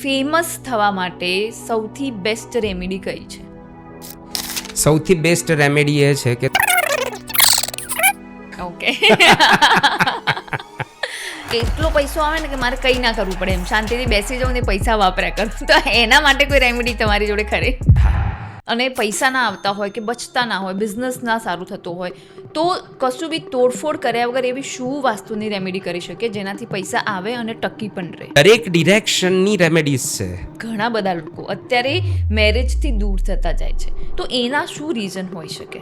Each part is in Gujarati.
ફેમસ થવા માટે સૌથી બેસ્ટ રેમેડી કઈ છે? સૌથી બેસ્ટ રેમેડી એ છે કે ઓકે એટલો પૈસો આવે ને કે મારે કંઈ ના કરવું પડે, એમ શાંતિથી બેસી જાઉં ને પૈસા વાપર્યા કરું, તો એના માટે કોઈ રેમેડી તમારી જોડે ખરી? અને પૈસા ના આવતા હોય કે બચતા ના હોય, બિઝનેસ ના સારું થતું હોય, તો કશું બી તોડફોડ કર્યા વગર એવી શું વાસ્તુની રેમેડી કરી શકે જેનાથી પૈસા આવે અને ટકી પણ રહે? દરેક ડિરેક્શનની રેમેડીઝ છે. ઘણા બધા લોકો અત્યારે મેરેજથી દૂર થતા જાય છે, તો એના શું રીઝન હોઈ શકે?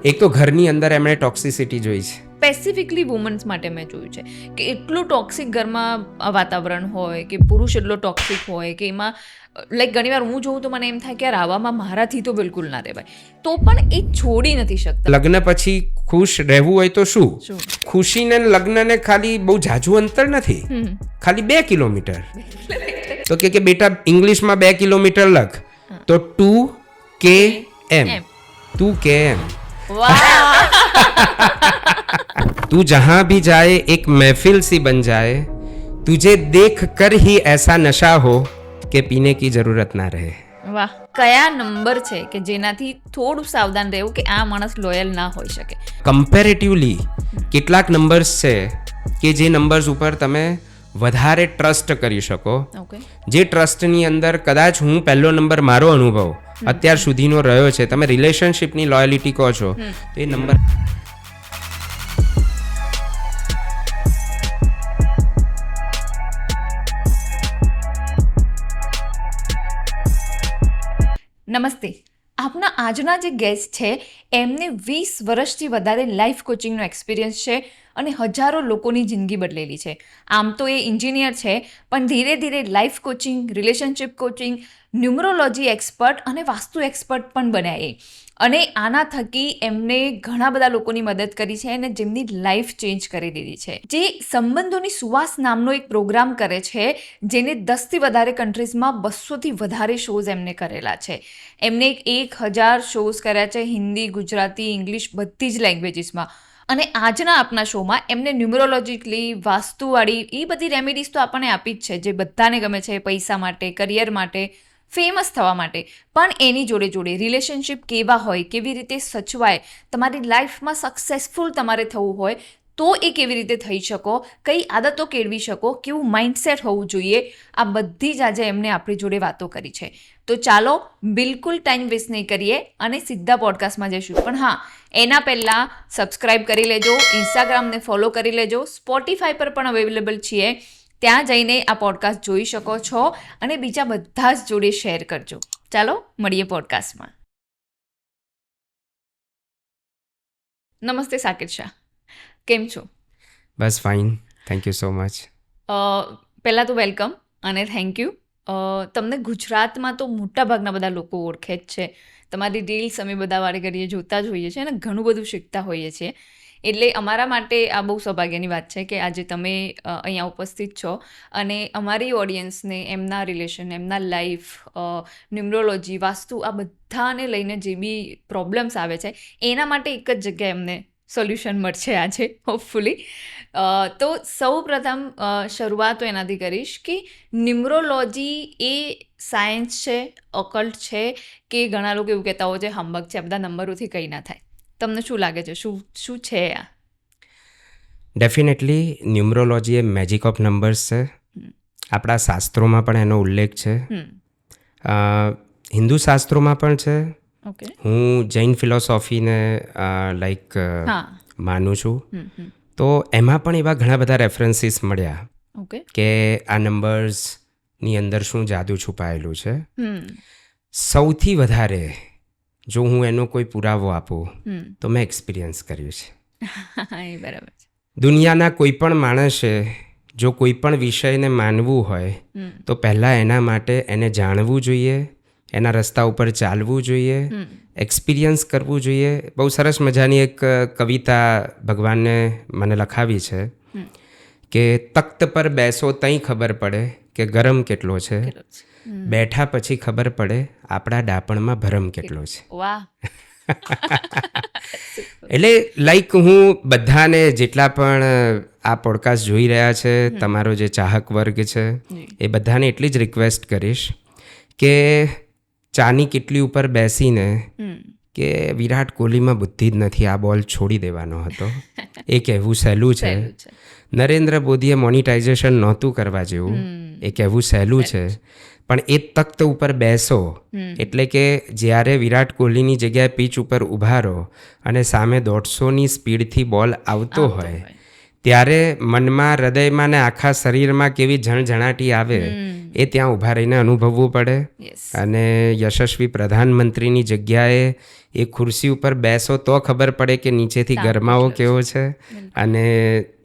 એક તો ઘરની અંદર એમણે ટોક્સિસિટી જોઈ છે. સ્પેસિફિકલી વુમન્સ માટે મેં જોયું છે કે એટલું ટોક્સિક ઘરમાં વાતાવરણ હોય કે પુરુષ એટલો ટોક્સિક હોય કે એમાં લાઈક ઘણીવાર હું જોઉં તો મને એમ થાય કે યાર આવામાં મારાથી તો બિલકુલ ના રહેવાય, તો પણ એ છોડી નથી શકતા. લગ્ન પછી ખુશ રહેવું હોય તો શું? ખુશીને લગ્નને ખાલી બહુ ઝાઝું અંતર નથી, ખાલી 2 કિલોમીટર. તો કે બેટા ઇંગ્લિશમાં 2 કિલોમીટર લખ, તો 2 km. 2 km. तू जहां भी जाए एक महफिल सी बन जाए, तुझे देख कर ही ऐसा नशा हो कि पीने की जरूरत ना रहे. વાહ, કયા નંબર છે કે જેનાથી થોડું સાવધાન રહેવું કે આ માણસ લોયલ ના હોઈ શકે? કમ્પેરેટિવલી કેટલાક નંબર્સ છે કે જે નંબર્સ ઉપર તમે વધારે ટ્રસ્ટ કરી શકો. ઓકે, જે ટ્રસ્ટની અંદર કદાચ હું પહેલો નંબર મારો અનુભવ અત્યાર સુધીનો રહ્યો છે, તમે રિલેશનશિપની લોયલિટી કહો છો, તો એ નંબર નમસ્તે. આપના આજના જે ગેસ્ટ છે એમને 20 વર્ષથી વધારે લાઈફ કોચિંગનો એક્સપિરિયન્સ છે અને હજારો લોકોની જિંદગી બદલેલી છે. આમ તો એ એન્જિનિયર છે, પણ ધીરે ધીરે life coaching, relationship coaching, numerology expert અને વાસ્તુ એક્સપર્ટ પણ બન્યા એ. અને આના થકી એમને ઘણા બધા લોકોની મદદ કરી છે અને જેમની લાઈફ ચેન્જ કરી દીધી છે. જે સંબંધોની સુવાસ નામનો એક પ્રોગ્રામ કરે છે, જેને 10થી વધારે કન્ટ્રીઝમાં 200થી વધારે શોઝ એમને કરેલા છે. એમને 1000 શોઝ કર્યા છે, હિન્દી, ગુજરાતી, ઇંગ્લિશ બધી જ લેંગ્વેજીસમાં. અને આજના આપના શોમાં એમને ન્યુમરોલોજીકલી, વાસ્તુવાળી એ બધી રેમેડીઝ તો આપણને આપી જ છે, જે બધાને ગમે છે, પૈસા માટે, કરિયર માટે, ફેમસ થવા માટે. પણ એની જોડે જોડે રિલેશનશિપ કેવા હોય, કેવી રીતે સચવાય, તમારી લાઈફમાં સક્સેસફુલ તમારે થવું હોય તો એ કેવી રીતે થઈ શકો, કઈ આદતો કેળવી શકો, કેવું માઇન્ડસેટ હોવું જોઈએ, આ બધી જ આજે એમને આપણી જોડે વાતો કરી છે. તો ચાલો બિલકુલ ટાઈમ વેસ્ટ નહીં કરીએ અને સીધા પોડકાસ્ટમાં જઈશું. પણ હા, એના પહેલાં સબસ્ક્રાઈબ કરી લેજો, ઇન્સ્ટાગ્રામને ફોલો કરી લેજો, સ્પોટીફાઈ પર પણ અવેલેબલ છીએ, ત્યાં જઈને આ પોડકાસ્ટ જોઈ શકો છો અને બીજા બધા જ જોડે શેર કરજો. ચાલો મળીએ પોડકાસ્ટમાં. નમસ્તે સાકેત શાહ, કેમ છો? બસ fine, thank you so much. પહેલાં તો વેલકમ અને થેન્ક યુ. તમને ગુજરાતમાં તો મોટાભાગના બધા લોકો ઓળખે જ છે, તમારી રીલ્સ અમે બધા વારે ઘડીએ જોતા જ હોઈએ છીએ અને ઘણું બધું શીખતા હોઈએ છીએ. એટલે અમારા માટે આ બહુ સૌભાગ્યની વાત છે કે આજે તમે અહીંયા ઉપસ્થિત છો અને અમારી ઓડિયન્સને એમના રિલેશન, એમના લાઈફ, ન્યુમરોલોજી, વાસ્તુ આ બધાને લઈને જે બી પ્રોબ્લેમ્સ આવે છે એના માટે એક જ જગ્યાએ એમને સોલ્યુશન મળશે આજે હોપફુલી. તો સૌ પ્રથમ શરૂઆત તો એનાથી કરીશ કે ન્યુમરોલોજી એ સાયન્સ છે, ઓકલ્ટ છે કે ઘણા લોકો એવું કહેતા હોય છે હંબક છે, આ બધા નંબરોથી કંઈ ના થાય? તમને શું લાગે છે, શું છે આ? Definitely numerology A magic of numbers છે. આપણા શાસ્ત્રોમાં પણ એનો ઉલ્લેખ છે, હિન્દુ શાસ્ત્રોમાં પણ છે. ઓકે, હું જૈન ફિલોસોફીને લાઈક માનું છું, તો એમાં પણ એવા ઘણા બધા રેફરન્સીસ મળ્યા. ઓકે, કે આ નંબર્સની અંદર શું જાદુ છુપાયેલું છે. સૌથી વધારે જો હું એનો કોઈ પુરાવો આપું તો મેં એક્સપિરિયન્સ કર્યું છે. એ બરાબર છે. દુનિયાના કોઈ પણ માણસે જો કોઈ પણ વિષયને માનવું હોય તો પહેલાં એના માટે એને જાણવું જોઈએ, એના રસ્તા ઉપર ચાલવું જોઈએ, એક્સપિરિયન્સ કરવું જોઈએ. બહુ સરસ મજાની એક કવિતા ભગવાનને મને લખાવી છે કે તખ્ત પર બેસો તઈ ખબર પડે કે ગરમ કેટલો છે, બેઠા પછી ખબર પડે આપણા ડાપણમાં ભરમ કેટલો છે. વાહ, એટલે લાઈક હું બધાને જેટલા પણ આ પોડકાસ્ટ જોઈ રહ્યા છે, તમારો જે ચાહક વર્ગ છે, એ બધાને એટલી જ રિક્વેસ્ટ કરીશ કે ચાની કિટલી ઉપર બેસીને કે વિરાટ કોહલીમાં બુદ્ધિ જ નથી, આ બોલ છોડી દેવાનો હતો, એ કહેવું સહેલું છે. નરેન્દ્ર મોદીએ મોનિટાઇઝેશન નહોતું કરવા જેવું, એ કહેવું સહેલું છે. પણ એ તખ્ત ઉપર બેસો એટલે કે જ્યારે વિરાટ કોહલીની જગ્યાએ પીચ ઉપર ઊભા રહો અને સામે 150ની સ્પીડથી બોલ આવતો હોય, ત્યારે મનમાં, હૃદયમાં ને આખા શરીરમાં કેવી ઝણઝણાટી આવે એ ત્યાં ઊભા રહીને અનુભવવું પડે. અને યશસ્વી પ્રધાનમંત્રીની જગ્યાએ એ ખુરશી ઉપર બેસો તો ખબર પડે કે નીચેથી ગરમાવો કેવો છે. અને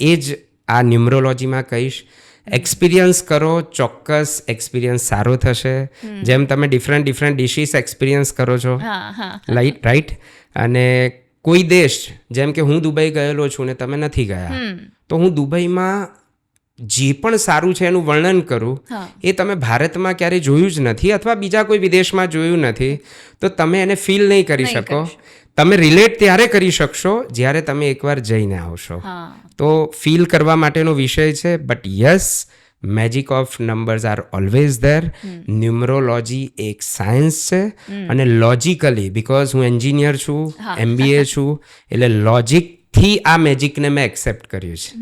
એ જ આ ન્યુમરોલોજીમાં કહીશ, એક્સપિરિયન્સ કરો, ચોક્કસ એક્સપિરિયન્સ સારો થશે. જેમ તમે ડિફરન્ટ ડિશિસ એક્સપિરિયન્સ કરો છો, રાઈટ. અને કોઈ દેશ, જેમ કે હું દુબઈ ગયેલો છું ને તમે નથી ગયા, તો હું દુબઈમાં જે પણ સારું છે એનું વર્ણન કરું, એ તમે ભારતમાં ક્યારેય જોયું જ નથી અથવા બીજા કોઈ વિદેશમાં જોયું નથી, તો તમે એને ફીલ નહીં કરી શકો. તમે રિલેટ ત્યારે કરી શકશો જ્યારે તમે એકવાર જઈને આવશો. તો ફીલ કરવા માટેનો વિષય છે. But yes, magic of numbers are always there. Numerology એક સાયન્સ છે અને લોજિકલી, બિકોઝ હું એન્જિનિયર છું, MBA છું, એટલે લોજિકથી આ મેજિકને મેં એક્સેપ્ટ કર્યું છે.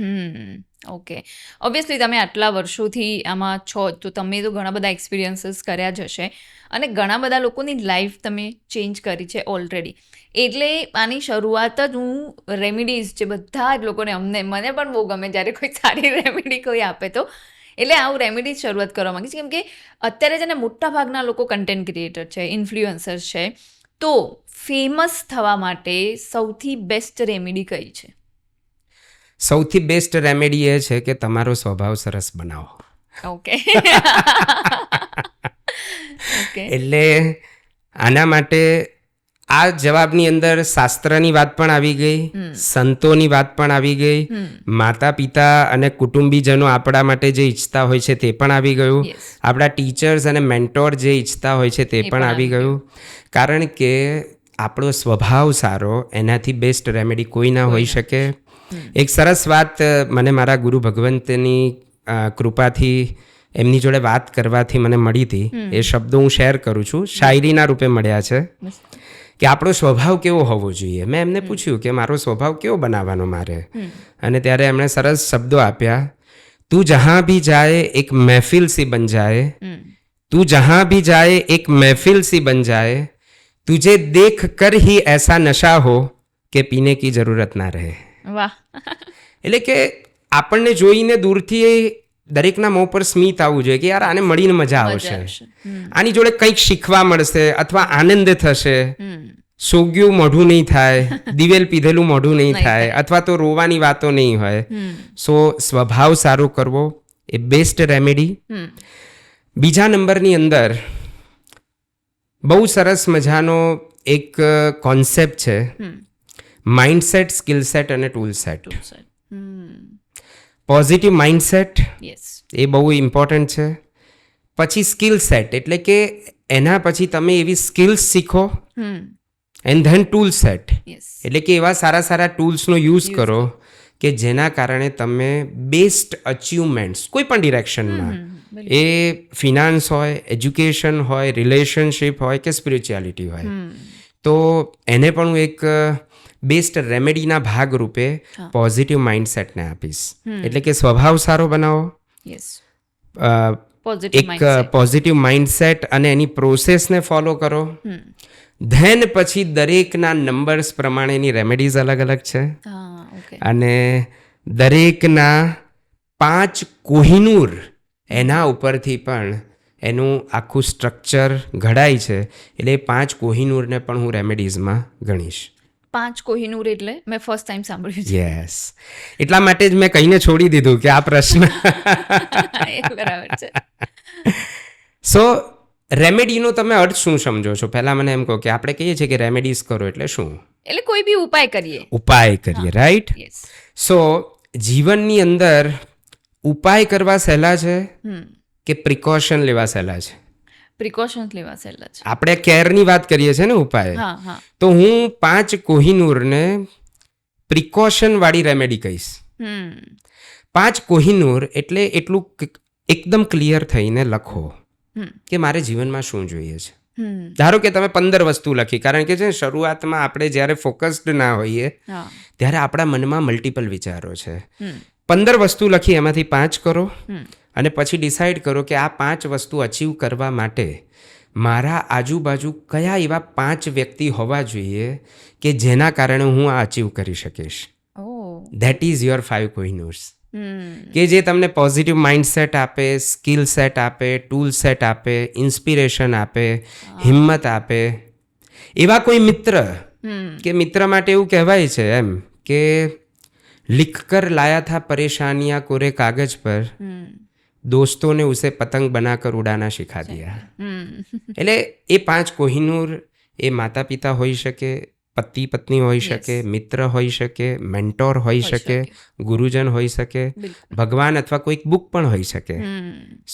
ઓકે, ઓબ્વિયસલી તમે આટલા વર્ષોથી આમાં છો તો તમે તો ઘણા બધા એક્સપિરિયન્સીસ કર્યા જ હશે અને ઘણા બધા લોકોની લાઈફ તમે ચેન્જ કરી છે ઓલરેડી. એટલે આની શરૂઆત જ હું રેમિડીઝ જે બધા જ લોકોને, મને પણ બહુ ગમે જ્યારે કોઈ સારી રેમિડી કોઈ આપે તો, એટલે આવું રેમિડીઝ શરૂઆત કરવા માંગીશ. કેમ કે અત્યારે છે ને મોટા ભાગના લોકો કન્ટેન્ટ ક્રિએટર છે, ઇન્ફ્લુએન્સર્સ છે, તો ફેમસ થવા માટે સૌથી બેસ્ટ રેમિડી કઈ છે? સૌથી બેસ્ટ રેમેડી એ છે કે તમારો સ્વભાવ સરસ બનાવો. ઓકે. એટલે આના માટે આ જવાબની અંદર શાસ્ત્રની વાત પણ આવી ગઈ, સંતોની વાત પણ આવી ગઈ, માતા પિતા અને કુટુંબીજનો આપણા માટે જે ઈચ્છતા હોય છે તે પણ આવી ગયું, આપણા ટીચર્સ અને મેન્ટોર જે ઈચ્છતા હોય છે તે પણ આવી ગયું. કારણ કે આપણો સ્વભાવ સારો, એનાથી બેસ્ટ રેમેડી કોઈ ના હોઈ શકે. એક સરસ વાત મને મારા ગુરુ ભગવંતની કૃપાથી એમની જોડે વાત કરવાથી મને મળી હતી. એ શબ્દો હું શેર કરું છું, શાયરીના રૂપે મળ્યા છે. કે આપણો સ્વભાવ કેવો હોવો જોઈએ. મેં એમને પૂછ્યું કે મારો સ્વભાવ કેવો બનાવવાનો મારે, અને ત્યારે એમણે સરસ શબ્દો આપ્યા, તું જહાં ભી જાએ એક મહેફિલ સી બન જાએ, તું જહાં ભી જાએ એક મહેફિલ સી બન જાએ, તુझे દેખ કર ही ऐसा नशा हो કે પીને કી જરૂરત ના રહે. વાહ. એટલે કે આપણને જોઈને દૂરથી દરેકના મોં પર સ્મિત આવવું જોઈએ કે યાર આને મળીને મજા આવશે, આની જોડે કંઈક શીખવા મળશે અથવા આનંદ થશે. સોગ્યું મોઢું નહીં થાય, દિવેલ પીધેલું મોઢું નહીં થાય, અથવા તો રોવાની વાતો નહીં હોય. સો સ્વભાવ સારો કરવો એ બેસ્ટ રેમેડી. બીજા નંબરની અંદર બહુ સરસ મજાનો એક કોન્સેપ્ટ છે, માઇન્ડસેટ, સ્કિલ સેટ અને ટૂલ સેટ. પોઝિટિવ માઇન્ડસેટ એ બહુ ઇમ્પોર્ટન્ટ છે. પછી સ્કિલ સેટ એટલે કે એના પછી તમે એવી સ્કિલ્સ શીખો, એન્ડ ધેન ટૂલ સેટ એટલે કે એવા સારા સારા ટૂલ્સનો યુઝ કરો કે જેના કારણે તમે બેસ્ટ અચીવમેન્ટ્સ કોઈ પણ ડિરેક્શનમાં, એ ફિનાન્સ હોય, એજ્યુકેશન હોય, રિલેશનશિપ હોય કે સ્પિરિચ્યુઆલિટી હોય, તો એને પણ હું એક બેસ્ટ રેમેડીના ભાગરૂપે પોઝિટિવ માઇન્ડસેટને આપીશ. એટલે કે સ્વભાવ સારો બનાવો, એક પોઝિટિવ માઇન્ડસેટ અને એની પ્રોસેસને ફોલો કરો. ધેન પછી દરેકના નંબર્સ પ્રમાણેની રેમેડીઝ અલગ અલગ છે અને દરેકના 5 કોહિનૂર એના ઉપરથી પણ એનું આખું સ્ટ્રક્ચર ઘડાય છે. એટલે 5 કોહિનૂરને પણ હું રેમેડીઝમાં ગણીશ. 5 કોહિનૂર એટલે મેં ફર્સ્ટ ટાઈમ સાંભળ્યું છે. યસ, એટલા માટે જ મેં કહીને છોડી દીધું કે આ પ્રશ્ન. બરાબર છે. સો રેમેડીનો તમે અર્થ શું સમજો છો? પહેલા મને એમ કહો કે આપણે કહીએ છીએ કે રેમેડીઝ કરો એટલે શું? એટલે કોઈ બી ઉપાય કરીએ, રાઈટ? સો જીવનની અંદર ઉપાય કરવા સહેલા છે કે પ્રિકોશન લેવા સહેલા છે? પ્રિકોશન્સ લેવા સહેલા છે. આપણે કેરની વાત કરીએ છીએ ને ઉપાય, હા હા. તો હું 5 કોહિનૂરને પ્રિકોશન વાળી રેમેડી કહીશ. 5 કોહિનૂર એટલે એટલું એકદમ ક્લિયર થઈને લખો કે મારે જીવનમાં શું જોઈએ છે. ધારો કે તમે 15 વસ્તુ લખી, કારણ કે છે શરૂઆતમાં આપણે જ્યારે ફોકસ્ડ ના હોઈએ ત્યારે આપણા મનમાં મલ્ટિપલ વિચારો છે. 15 વસ્તુ લખી, એમાંથી 5 કરો અને પછી ડિસાઈડ કરો કે આ 5 વસ્તુ અચીવ કરવા માટે મારા આજુબાજુ કયા એવા 5 વ્યક્તિ હોવા જોઈએ કે જેના કારણે હું આ અચીવ કરી શકીશ. ધેટ ઇઝ યોર 5 કોહિનૂર્સ, કે જે તમને પોઝિટિવ માઇન્ડસેટ આપે, સ્કિલ સેટ આપે, ટૂલ સેટ આપે, ઇન્સ્પિરેશન આપે, હિંમત આપે. એવા કોઈ મિત્ર, કે મિત્ર માટે એવું કહેવાય છે એમ કે लिख कर लाया था परेशानियां कोरे कागज पर, दोस्तों ने उसे पतंग बनाकर उड़ाना सिखा दिया. એટલે એ 5 કોહિનૂર એ માતા પિતા હોઈ શકે, પતિ પત્ની હોઈ શકે, મિત્ર હોઈ શકે, મેન્ટોર હોઈ શકે, ગુરુજન હોઈ શકે, ભગવાન અથવા કોઈક બુક પણ હોઈ શકે.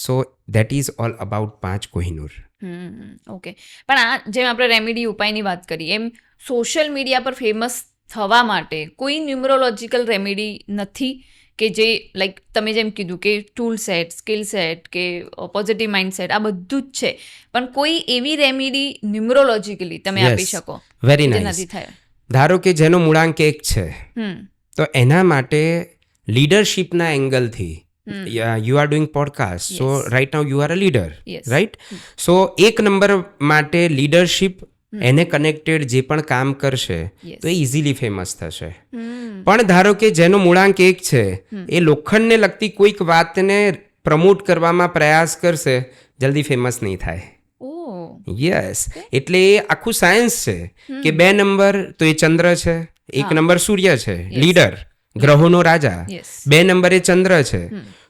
So that is all about 5 Kohinoor. Okay. પણ આ જેમ આપણે રેમેડી ઉપાયની વાત કરી એમ સોશિયલ મીડિયા પર ફેમસ થવા માટે કોઈ ન્યુમરોલોજીકલ રેમેડી નથી કે જે લાઈક તમે જેમ કીધું કે ટૂલ સેટ, સ્કિલ સેટ કે પોઝિટિવ માઇન્ડ સેટ આ બધું જ છે, પણ કોઈ એવી રેમેડી ન્યુમરોલોજીકલી તમે આપી શકો વેરી જે નાઇસ. નથી થાય? ધારો કે જેનો મૂળાંક 1 છે તો એના માટે લીડરશિપના એંગલથી you are doing podcast, so right now you are a leader, right? So 1 number માટે લીડરશિપ, એને કનેક્ટેડ જે પણ કામ કરશે તો એ ઇઝીલી ફેમસ થશે. પણ ધારો કે જેનો મૂળાંક 1 છે એ લોખંડને લગતી કોઈક વાતને પ્રમોટ કરવામાં પ્રયાસ કરશે, જલ્દી ફેમસ નહીં થાય. યસ, એટલે એ આખું સાયન્સ છે કે 2 નંબર તો એ ચંદ્ર છે, 1 નંબર સૂર્ય છે, લીડર, ગ્રહોનો રાજા. 2 નંબર એ ચંદ્ર છે.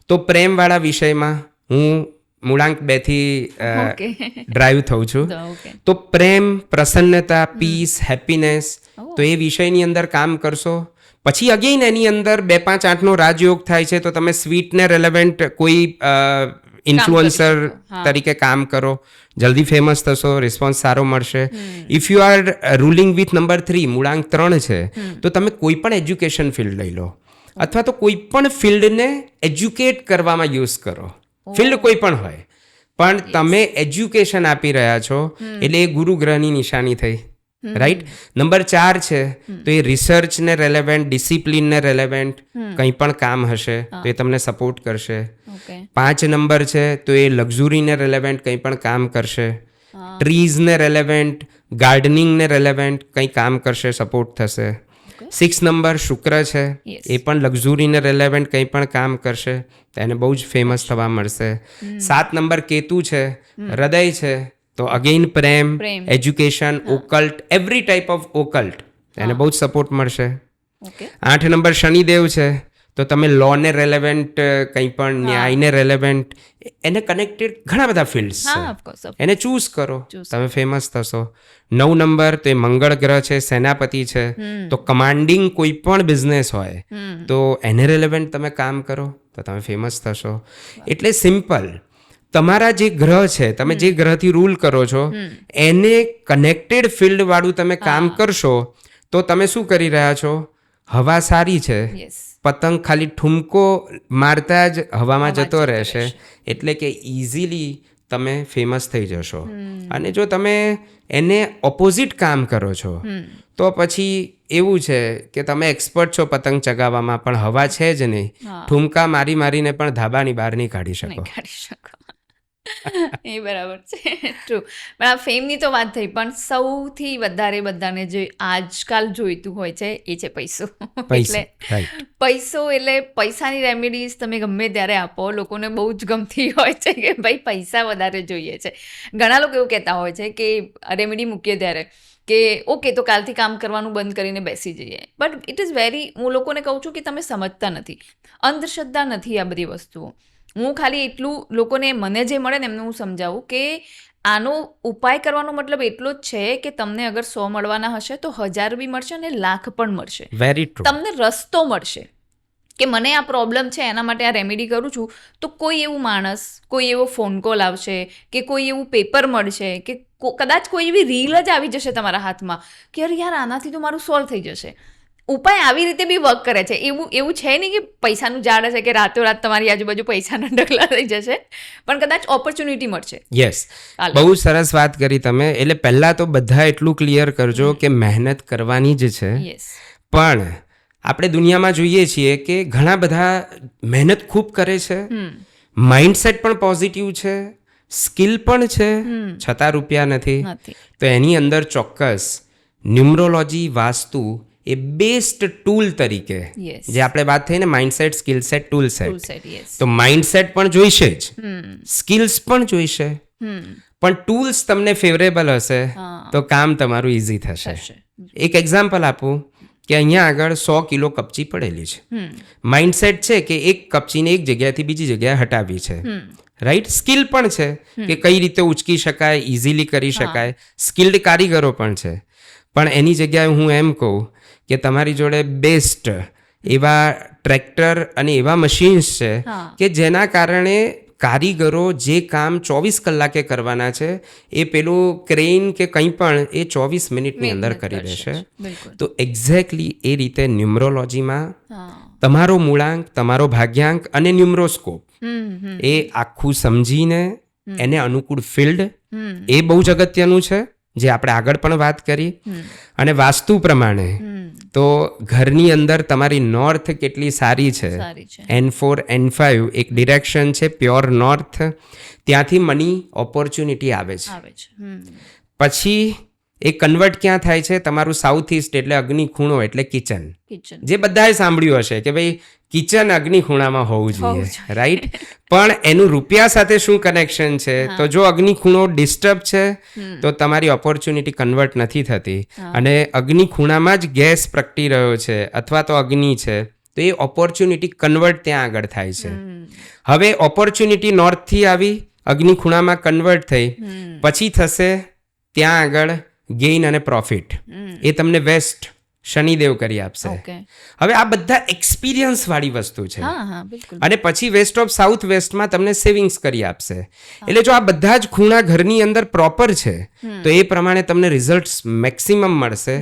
તો પ્રેમવાળા વિષયમાં હું મૂળાંક 2 થી ડ્રાઈવ થઉં છું. તો પ્રેમ, પ્રસન્નતા, પીસ, હેપીનેસ, તો એ વિષયની અંદર કામ કરશો. પછી અગેઇન એની અંદર 2, 5, 8નો રાજયોગ થાય છે તો તમે સ્વીટને રેલેવન્ટ કોઈ ઇન્ફ્લુઅન્સર તરીકે કામ કરો, જલ્દી ફેમસ થશો, રિસ્પોન્સ સારો મળશે. If you are ruling with number 3, મૂળાંક 3 છે, તો તમે કોઈ પણ એજ્યુકેશન ફિલ્ડ લઈ લો અથવા તો કોઈ પણ ફિલ્ડને એજ્યુકેટ કરવામાં યુઝ કરો. ફિલ્ડ કોઈ પણ હોય, પણ તમે એજ્યુકેશન આપી રહ્યા છો એટલે એ ગુરુ ગ્રહની નિશાની થઈ, રાઈટ? નંબર 4 છે તો એ રિસર્ચને રેલેવન્ટ, ડિસિપ્લિનને રેલેવન્ટ કંઈ પણ કામ હશે તો એ તમને સપોર્ટ કરશે. 5 નંબર છે તો એ લક્ઝુરીને રેલેવન્ટ કંઈ પણ કામ કરશે. ટ્રીઝને રેલેવન્ટ, ગાર્ડનિંગને રેલેવન્ટ કંઈ કામ કરશે, સપોર્ટ થશે. 6 નંબર શુક્ર છે, એ પણ લક્ઝુરીને રેલેવન્ટ કંઈ પણ કામ કરશે, એને બહુ જ ફેમસ થવા મળશે. 7 નંબર કેતુ છે, હૃદય છે, તો અગેઇન પ્રેમ, education, occult, every type of occult, એને બહુ જ સપોર્ટ મળશે. 8 નંબર શનિદેવ છે, તો તમે લોને રેલેવન્ટ કંઈ પણ, ન્યાયને રેલેવન્ટ, એને કનેક્ટેડ ઘણા બધા ફિલ્ડ્સ છે, એને ચૂઝ કરો, તમે ફેમસ થશો. 9 નંબર તો એ મંગળ ગ્રહ છે, સેનાપતિ છે, તો કમાન્ડિંગ કોઈ પણ બિઝનેસ હોય તો એને રેલેવન્ટ તમે કામ કરો તો તમે ફેમસ થશો. એટલે સિમ્પલ, તમારા જે ગ્રહ છે, તમે જે ગ્રહથી રૂલ કરો છો એને કનેક્ટેડ ફિલ્ડ વાળું તમે કામ કરશો તો તમે શું કરી રહ્યા છો? હવા સારી છે, પતંગ ખાલી ઠુમકો મારતા જ હવામાં જતો રહેશે, એટલે કે ઇઝીલી તમે ફેમસ થઈ જશો. અને જો તમે એને ઓપોઝિટ કામ કરો છો તો પછી એવું છે કે તમે એક્સપર્ટ છો પતંગ ચગાવવામાં, પણ હવા છે જ નહીં, ઠુમકા મારી મારીને પણ ધાબાની બહાર નહીં કાઢી શકો. એ બરાબર છે, ટ્રુ. પણ આ ફેમની તો વાત થઈ, પણ સૌથી વધારે બધાને જે આજકાલ જોઈતું હોય છે એ છે પૈસો. એટલે પૈસો, એટલે પૈસાની રેમેડીઝ તમે ગમે ત્યારે આપો, લોકોને બહુ જ ગમતી હોય છે કે ભાઈ પૈસા વધારે જોઈએ છે. ઘણા લોકો એવું કહેતા હોય છે કે રેમેડી મૂકીએ ત્યારે કે ઓકે તો કાલથી કામ કરવાનું બંધ કરીને બેસી જઈએ, બટ ઇટ ઇઝ વેરી, હું લોકોને કહું છું કે તમે સમજતા નથી, અંધશ્રદ્ધા નથી આ બધી વસ્તુઓ. હું ખાલી એટલું લોકોને મને જે મળે ને એમને હું સમજાવું કે આનો ઉપાય કરવાનો મતલબ એટલો જ છે કે તમને અગર 100 મળવાના હશે તો 1000 બી મળશે અને લાખ પણ મળશે. Very true. તમને રસ્તો મળશે. કે મને આ પ્રોબ્લેમ છે, એના માટે આ રેમેડી કરું છું, તો કોઈ એવું માણસ, કોઈ એવો ફોન કોલ આવશે, કે કોઈ એવું પેપર મળશે, કે કદાચ કોઈ એવી રીલ જ આવી જશે તમારા હાથમાં કે અરે યાર આનાથી તો મારું સોલ્વ થઈ જશે. ઉપાય આવી રીતે બી વર્ક કરે છે. એવું છે નહીં કે પૈસાનું ઝાડ હશે કે રાતોરાત તમારી આજુબાજુ પૈસાના ઢગલા થઈ જશે, પણ કદાચ ઓપોર્ચ્યુનિટી મળશે. યસ, બહુ સરસ વાત કરી તમે. એટલે પહેલાં તો બધા એટલું ક્લિયર કરજો કે મહેનત કરવાની જ છે, પણ આપણે દુનિયામાં જોઈએ છીએ કે ઘણા બધા મહેનત ખૂબ કરે છે, માઇન્ડસેટ પણ પોઝિટિવ છે, સ્કિલ પણ છે, છતાં રૂપિયા નથી. તો એની અંદર ચોક્કસ ન્યુમરોલોજી, વાસ્તુ એ બેસ્ટ ટૂલ તરીકે, જે આપણે વાત થઈ ને mindset, skill set, tool set, તો માઇન્ડસેટ પણ જોઈશે જ, સ્કિલ્સ પણ જોઈશે, પણ ટૂલ્સ તમને ફેવરેબલ હશે તો કામ તમારું ઇઝી થશે. એક એક્ઝામ્પલ આપું કે અહીંયા આગળ 100 કિલો કપચી પડેલી છે. માઇન્ડસેટ છે કે એક કપચીને એક જગ્યાએથી બીજી જગ્યાએ હટાવી છે, રાઈટ. સ્કિલ પણ છે કે કઈ રીતે ઉચકી શકાય, ઇઝીલી કરી શકાય, સ્કિલ્ડ કારીગરો પણ છે. પણ એની જગ્યાએ હું એમ કહું કે તમારી જોડે બેસ્ટ એવા ટ્રેક્ટર અને એવા મશીન્સ છે કે જેના કારણે કારીગરો જે કામ 24 કલાકે કરવાના છે એ પેલું ક્રેન કે કંઈ પણ એ 24 મિનિટની અંદર કરી દેશે. તો એક્ઝેક્ટલી એ રીતે ન્યુમરોલોજીમાં તમારો મૂળાંક, તમારો ભાગ્યાંક અને ન્યુમરોસ્કોપ એ આખું સમજીને એને અનુકૂળ ફિલ્ડ, એ બહુ જ અગત્યનું છે, જે આપણે આગળ પણ વાત કરી. અને વાસ્તુ પ્રમાણે તો ઘરની અંદર તમારી નોર્થ કેટલી સારી છે, N4 N5 એક ડિરેક્શન છે પ્યોર નોર્થ, ત્યાંથી મની ઓપોર્ચ્યુનિટી આવે છે. પછી એ કન્વર્ટ ક્યાં થાય છે, તમારું સાઉથ ઈસ્ટ એટલે અગ્નિ ખૂણો એટલે કિચન, જે બધાએ સાંભળ્યું હશે કે ભાઈ કિચન અગ્નિ ખૂણામાં હોવું જોઈએ, રાઈટ. પણ એનું રૂપિયા સાથે શું કનેક્શન છે, તો જો અગ્નિ ખૂણો ડિસ્ટર્બ છે તો તમારી ઓપોર્ચ્યુનિટી કન્વર્ટ નથી થતી, અને અગ્નિ ખૂણામાં જ ગેસ પ્રગટી રહ્યો છે અથવા તો અગ્નિ છે, તો એ ઓપોર્ચ્યુનિટી કન્વર્ટ ત્યાં આગળ થાય છે. હવે ઓપોર્ચ્યુનિટી નોર્થથી આવી, અગ્નિ ખૂણામાં કન્વર્ટ થઈ, પછી થશે ત્યાં આગળ ગેઇન અને પ્રોફિટ, એ તમને વેસ્ટ શનિદેવ કરી આપશે. હવે આ બધા એક્સપિરિયન્સ વાળી વસ્તુ છે. અને પછી વેસ્ટ ઓફ સાઉથ વેસ્ટમાં તમને સેવિંગ્સ કરી આપશે. એટલે જો આ બધા જ ખૂણા ઘરની અંદર પ્રોપર છે તો એ પ્રમાણે તમને રિઝલ્ટ મેક્સિમમ મળશે.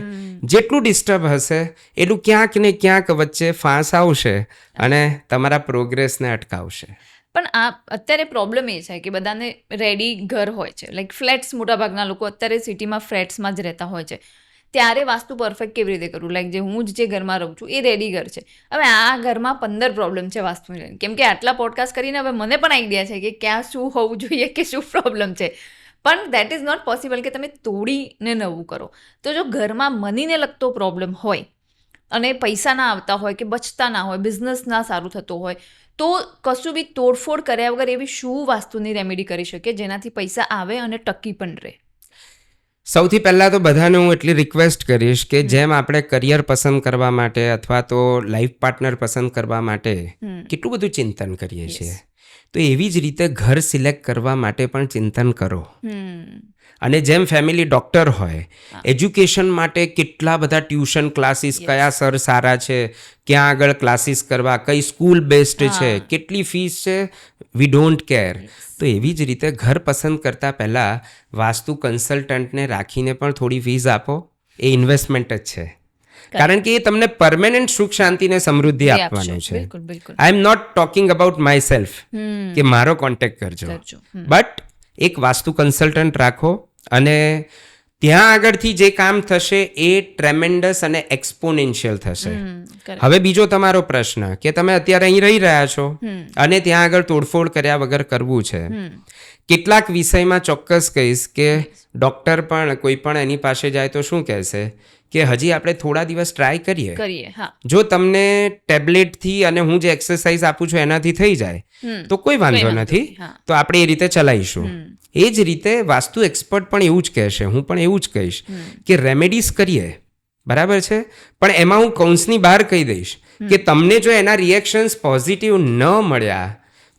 જેટલું ડિસ્ટર્બ હશે એટલું ક્યાંક ને ક્યાંક વચ્ચે ફાંસ આવશે અને તમારા પ્રોગ્રેસને અટકાવશે. પણ આ અત્યારે પ્રોબ્લેમ એ છે કે બધાને રેડી ઘર હોય છે, લાઈક ફ્લેટ્સ, મોટાભાગના લોકો અત્યારે સિટીમાં ફ્લેટ્સમાં જ રહેતા હોય છે. ત્યારે વાસ્તુ પરફેક્ટ કેવી રીતે કરવું? લાઈક જે હું જે ઘરમાં રહું છું એ રેડી ઘર છે. હવે આ ઘરમાં 15 પ્રોબ્લેમ છે વાસ્તુને લઈને, કેમ કે આટલા પોડકાસ્ટ કરીને હવે મને પણ આઈડિયા છે કે ક્યાં શું હોવું જોઈએ, કે શું પ્રોબ્લેમ છે. પણ દેટ ઇઝ નોટ પોસિબલ કે તમે તોડીને નવું કરો. તો જો ઘરમાં મનીને લગતો પ્રોબ્લેમ હોય અને પૈસા ના આવતા હોય કે બચતા ના હોય, બિઝનેસ ના સારું થતો હોય, તો કશું બી તોડફોડ કર્યા વગર એવી શું વાસ્તુની રેમેડી કરી શકે જેનાથી પૈસા આવે અને ટકી પણ રહે? સૌથી પહેલાં તો બધાને હું એટલી રિક્વેસ્ટ કરીશ કે જેમ આપણે કરિયર પસંદ કરવા માટે અથવા તો લાઈફ પાર્ટનર પસંદ કરવા માટે કેટલું બધું ચિંતન કરીએ છીએ, તો એવી જ રીતે ઘર સિલેક્ટ કરવા માટે પણ ચિંતન કરો. અને જેમ ફેમિલી ડૉક્ટર હોય, એજ્યુકેશન માટે કેટલા બધા ટ્યુશન ક્લાસીસ, કયા સર સારા છે, ક્યાં આગળ ક્લાસીસ કરવા, કઈ સ્કૂલ બેસ્ટ છે, કેટલી ફીસ છે, વી ડોન્ટ કેર. તો એવી જ રીતે ઘર પસંદ કરતાં પહેલાં વાસ્તુ કન્સલ્ટન્ટને રાખીને પણ થોડી ફીસ આપો. એ ઇન્વેસ્ટમેન્ટ જ છે, કારણ કે એ તમને પરમેનન્ટ સુખ શાંતિ ને સમૃદ્ધિ આપવાનું છે. I am not talking about myself કે મારો કોન્ટેક્ટ કરજો, બટ એક વાસ્તુ કન્સલ્ટન્ટ રાખો અને ત્યાં આગળથી જે કામ થશે એ ટ્રેમેન્ડસ અને એક્સપોનેન્શિયલ થશે. હવે બીજો તમારો પ્રશ્ન કે તમે અત્યારે અહીં રહી રહ્યા છો અને ત્યાં આગળ તોડફોડ કર્યા વગર કરવું છે. કેટલાક વિષયમાં ચોક્કસ કહીશ કે ડૉક્ટર પણ કોઈ પણ એની પાસે જાય તો શું કહેશે કે હજી આપણે થોડા દિવસ ટ્રાય કરીએ. જો તમને ટેબ્લેટથી અને હું જે એક્સરસાઇઝ આપું છું એનાથી થઈ જાય તો કોઈ વાંધો નથી, તો આપણે એ રીતે ચલાવીશું. એ જ રીતે વાસ્તુ એક્સપર્ટ પણ એવું જ કહેશે, હું પણ એવું જ કહીશ કે રેમેડીઝ કરીએ, બરાબર છે, પણ એમાં હું કૌંસની બહાર કહી દઈશ કે તમને જો એના રિએક્શન્સ પોઝિટિવ ન મળ્યા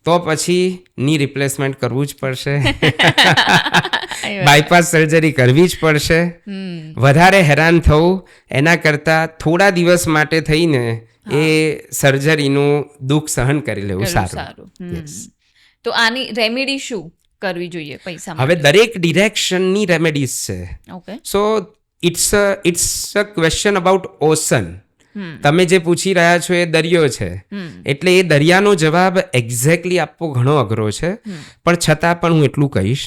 તો પછી ની રિપ્લેસમેન્ટ કરવું જ પડશે, બાયપાસ સર્જરી કરવી જ પડશે. વધારે હેરાન થવું એના કરતાં થોડા દિવસ માટે થઈને એ સર્જરીનું દુઃખ સહન કરી લેવું સારું. તો આની રેમેડી શું કરવી જોઈએ પૈસા હવે દરેક ડિરેક્શનની રેમેડીઝ છે. Okay. So it's a question about ocean. તમે જે પૂછી રહ્યા છો એ દરિયો છે, એટલે એ દરિયાનો જવાબ એક્ઝેક્ટલી આપવો ઘણો અઘરો છે, પણ છતાં પણ હું એટલું કહીશ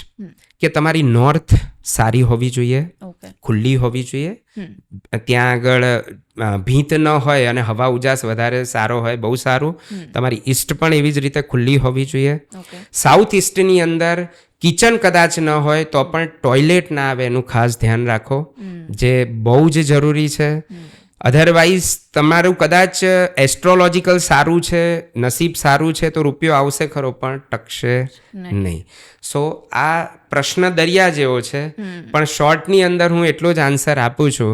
કે તમારી નોર્થ સારી હોવી જોઈએ, ખુલ્લી હોવી જોઈએ, ત્યાં આગળ ભીંત ન હોય અને હવા ઉજાસ વધારે સારો હોય, બહુ સારું. તમારી ઈસ્ટ પણ એવી જ રીતે ખુલ્લી હોવી જોઈએ. સાઉથ ઈસ્ટની અંદર કિચન કદાચ ન હોય તો પણ ટોયલેટ ના આવે એનું ખાસ ધ્યાન રાખો, જે બહુ જ જરૂરી છે. અધરવાઇઝ તમારું કદાચ એસ્ટ્રોલોજીકલ સારું છે, નસીબ સારું છે તો રૂપિયો આવશે ખરો પણ ટકશે નહીં. સો આ પ્રશ્ન દરિયા જેવો છે, પણ શોર્ટની અંદર હું એટલો જ આન્સર આપું છું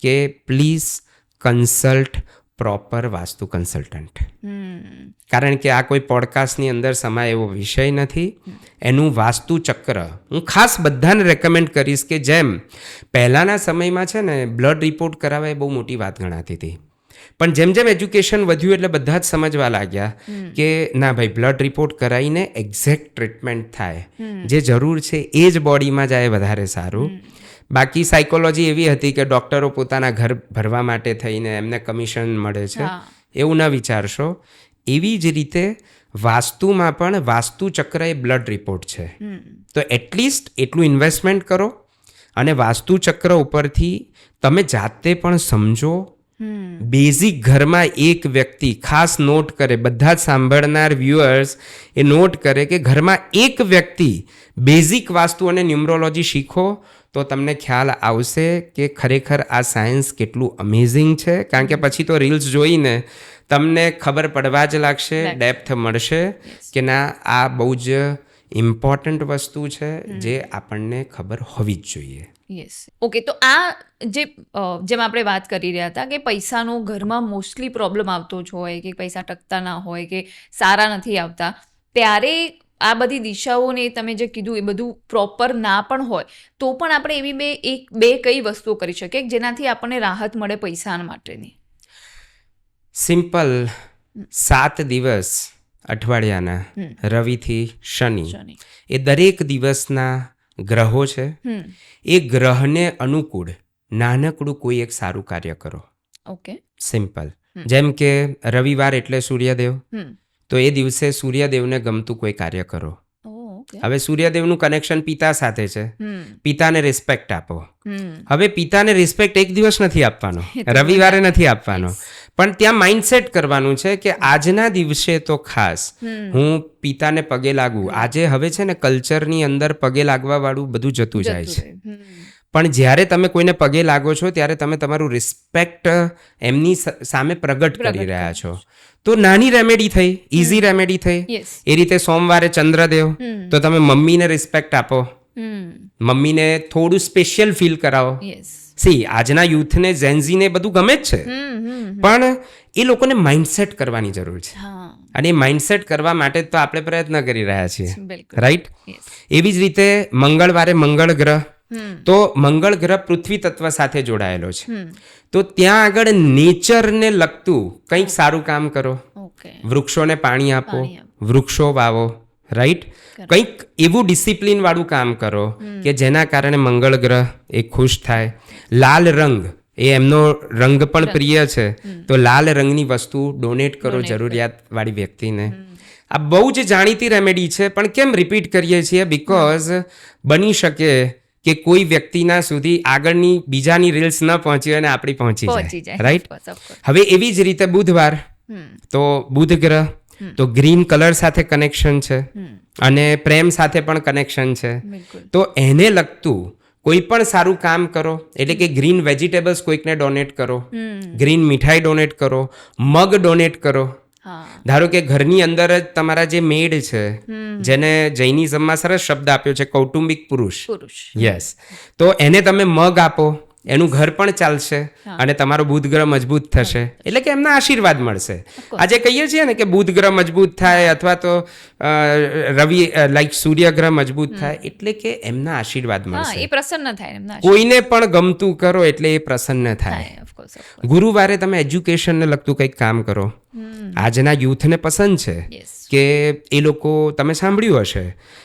કે please consult proper vastu consultant. કારણ કે આ કોઈ પોડકાસ્ટની અંદર સમાય એવો વિષય નથી. એનું વાસ્તુ ચક્ર હું ખાસ બધાને રેકમેન્ડ કરીશ કે જેમ પહેલાંના સમયમાં છે ને બ્લડ રિપોર્ટ કરાવવા એ બહુ મોટી વાત ગણાતી હતી, પણ જેમ જેમ એજ્યુકેશન વધ્યું એટલે બધા જ સમજવા લાગ્યા કે ના ભાઈ બ્લડ રિપોર્ટ કરાવીને એક્ઝેક્ટ ટ્રીટમેન્ટ થાય, જે જરૂર છે એ જ બોડીમાં જાય વધારે સારું. બાકી સાયકોલોજી એવી હતી કે ડૉક્ટરો પોતાના ઘર ભરવા માટે થઈને એમને કમિશન મળે છે, એવું ન વિચારશો. એવી જ રીતે વાસ્તુમાં પણ વાસ્તુ ચક્ર એ બ્લડ રિપોર્ટ છે, તો એટલીસ્ટ એટલું ઇન્વેસ્ટમેન્ટ કરો અને વાસ્તુ ચક્ર ઉપરથી તમે જાતે પણ સમજો. બેઝિક ઘરમાં એક વ્યક્તિ ખાસ નોટ કરે, બધા જ સાંભળનાર વ્યુઅર્સ એ નોટ કરે કે ઘરમાં એક વ્યક્તિ બેઝિક વાસ્તુ અને ન્યુમરોલોજી શીખો તો તમને ખ્યાલ આવશે કે ખરેખર આ સાયન્સ કેટલું અમેઝિંગ છે. કારણ કે પછી તો રીલ્સ જોઈને તમને ખબર પડવા જ લાગશે, ડેપ્થ મળશે કે ના આ બહુ જ ઇમ્પોર્ટન્ટ વસ્તુ છે જે આપણને ખબર હોવી જ જોઈએ. યસ. ઓકે. તો આ જેમ આપણે વાત કરી રહ્યા હતા કે પૈસાનો ઘરમાં મોસ્ટલી પ્રોબ્લેમ આવતો જ હોય કે પૈસા ટકતા ના હોય કે સારા નથી આવતા, ત્યારે આ બધી દિશાઓને તમે જે કીધું એ બધું પ્રોપર ના પણ હોય તો પણ આપણે એવી બે કઈ વસ્તુઓ કરી શકીએ જેનાથી આપણને રાહત મળે પૈસા માટેની? સિમ્પલ. 7 દિવસ અઠવાડિયાના રવિથી શનિ એ દરેક દિવસના ગ્રહો છે, એ ગ્રહને અનુકૂળ નાનકડું કોઈ એક સારું કાર્ય કરો. ઓકે. સિમ્પલ. જેમ કે રવિવાર એટલે સૂર્યદેવ, તો એ દિવસે સૂર્યદેવને ગમતું કોઈ કાર્ય કરો. હવે સૂર્યદેવનું કનેક્શન પિતા સાથે છે, પિતાને રિસ્પેક્ટ આપો. હવે પિતાને રિસ્પેક્ટ એક દિવસ નથી આપવાનો, રવિવારે નથી આપવાનો, પણ ત્યાં માઇન્ડસેટ કરવાનું છે કે આજના દિવસે તો ખાસ હું પિતાને પગે લાગું. આજે હવે છે ને કલ્ચરની અંદર પગે લાગવા વાળું બધું જતું જાય છે, પણ જ્યારે તમે કોઈને પગે લાગો છો ત્યારે તમે તમારું રિસ્પેક્ટ એમની સામે પ્રગટ કરી રહ્યા છો. તો નાની રેમેડી થઈ, ઇઝી રેમેડી થઈ. એ રીતે સોમવારે ચંદ્રદેવ, તો તમે મમ્મીને રિસ્પેક્ટ આપો, મમ્મીને થોડું સ્પેશિયલ ફીલ કરાવો. સી આજના યુથને ઝેન્ઝીને બધું ગમે જ છે, પણ એ લોકોને માઇન્ડસેટ કરવાની જરૂર છે, અને એ માઇન્ડસેટ કરવા માટે તો આપણે પ્રયત્ન કરી રહ્યા છીએ, રાઈટ? એવી જ રીતે મંગળવારે મંગળ ગ્રહ, તો મંગળ ગ્રહ પૃથ્વી તત્વ સાથે જોડાયેલો છે, તો ત્યાં આગળ નેચરને લગતું કંઈક સારું કામ કરો. વૃક્ષોને પાણી આપો, વૃક્ષો વાવો, રાઈટ? કંઈક એવું ડિસિપ્લિન વાળું કામ કરો કે જેના કારણે મંગળ ગ્રહ એ ખુશ થાય. લાલ રંગ એ એમનો રંગ પણ પ્રિય છે, તો લાલ રંગની વસ્તુ ડોનેટ કરો જરૂરિયાત વાળી વ્યક્તિને. આ બહુ જ જાણીતી રેમેડી છે, પણ કેમ રિપીટ કરીએ છીએ? બિકોઝ બની શકે કે કોઈ વ્યક્તિના સુધી આગળની બીજાની રીલ્સ ન પહોંચી હોય અને આપણી પહોંચી જાય, રાઈટ? હવે એવી જ રીતે બુધવાર, તો બુધ ગ્રહ તો ગ્રીન કલર સાથે કનેક્શન છે અને પ્રેમ સાથે પણ કનેક્શન છે, તો એને લગતું કોઈ પણ સારું કામ કરો. એટલે કે ગ્રીન વેજીટેબલ્સ કોઈકને ડોનેટ કરો, ગ્રીન મીઠાઈ ડોનેટ કરો, મગ ડોનેટ કરો. ધારો કે ઘરની અંદર જ તમારા જે મેડ છે, જેને જૈનિઝમમાં સરસ શબ્દ આપ્યો છે કૌટુંબિક પુરુષ, યસ, તો એને તમે મગ આપો, એનું ઘર પણ ચાલશે અને તમારો બુધ ગ્રહ મજબૂત થશે, એટલે કે એમના આશીર્વાદ મળશે. આજે કહીએ છીએ ને કે બુધ ગ્રહ મજબૂત થાય અથવા તો રવિ લાઈક સૂર્ય ગ્રહ મજબૂત થાય, એટલે કે એમના આશીર્વાદ મળશે. એ પ્રસન્ન થાય. કોઈને પણ ગમતું કરો એટલે એ પ્રસન્ન થાય. ઓફકોર્સ ગુરુવારે તમે એજ્યુકેશનને લગતું કંઈક કામ કરો. આજના યુથને પસંદ છે યસ કે એ લોકો, તમે સાંભળ્યું હશે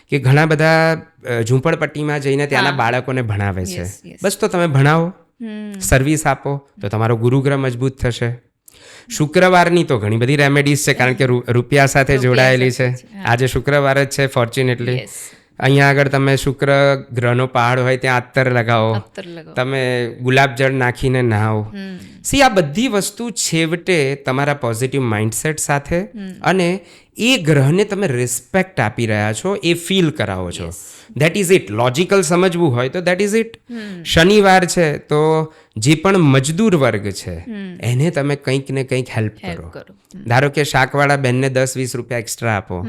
કે ઘણા બધા ઝૂંપડપટ્ટીમાં જઈને ત્યાંના બાળકોને ભણાવે છે. Yes, yes. બસ તો તમે ભણાવો, સર્વિસ આપો તો તમારો ગુરુગ્રહ મજબૂત થશે. શુક્રવારની તો ઘણી બધી રેમેડીઝ છે, કારણ કે રૂપિયા સાથે જોડાયેલી છે. આજે શુક્રવાર જ છે ફોર્ચ્યુનેટલી. યસ અહીંયા આગળ તમે શુક્ર ગ્રહનો પહાડ હોય ત્યાં અત્તર લગાવો, અત્તર લગાવો. તમે ગુલાબજળ નાખીને નહાવો. સી આ બધી વસ્તુ છેવટે તમારા પોઝિટિવ માઇન્ડસેટ સાથે અને એ ગ્રહને તમે રિસ્પેક્ટ આપી રહ્યા છો એ ફીલ કરાવો છો. That is it. લોજિકલ સમજવું હોય તો દેટ ઇઝ ઇટ. શનિવાર છે તો જે પણ મજદૂર વર્ગ છે એને તમે કંઈક ને કંઈક હેલ્પ કરો. કરો. ધારો કે શાકવાળા બેનને 10-20 રૂપિયા એક્સ્ટ્રા આપો.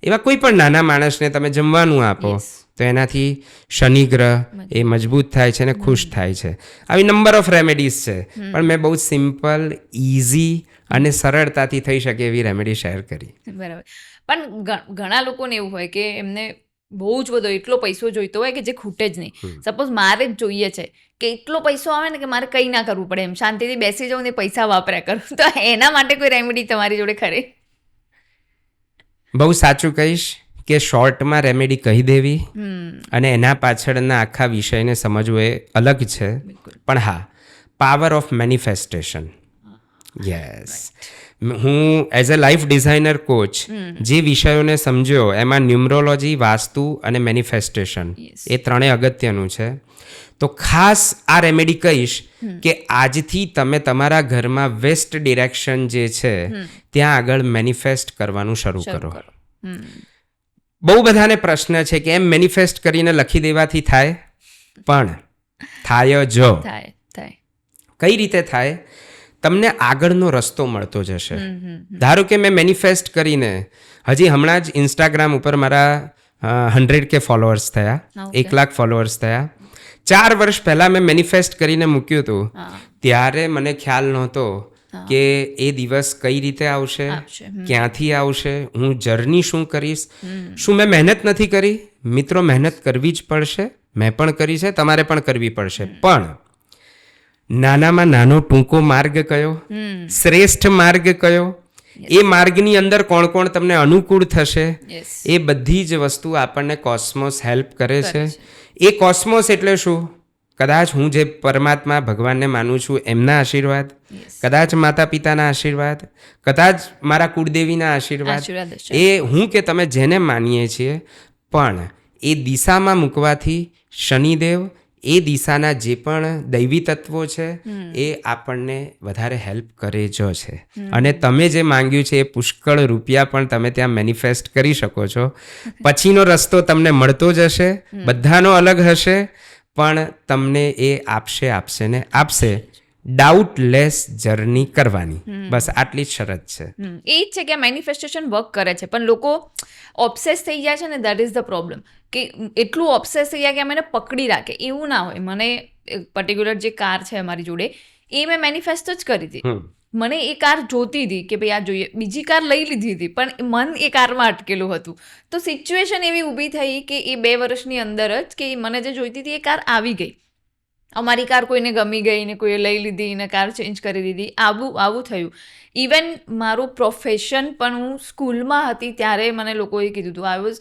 એવા કોઈ પણ નાના માણસને તમે જમવાનું આપો તો એનાથી શનિ ગ્રહ એ મજબૂત થાય છે અને ખુશ થાય છે. આવી નંબર ઓફ રેમેડીઝ છે, પણ મેં બહુ સિમ્પલ, ઇઝી અને સરળતાથી થઈ શકે એવી રેમેડી શેર કરી. બરાબર. પણ ઘણા લોકોને એવું હોય કે એમને બહુ જ બધો એટલો પૈસો જોઈતો હોય કે જે ખૂટે જ નહીં. સપોઝ મારે જ જોઈએ છે કે એટલો પૈસો આવે ને કે મારે કંઈ ના કરવું પડે, એમ શાંતિથી બેસી જાઉં ને પૈસા વાપર્યા કરું, તો એના માટે કોઈ રેમેડી તમારી જોડે ખરી? બહુ સાચું કહીશ કે શોર્ટમાં રેમેડી કહી દેવી અને એના પાછળના આખા વિષયને સમજવો એ અલગ છે. પણ હા, પાવર ઓફ મેનિફેસ્ટેશન. યસ, હું as a life designer coach જે વિષયોને સમજ્યો એમાં ન્યુમરોલોજી, વાસ્તુ અને મેનિફેસ્ટેશન એ ત્રણેય અગત્યનું છે. તો ખાસ આ રેમેડી કહીશ કે આજથી તમે તમારા ઘરમાં વેસ્ટ ડિરેક્શન જે છે ત્યાં આગળ મેનિફેસ્ટ કરવાનું શરૂ કરો. બહુ બધાને પ્રશ્ન છે કે એમ મેનિફેસ્ટ કરીને લખી દેવાથી થાય, પણ થાય જ. થાય. કઈ રીતે થાય? તમને આગળનો રસ્તો મળતો જશે. ધારો કે મેં મેનિફેસ્ટ કરીને હજી હમણાં જ ઇન્સ્ટાગ્રામ ઉપર મારા 100K ફોલોઅર્સ થયા, 1 લાખ ફોલોઅર્સ થયા. 4 વર્ષ પહેલાં મેં મેનિફેસ્ટ કરીને મૂક્યું હતું, ત્યારે મને ખ્યાલ નહોતો કે એ દિવસ કઈ રીતે આવશે, ક્યાંથી આવશે, હું જર્ની શું કરીશ. શું મેં મહેનત નથી કરી? મિત્રો, મહેનત કરવી જ પડશે. મેં પણ કરી છે, તમારે પણ કરવી પડશે. પણ નાનામાં નાનો ટૂંકો માર્ગ કયો, શ્રેષ્ઠ માર્ગ કયો, એ માર્ગની અંદર કોણ કોણ તમને અનુકૂળ થશે, એ બધી જ વસ્તુ આપણને કોસ્મોસ હેલ્પ કરે છે. એ કોસ્મોસ એટલે શું? કદાચ હું જે પરમાત્મા ભગવાનને માનું છું એમના આશીર્વાદ, કદાચ માતા પિતાના આશીર્વાદ, કદાચ મારા કુળદેવીના આશીર્વાદ, એ હું કે તમે જેને માનીએ છીએ, પણ એ દિશામાં મૂકવાથી શનિદેવ, એ દિશાના જે પણ દૈવી તત્વો છે એ આપણને વધારે હેલ્પ કરે જ છે. અને તમે જે માંગ્યું છે એ પુષ્કળ રૂપિયા પણ તમે ત્યાં મેનિફેસ્ટ કરી શકો છો. પછીનો રસ્તો તમને મળતો જ હશે, બધાનો અલગ હશે, પણ તમને એ આપશે ને આપશે. ડાઉટલેસ જર્ની કરવાની, બસ આટલી જ શરત છે. એ જ છે કે આ મેનિફેસ્ટેશન વર્ક કરે છે, પણ લોકો ઓબ્સેસ થઈ જાય છે ને, દેટ ઇઝ ધ પ્રોબ્લેમ. કે એટલું ઓબ્સેસ થઈ જાય કે મને પકડી રાખે. એવું ના હોય. મને પર્ટિક્યુલર જે કાર છે અમારી જોડે, એ મેં મેનિફેસ્ટ જ કરી હતી. મને એ કાર જોતી હતી કે ભાઈ આ જોઈએ, બીજી કાર લઈ લીધી હતી, પણ મન એ કારમાં અટકેલું હતું. તો સિચ્યુએશન એવી ઊભી થઈ કે એ 2 વર્ષની અંદર જ કે મને જે જોઈતી હતી એ કાર આવી ગઈ. અમારી કાર કોઈને ગમી ગઈ ને કોઈએ લઈ લીધી ને કાર ચેન્જ કરી દીધી. આવું થયું. ઇવન મારું પ્રોફેશન પણ, હું સ્કૂલમાં હતી ત્યારે મને લોકોએ કીધું હતું, આઈ વોઝ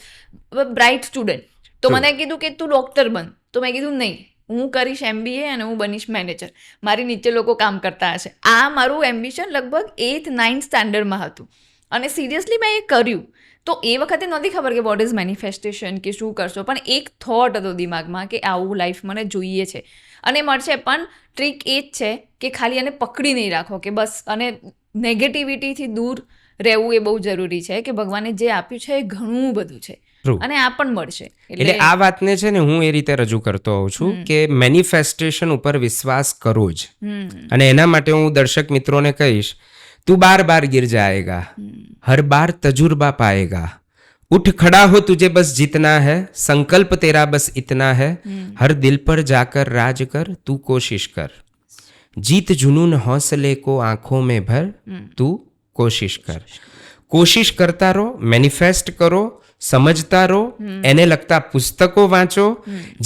બ્રાઇટ સ્ટુડન્ટ, તો મને કીધું કે તું ડૉક્ટર બન. તો મેં કીધું નહીં, હું કરીશ MBA અને હું બનીશ મેનેજર. મારી નીચે લોકો કામ કરતા હશે. આ મારું એમ્બિશન લગભગ 8th-9th સ્ટાન્ડર્ડમાં હતું અને સિરિયસલી મેં એ કર્યું. તો એ વખતે નહોતી ખબર કે વોટ ઇઝ મેનિફેસ્ટેશન, કે શું કરશો, પણ એક થોટ હતો દિમાગમાં કે આવું લાઈફ મને જોઈએ છે અને મળશે. પણ ટ્રીક એ જ છે કે ખાલી એને પકડી નહીં રાખો કે બસ, અને નેગેટિવિટીથી દૂર રહેવું એ બહુ જરૂરી છે કે ભગવાને જે આપ્યું છે એ ઘણું બધું છે અને આ પણ મળશે. એટલે આ વાતને છે ને હું એ રીતે રજૂ કરતો હોઉં છું કે મેનિફેસ્ટેશન ઉપર વિશ્વાસ કરો જ. અને એના માટે હું દર્શક મિત્રોને કહીશ, તું બાર ગિર જાએગા, હર બાર તजुर्बा पाएगा, उठ खड़ा हो तुझे बस जीतना है, संकल्प तेरा बस इतना है, हर दिल पर जाकर राज कर, तू कोशिश कर, जीत जुनून हौसले को आंखों में भर, तू कोशिश कर. कोशिश करता रहो, મેનિફેસ્ટ કરો, સમજતા રહો, એને લગતા પુસ્તકો વાંચો,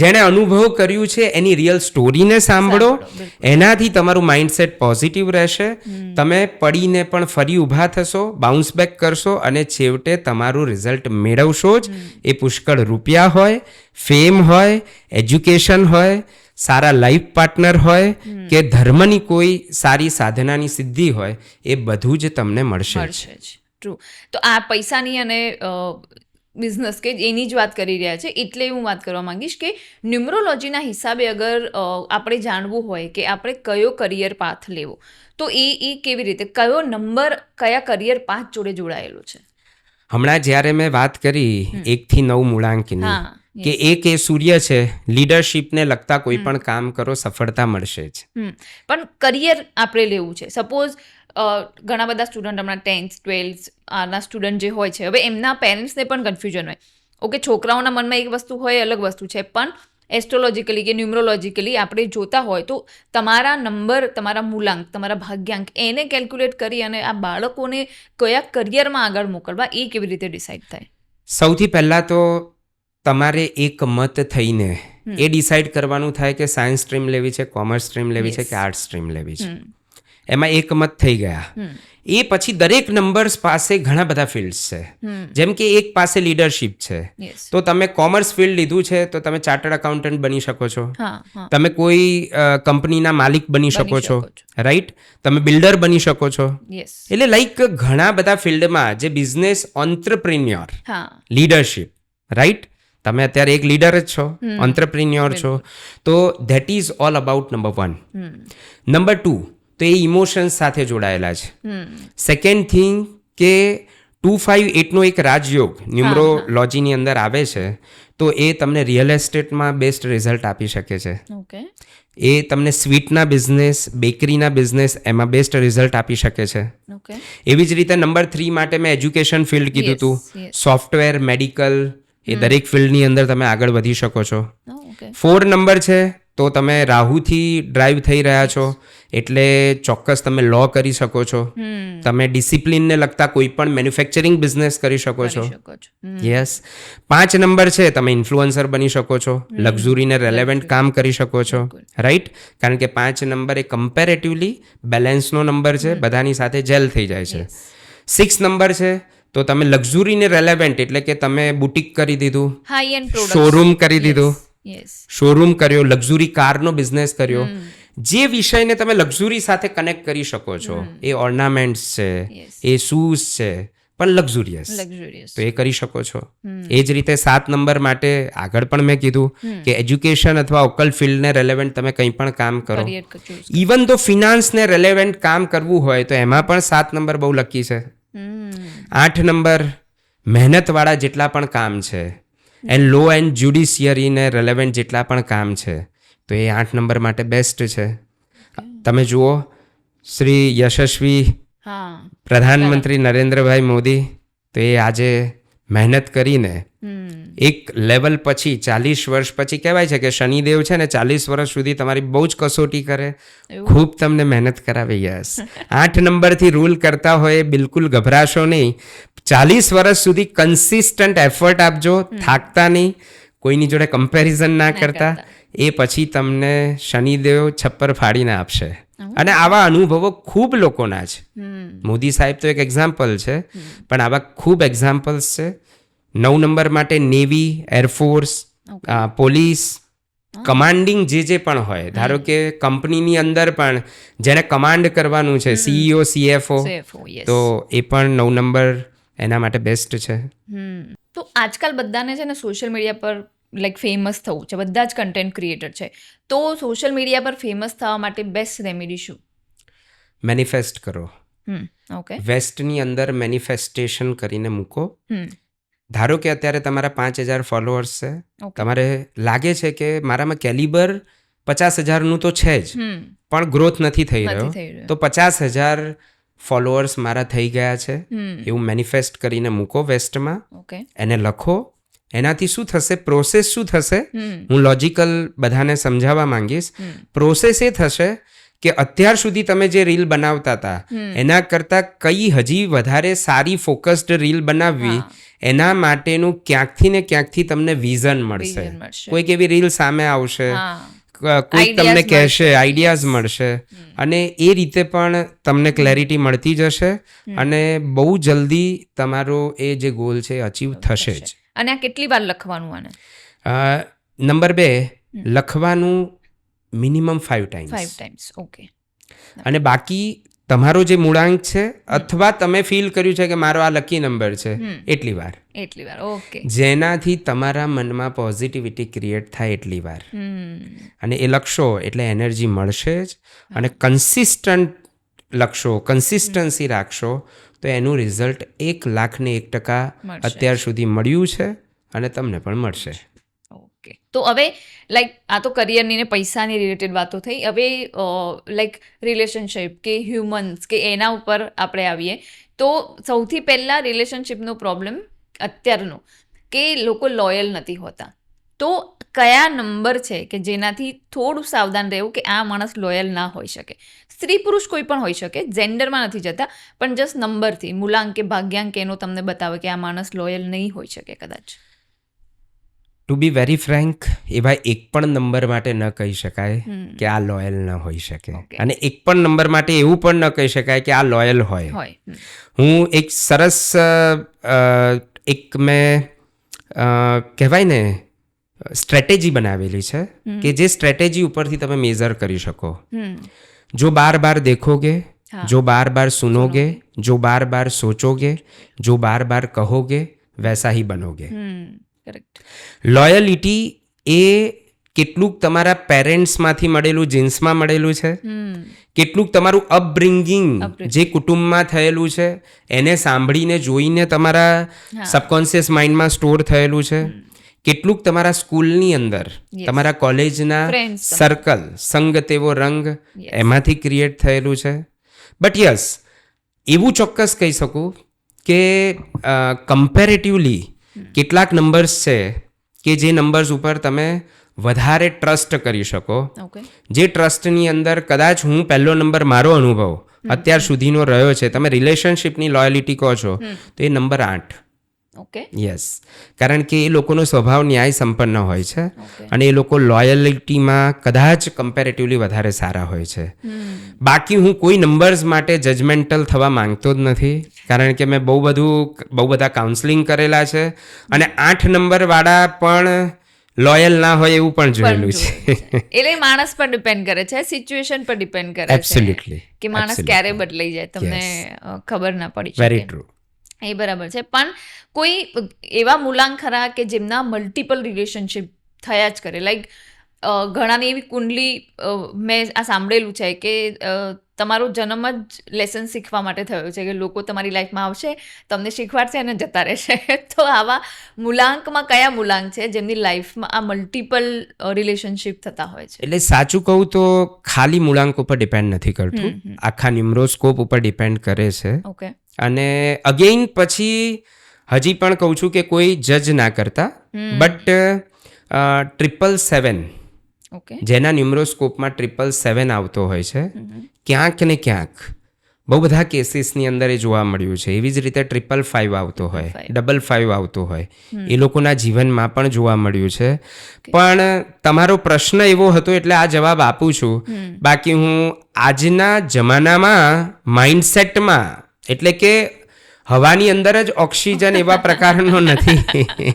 જેણે અનુભવ કર્યું છે એની રિયલ સ્ટોરીને સાંભળો. એનાથી તમારું માઇન્ડસેટ પોઝિટિવ રહેશે. તમે પડીને પણ ફરી ઊભા થશો, બાઉન્સ બેક કરશો અને છેવટે તમારું રિઝલ્ટ મેળવશો જ. એ પુષ્કળ રૂપિયા હોય, ફેમ હોય, એજ્યુકેશન હોય, સારા લાઈફ પાર્ટનર હોય કે ધર્મની કોઈ સારી સાધનાની સિદ્ધિ હોય, એ બધું જ તમને મળશે જ. ટ્રુ. તો આ પૈસાની અને બિઝનેસ કે એની જ વાત કરી રહ્યા છે, એટલે હું વાત કરવા માંગીશ કે ન્યુમરોલોજીના હિસાબે અગર આપણે જાણવું હોય કે આપણે કયો કરિયર પાથ લેવો, તો એ કેવી રીતે, કયો નંબર કયા કરિયર પાથ જોડે જોડાયેલો છે? હમણાં જ્યારે મેં વાત કરી 1 થી 9 મૂળાંકની, હા, કે એક એ સૂર્ય છે, લીડરશિપને લગતા કોઈ પણ કામ કરો, સફળતા મળશે જ. પણ કરિયર આપણે લેવું છે, સપોઝ ઘણા બધા સ્ટુડન્ટ હમણાં 10th 12th આના સ્ટુડન્ટ જે હોય છે, હવે એમના પેરેન્ટ્સને પણ કન્ફ્યુઝન હોય. ઓકે, છોકરાઓના મનમાં એક વસ્તુ હોય, અલગ વસ્તુ છે, પણ એસ્ટ્રોલોજીકલી કે ન્યુમરોલોજીકલી આપણે જોતા હોય તો તમારા નંબર, તમારા મૂલાંક, તમારા ભાગ્યાંક એને કેલ્ક્યુલેટ કરી અને આ બાળકોને કયા કરિયરમાં આગળ મોકલવા, એ કેવી રીતે ડિસાઇડ થાય? સૌથી પહેલાં તો તમારે એક મત થઈને એ ડિસાઇડ કરવાનું થાય કે સાયન્સ સ્ટ્રીમ લેવી છે, કોમર્સ સ્ટ્રીમ લેવી છે કે આર્ટ્સ સ્ટ્રીમ લેવી છે. એમાં એક મત થઈ ગયા. એ પછી દરેક નંબર્સ પાસે ઘણા બધા ફિલ્ડ્સ છે. જેમ કે એક પાસે લીડરશિપ છે, તો તમે કોમર્સ ફિલ્ડ લીધું છે તો તમે ચાર્ટર્ડ એકાઉન્ટન્ટ બની શકો છો, તમે કોઈ કંપનીના માલિક બની શકો છો, રાઈટ? તમે બિલ્ડર બની શકો છો. એટલે લાઈક ઘણા બધા ફિલ્ડમાં જે બિઝનેસ ઓન્ટરપ્રિન્યોર, લીડરશિપ, રાઈટ? તમે અત્યારે એક લીડર જ છો, ઓન્ટરપ્રિન્યોર છો. તો that is all about number 1. Number 2, તો એ ઇમોશન્સ સાથે જોડાયેલા છે. સેકન્ડ થિંગ કે 258નો એક રાજયોગ ન્યુમરોલોજીની અંદર આવે છે, તો એ તમને રિયલ એસ્ટેટમાં બેસ્ટ રિઝલ્ટ આપી શકે છે. એ તમને સ્વીટના બિઝનેસ, બેકરીના બિઝનેસ, એમાં બેસ્ટ રિઝલ્ટ આપી શકે છે. એવી જ રીતે નંબર 3 માટે મેં એજ્યુકેશન ફિલ્ડ કીધું હતું, સોફ્ટવેર, મેડિકલ, એ દરેક ફિલ્ડની અંદર તમે આગળ વધી શકો છો. 4 નંબર છે, તો તમે રાહુથી ડ્રાઈવ થઈ રહ્યા છો, એટલે ચોક્કસ તમે લો કરી શકો છો. તમે ડિસિપ્લિનને લગતા કોઈ પણ મેન્યુફેક્ચરિંગ બિઝનેસ કરી શકો છો. યસ. 5 નંબર છે, તમે ઇન્ફ્લુઅન્સર બની શકો છો, લક્ઝુરીને રેલેવન્ટ કામ કરી શકો છો, રાઈટ? કારણ કે 5 નંબર એ કમ્પેરેટિવલી બેલેન્સનો નંબર છે, બધાની સાથે જેલ થઈ જાય છે. 6 નંબર છે, તો તમે લક્ઝુરીને રેલેવન્ટ, એટલે કે તમે બુટિક કરી દીધું, શોરૂમ કરી દીધું, શોરૂમ કર્યો, લક્ઝુરી કારનો બિઝનેસ કર્યો. જે વિષયને તમે લક્ઝુરી સાથે કનેક્ટ કરી શકો છો, એ ઓર્નામેન્ટ્સ છે, એ શૂઝ છે, પણ લક્ઝુરિયસ, તો એ કરી શકો છો. એ જ રીતે 7 નંબર માટે આગળ પણ મેં કીધું કે એજ્યુકેશન અથવા ઓકલ ફિલ્ડને રેલેવન્ટ તમે કંઈ પણ કામ કરો. ઇવન તો ફિનાન્સને રેલેવન્ટ કામ કરવું હોય તો એમાં પણ 7 નંબર બહુ લકી છે. 8 નંબર મહેનતવાળા જેટલા પણ કામ છે, એન્ડ લો એન્ડ જ્યુડિશિયરીને રેલેવન્ટ જેટલા પણ કામ છે, તો એ 8 નંબર માટે બેસ્ટ છે. તમે જુઓ, શ્રી યશસ્વી પ્રધાનમંત્રી નરેન્દ્રભાઈ મોદી, તો એ આજે મહેનત કરીને એક લેવલ પછી 40 વર્ષ પછી કહેવાય છે કે શનિદેવ છે ને 40 વર્ષ સુધી તમારી બહુ જ કસોટી કરે, ખૂબ તમને મહેનત કરાવે. યસ. 8 નંબરથી રૂલ કરતા હોય, બિલકુલ ગભરાશો નહીં. 40 વર્ષ સુધી કન્સિસ્ટન્ટ એફર્ટ આપજો, થાકતા નહીં, કોઈની જોડે કમ્પેરિઝન ના કરતા. એ પછી તમને શનિદેવ છપ્પર ફાડીને આપશે. અને આવા અનુભવો ખૂબ લોકોના છે. મોદી સાહેબ તો એક એક્ઝામ્પલ છે, પણ આવા ખૂબ એક્ઝામ્પલ્સ છે. 9 નંબર માટે નેવી, એરફોર્સ, પોલીસ, કમાન્ડિંગ જે પણ હોય, ધારો કે કંપનીની અંદર પણ જેને કમાન્ડ કરવાનું છે, CEO, CFO, તો એ પણ 9 નંબર એના માટે બેસ્ટ છે. તો આજકાલ બધાને છે ને સોશિયલ મીડિયા પર લાઈક ફેમસ થવું છે, બધા જ કન્ટેન્ટ ક્રિએટર છે, તો સોશિયલ મીડિયા પર ફેમસ થવા માટે બેસ્ટ રેમેડી શું? મેનિફેસ્ટ કરો. વેસ્ટની અંદર મેનિફેસ્ટેશન કરીને મૂકો. ધારો કે અત્યારે તમારા 5,000 ફોલોઅર્સ છે, તમારે લાગે છે કે મારામાં કેલિબર 50,000નું તો છે જ, પણ ગ્રોથ નથી થઈ રહ્યો, તો 50,000 ફોલોઅર્સ મારા થઈ ગયા છે, એવું મેનિફેસ્ટ કરીને મૂકો વેસ્ટમાં. એને લખો. એનાથી શું થશે, પ્રોસેસ શું થશે, હું લોજિકલ બધાને સમજાવવા માંગીશ. પ્રોસેસ એ થશે કે અત્યાર સુધી તમે જે રીલ બનાવતા હતા એના કરતાં કઈ હજી વધારે સારી ફોકસ્ડ રીલ બનાવવી, એના માટેનું ક્યાંકથી ને ક્યાંકથી તમને વિઝન મળશે. કોઈક એવી રીલ સામે આવશે, કોઈ તમને કહેશે, આઈડિયાઝ મળશે, અને એ રીતે પણ તમને ક્લેરિટી મળતી જશે અને બહુ જલ્દી તમારો એ જે ગોલ છે અચીવ થશે જ. અને આ કેટલી વાર લખવાનું આને? નંબર 2, લખવાનું મિનિમમ 5 ટાઈમ્સ. ઓકે. અને બાકી તમારો જે મૂળાંક છે અથવા તમે ફીલ કર્યું છે કે મારો આ લકી નંબર છે, એટલી વાર. ઓકે. જેનાથી તમારા મનમાં પોઝિટિવિટી ક્રિએટ થાય એટલી વાર. અને એ લખશો એટલે એનર્જી મળશે જ. અને કન્સિસ્ટન્ટ લખશો, કન્સિસ્ટન્સી રાખશો તો એનું રિઝલ્ટ 1,01,000% અત્યાર સુધી મળ્યું છે અને તમને પણ મળશે. ઓકે. તો હવે લાઈક આ તો કરિયરની ને પૈસાની રિલેટેડ વાતો થઈ. હવે લાઈક રિલેશનશિપ કે હ્યુમન્સ કે એના ઉપર આપણે આવીએ તો સૌથી પહેલાં રિલેશનશિપનો પ્રોબ્લેમ અત્યારનો કે લોકો લોયલ નથી હોતા. તો કયા નંબર છે કે જેનાથી થોડું સાવધાન રહેવું કે આ માણસ લોયલ ના હોઈ શકે? સ્ત્રી પુરુષ કોઈ પણ હોઈ શકે, જેન્ડરમાં નથી જતા, પણ જસ્ટ નંબરથી મૂલાંક કે ભાગ્યાંક એનો તમને બતાવે કે આ માણસ લોયલ નહીં હોઈ શકે કદાચ. ટુ બી વેરી ફ્રેન્ક, એવા એક પણ નંબર માટે ન કહી શકાય કે આ લોયલ ન હોઈ શકે. અને એક પણ નંબર માટે એવું પણ ન કહી શકાય કે આ લોયલ હોય. હું એક સરસ મેં કહેવાય ને સ્ટ્રેટેજી બનાવેલી છે કે જે સ્ટ્રેટેજી ઉપરથી તમે મેઝર કરી શકો. જો બાર બાર દેખોગે, જો બાર બાર સુનોગે, જો બાર બાર સોચોગે, જો બાર બાર કહોગે, વૈસા ही बनोगे. લોયલિટી એ કેટલુંક તમારા પેરેન્ટ્સમાંથી મળેલું, જીન્સમાં મળેલું છે, કેટલુંક તમારું અપબ્રિંગિંગ જે કુટુંબમાં થયેલું છે એને સાંભળીને જોઈને તમારા સબકોન્શિયસ માઇન્ડમાં સ્ટોર થયેલું છે, કેટલુંક તમારા સ્કૂલની અંદર, તમારા કોલેજના સર્કલ, સંગ તેવો રંગ, એમાંથી ક્રિએટ થયેલું છે. બટ યસ, એવું ચોક્કસ કહી શકું કે કમ્પેરેટિવલી કેટલાક નંબર્સ છે કે જે નંબર્સ ઉપર તમે વધારે ટ્રસ્ટ કરી શકો, જે ટ્રસ્ટની અંદર કદાચ હું પહેલો નંબર, મારો અનુભવ અત્યાર સુધીનો રહ્યો છે, તમે રિલેશનશિપની લોયલિટી કહો છો તો એ નંબર 8. યસ, કારણ કે એ લોકોનો સ્વભાવ ન્યાય સંપન્ન હોય છે અને એ લોકો લોયલિટીમાં કદાચ કમ્પેરેટિવલી વધારે સારા હોય છે. બાકી હું કોઈ નંબર્સ માટે જજમેન્ટલ થવા માંગતો જ નથી, કારણ કે મેં બહુ બધા કાઉન્સેલિંગ કરેલા છે અને 8 નંબરવાળા પણ લોયલ ના હોય એવું પણ જોયેલું છે. એટલે માણસ પર ડિપેન્ડ કરે છે, સિચ્યુએશન પર ડિપેન્ડ કરે છે. એબ્સોલ્યુટલી, કે માણસ ક્યારે બદલાઈ જાય તમને ખબર ના પડી શકે. Very true. એ બરાબર છે. પણ કોઈ એવા મૂલાંક ખરા કે જેમના મલ્ટિપલ રિલેશનશિપ થયા જ કરે? લાઈક ઘણાની એવી કુંડલી મેં આ સાંભળેલું છે કે તમારો જન્મ જ લેસન શીખવા માટે થયો છે, કે લોકો તમારી લાઈફમાં આવશે, તમને શીખવાડશે અને જતા રહેશે. તો આવા મૂલાંકમાં કયા મૂલાંક છે જેમની લાઈફમાં આ મલ્ટિપલ રિલેશનશિપ થતા હોય છે? એટલે સાચું કહું તો ખાલી મૂળાંક ઉપર ડિપેન્ડ નથી કરતું, આખા ન્યુમરોસ્કોપ ઉપર ડિપેન્ડ કરે છે. ઓકે. અને અગેઇન પછી હજી પણ કહું છું કે કોઈ જજ ના કરતા, બટ 777 જેના ન્યુમરોસ્કોપમાં 777 આવતો હોય છે, ક્યાંક ને ક્યાંક બહુ બધા કેસીસની અંદર એ જોવા મળ્યું છે. એવી જ રીતે 555 આવતો હોય, 55 આવતો હોય, એ લોકોના જીવનમાં પણ જોવા મળ્યું છે. પણ તમારો પ્રશ્ન એવો હતો એટલે આ જવાબ આપું છું. બાકી હું આજના જમાનામાં માઇન્ડસેટમાં, એટલે કે હવાની અંદર જ ઓક્સિજન એવા પ્રકારનો નથી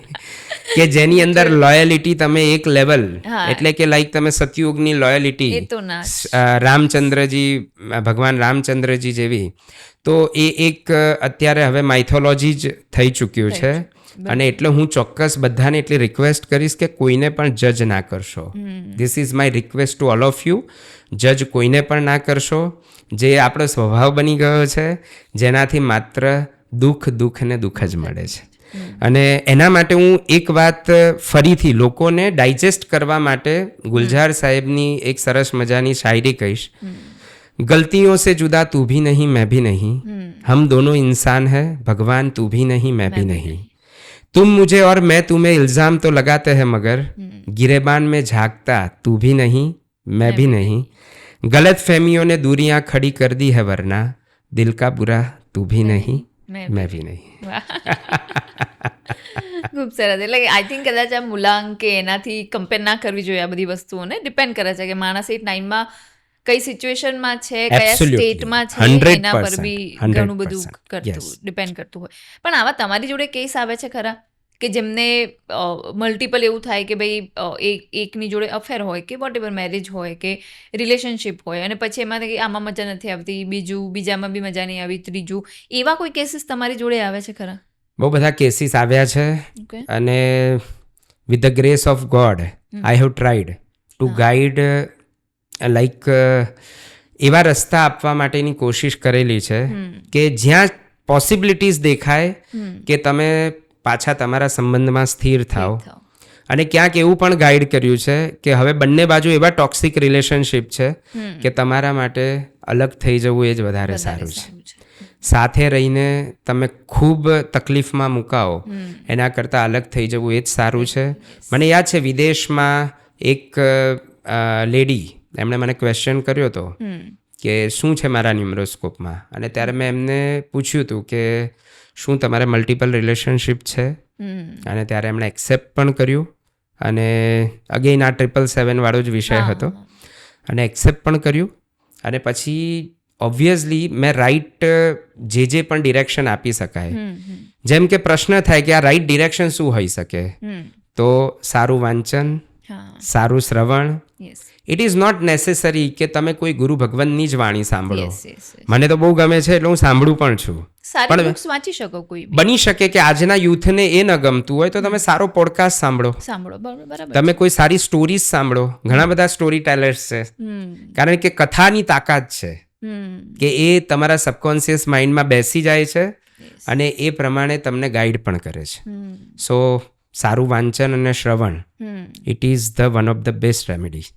કે જેની અંદર લોયલિટી તમે એક લેવલ, એટલે કે લાઈક તમે સતયુગની લોયલિટી, રામચંદ્રજી, ભગવાન રામચંદ્રજી જેવી, તો એ એક અત્યારે હવે માઇથોલોજી જ થઈ ચૂક્યું છે. અને એટલે હું ચોક્કસ બધાને એટલી રિક્વેસ્ટ કરીશ કે કોઈને પણ જજ ના કરશો. This is my request to all of you. જજ કોઈને પણ ના કરશો. જે આપણો સ્વભાવ બની ગયો છે, જેનાથી માત્ર દુઃખ ને દુઃખ જ મળે છે. અને એના માટે હું એક વાત ફરીથી લોકોને ડાયજેસ્ટ કરવા માટે ગુલઝાર સાહેબની એક સરસ મજાની શાયરી કહીશ. ગલતીઓ સે જુદા તું ભી નહીં મેં ભી નહીં, હમ દોનો ઇન્સાન હૈ ભગવાન તું ભી નહીં મેં ભી નહીં, तुम मुझे और मैं तुम्हें इल्ज़ाम तो लगाते हैं मगर गिरेबान में झांकता तू भी नहीं मैं भी नहीं, गलत फहमियों ने दूरियां खड़ी कर दी है वरना दिल का बुरा तू भी नहीं मैं भी नहीं. ખૂબ સરસ. એટલે આઈ થિંક કદાચ આ મૂલાંક કે એનાથી કમ્પેર ના કરવી જોઈએ આ બધી વસ્તુઓને. ડિપેન્ડ કરે છે કે માણસ એ ટાઈમમાં કઈ સિચ્યુએશનમાં છે, કયા Absolutely. સ્ટેટમાં છે, 100%, એના પર બી ઘણું બધું 100%, કરતું yes. ડિપેન્ડ કરતું હોય. પણ આવા તમારી જોડે કેસ આવે છે ખરા કે જેમને મલ્ટિપલ એવું થાય કે ભાઈ એકની જોડે અફેર હોય કે વોટ એવર મેરેજ હોય કે રિલેશનશિપ હોય અને પછી એમાં કે આમાં મજા નથી આવતી, બીજામાં બી મજા નહીં આવી, ત્રીજું, એવા કોઈ કેસીસ તમારી જોડે આવે છે ખરા? બહુ બધા કેસીસ આવ્યા છે ઓકે. અને with the grace of God I have tried to guide like એવા રસ્તા આપવા માટેની કોશિશ કરેલી છે કે જ્યાં પોસિબિલિટીઝ દેખાય કે તમે પાછા તમારા સંબંધમાં સ્થિર થાઓ. અને ક્યાંક એવું પણ ગાઈડ કર્યું છે કે હવે બંને બાજુ એવા ટોક્સિક રિલેશનશિપ છે કે તમારા માટે અલગ થઈ જવું એ જ વધારે સારું છે. સાથે રહીને તમે ખૂબ તકલીફમાં મુકાઓ એના કરતાં અલગ થઈ જવું એ જ સારું છે. મને યાદ છે વિદેશમાં એક લેડી, એમણે મને ક્વેશ્ચન કર્યો હતો કે શું છે મારા ન્યુમરોસ્કોપમાં, અને ત્યારે મેં એમને પૂછ્યું હતું કે શું તમારે મલ્ટિપલ રિલેશનશિપ છે, અને ત્યારે એમણે એક્સેપ્ટ પણ કર્યું. અને અગેન આ 777 વાળો જ વિષય હતો, અને એક્સેપ્ટ પણ કર્યું. અને પછી ઓબ્વિયસલી મેં રાઈટ જે પણ ડિરેક્શન આપી શકાય, જેમ કે પ્રશ્ન થાય કે આ રાઈટ ડિરેક્શન શું હોઈ શકે, તો સારું વાંચન, સારું શ્રવણ. ઇટ ઇઝ નોટ નેસેસરી કે તમે કોઈ ગુરુ ભગવાનની જ વાણી સાંભળો. મને તો બહુ ગમે છે એટલે હું સાંભળું પણ છું. સારી બુક્સ વાંચી શકો કોઈ બી. બની શકે કે આજના યુથને એ ન ગમતું હોય તો તમે સારો પોડકાસ્ટ સાંભળો, બરાબર. તમે કોઈ સારી સ્ટોરીઝ સાંભળો. ઘણા બધા સ્ટોરી ટેલર્સ છે, કારણ કે કથાની તાકાત છે કે એ તમારા સબકોન્શિયસ માઇન્ડમાં બેસી જાય છે અને એ પ્રમાણે તમને ગાઈડ પણ કરે છે. સો સારું વાંચન અને શ્રવણ, it is the one of the best remedy.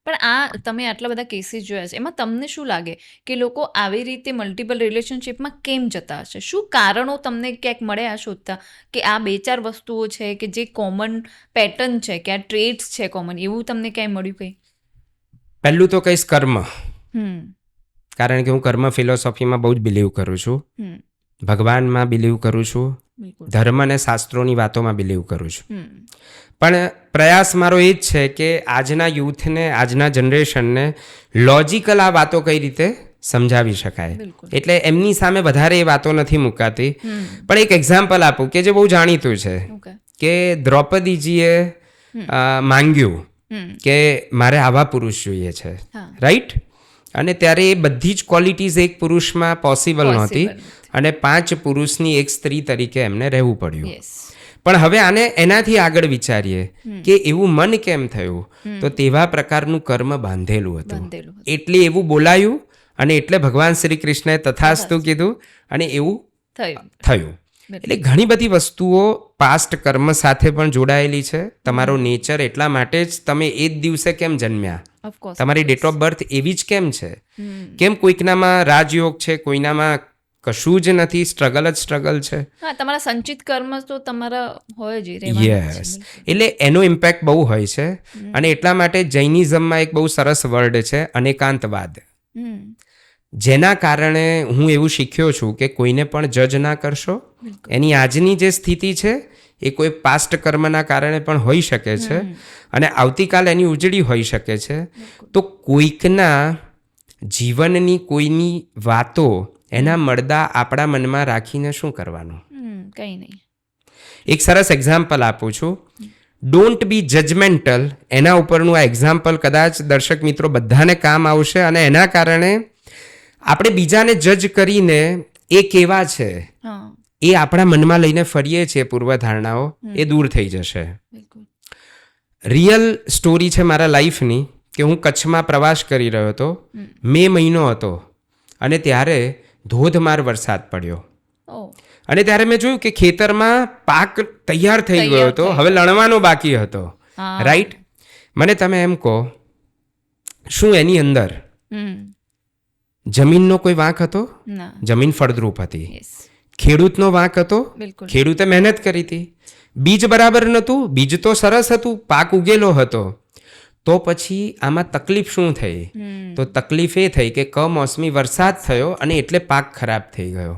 પણ આ તમે આટલા બધા કેસીસ જોયા છે, એમાં તમને શું લાગે કે લોકો આવી રીતે મલ્ટિપલ રિલેશનશિપમાં કેમ જતા હશે? શું કારણો તમને ક્યાંક મળે આ શોધતા કે આ 2-4 વસ્તુઓ છે કે જે કોમન પેટર્ન છે, કે આ ટ્રેટ્સ છે કોમન, એવું તમને ક્યાંય મળ્યું કંઈ? પહેલું તો કહીશ કર્મ, કારણ કે હું કર્મ ફિલોસોફીમાં બહુ જ બિલીવ કરું છું, ભગવાનમાં બિલીવ કરું છું, ધર્મ અને શાસ્ત્રોની વાતોમાં બિલીવ કરું છું. પણ પ્રયાસ મારો એ જ છે કે આજના યુથને, આજના જનરેશનને લોજિકલ આ વાતો કઈ રીતે સમજાવી શકાય. એટલે એમની સામે વધારે એ વાતો નથી મુકાતી. પણ એક એક્ઝામ્પલ આપું કે જે બહુ જાણીતું છે કે દ્રૌપદીજીએ માંગ્યું કે મારે આવા પુરુષ જોઈએ છે, રાઈટ? અને ત્યારે એ બધી જ ક્વોલિટીઝ એક પુરુષમાં પોસિબલ નહોતી, અને 5 પુરુષની એક સ્ત્રી તરીકે એમને રહેવું પડ્યું. પણ હવે આને એનાથી આગળ વિચારીએ કે એવું મન કેમ થયું, તો તેવા પ્રકારનું કર્મ બાંધેલું હતું, એટલે એવું બોલાયું, અને એટલે ભગવાન શ્રી કૃષ્ણએ તથાસ્તુ કીધું, અને એવું થયું. એટલે ઘણી બધી વસ્તુઓ પાસ્ટ કર્મ સાથે પણ જોડાયેલી છે. તમારો નેચર એટલા માટે જ તમે એ જ દિવસે કેમ જન્મ્યા, તમારી ડેટ ઓફ બર્થ એવી જ કેમ છે, કેમ કોઈકનામાં રાજયોગ છે, કોઈનામાં કશું જ નથી, સ્ટ્રગલ છે. તમારા સંચિત કર્મ તો તમારા હોય જ. યસ, એટલે એનો ઇમ્પેક્ટ બહુ હોય છે. અને એટલા માટે જૈનિઝમમાં એક બહુ સરસ વર્ડ છે અનેકાંતવાદ, જેના કારણે હું એવું શીખ્યો છું કે કોઈને પણ જજ ના કરશો. એની આજની જે સ્થિતિ છે એ કોઈ પાસ્ટ કર્મના કારણે પણ હોઈ શકે છે, અને આવતીકાલ એની ઉજળી હોઈ શકે છે. તો કોઈકના જીવનની કોઈની વાતો, એના મળદા આપણા મનમાં રાખીને શું કરવાનું? કંઈ નહીં. એક સરસ એક્ઝામ્પલ આપું છું, ડોન્ટ બી જજમેન્ટલ. એના ઉપરનું આ એક્ઝામ્પલ કદાચ દર્શક મિત્રો બધાને કામ આવશે, અને એના કારણે આપણે બીજાને જજ કરીને એ કેવા છે એ આપણા મનમાં લઈને ફરીએ છીએ પૂર્વધારણાઓ, એ દૂર થઈ જશે. રિયલ સ્ટોરી છે મારા લાઈફની કે હું કચ્છમાં પ્રવાસ કરી રહ્યો હતો, મે મહિનો હતો, અને ત્યારે ધોધમાર વરસાદ પડ્યો. અને ત્યારે મેં જોયું કે ખેતરમાં પાક તૈયાર થઈ ગયો હતો, હવે લણવાનો બાકી હતો, રાઈટ? મને તમે એમ કહો, શું એની અંદર જમીનનો કોઈ વાંક હતો? જમીન ફળદ્રુપ હતી. ખેડૂતનો વાંક હતો? ખેડૂતે મહેનત કરી હતી. બીજ બરાબર નહોતું? બીજ તો સરસ હતું, પાક ઉગેલો હતો. તો પછી આમાં તકલીફ શું થઈ? તો તકલીફ એ થઈ કે કમોસમી વરસાદ થયો અને એટલે પાક ખરાબ થઈ ગયો.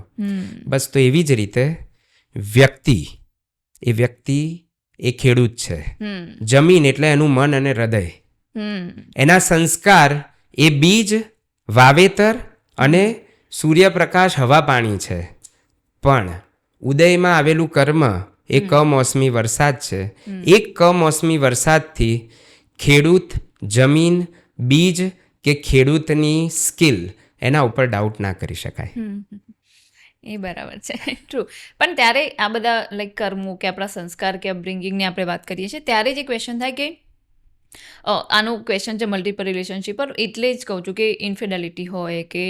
બસ તો એવી જ રીતે વ્યક્તિ એ ખેડૂત છે. જમીન એટલે એનું મન અને હૃદય, એના સંસ્કાર એ બીજ, વાવેતર અને સૂર્યપ્રકાશ, હવા, પાણી છે. પણ ઉદયમાં આવેલું કર્મ એ કમોસમી વરસાદ છે. એક કમોસમી વરસાદથી ખેડૂત, જમીન, બીજ કે ખેડૂતની સ્કિલ એના ઉપર ડાઉટ ના કરી શકાય. એ બરાબર છે, ટ્રુ. પણ ત્યારે આ બધા લાઈક કર્મો કે આપણા સંસ્કાર કે અપબ્રિંગિંગની આપણે વાત કરીએ છીએ ત્યારે જે ક્વેશ્ચન થાય કે આનું ક્વેશ્ચન છે મલ્ટિપલ રિલેશનશીપ પર, એટલે જ કહું છું કે ઇન્ફિડેલિટી હોય કે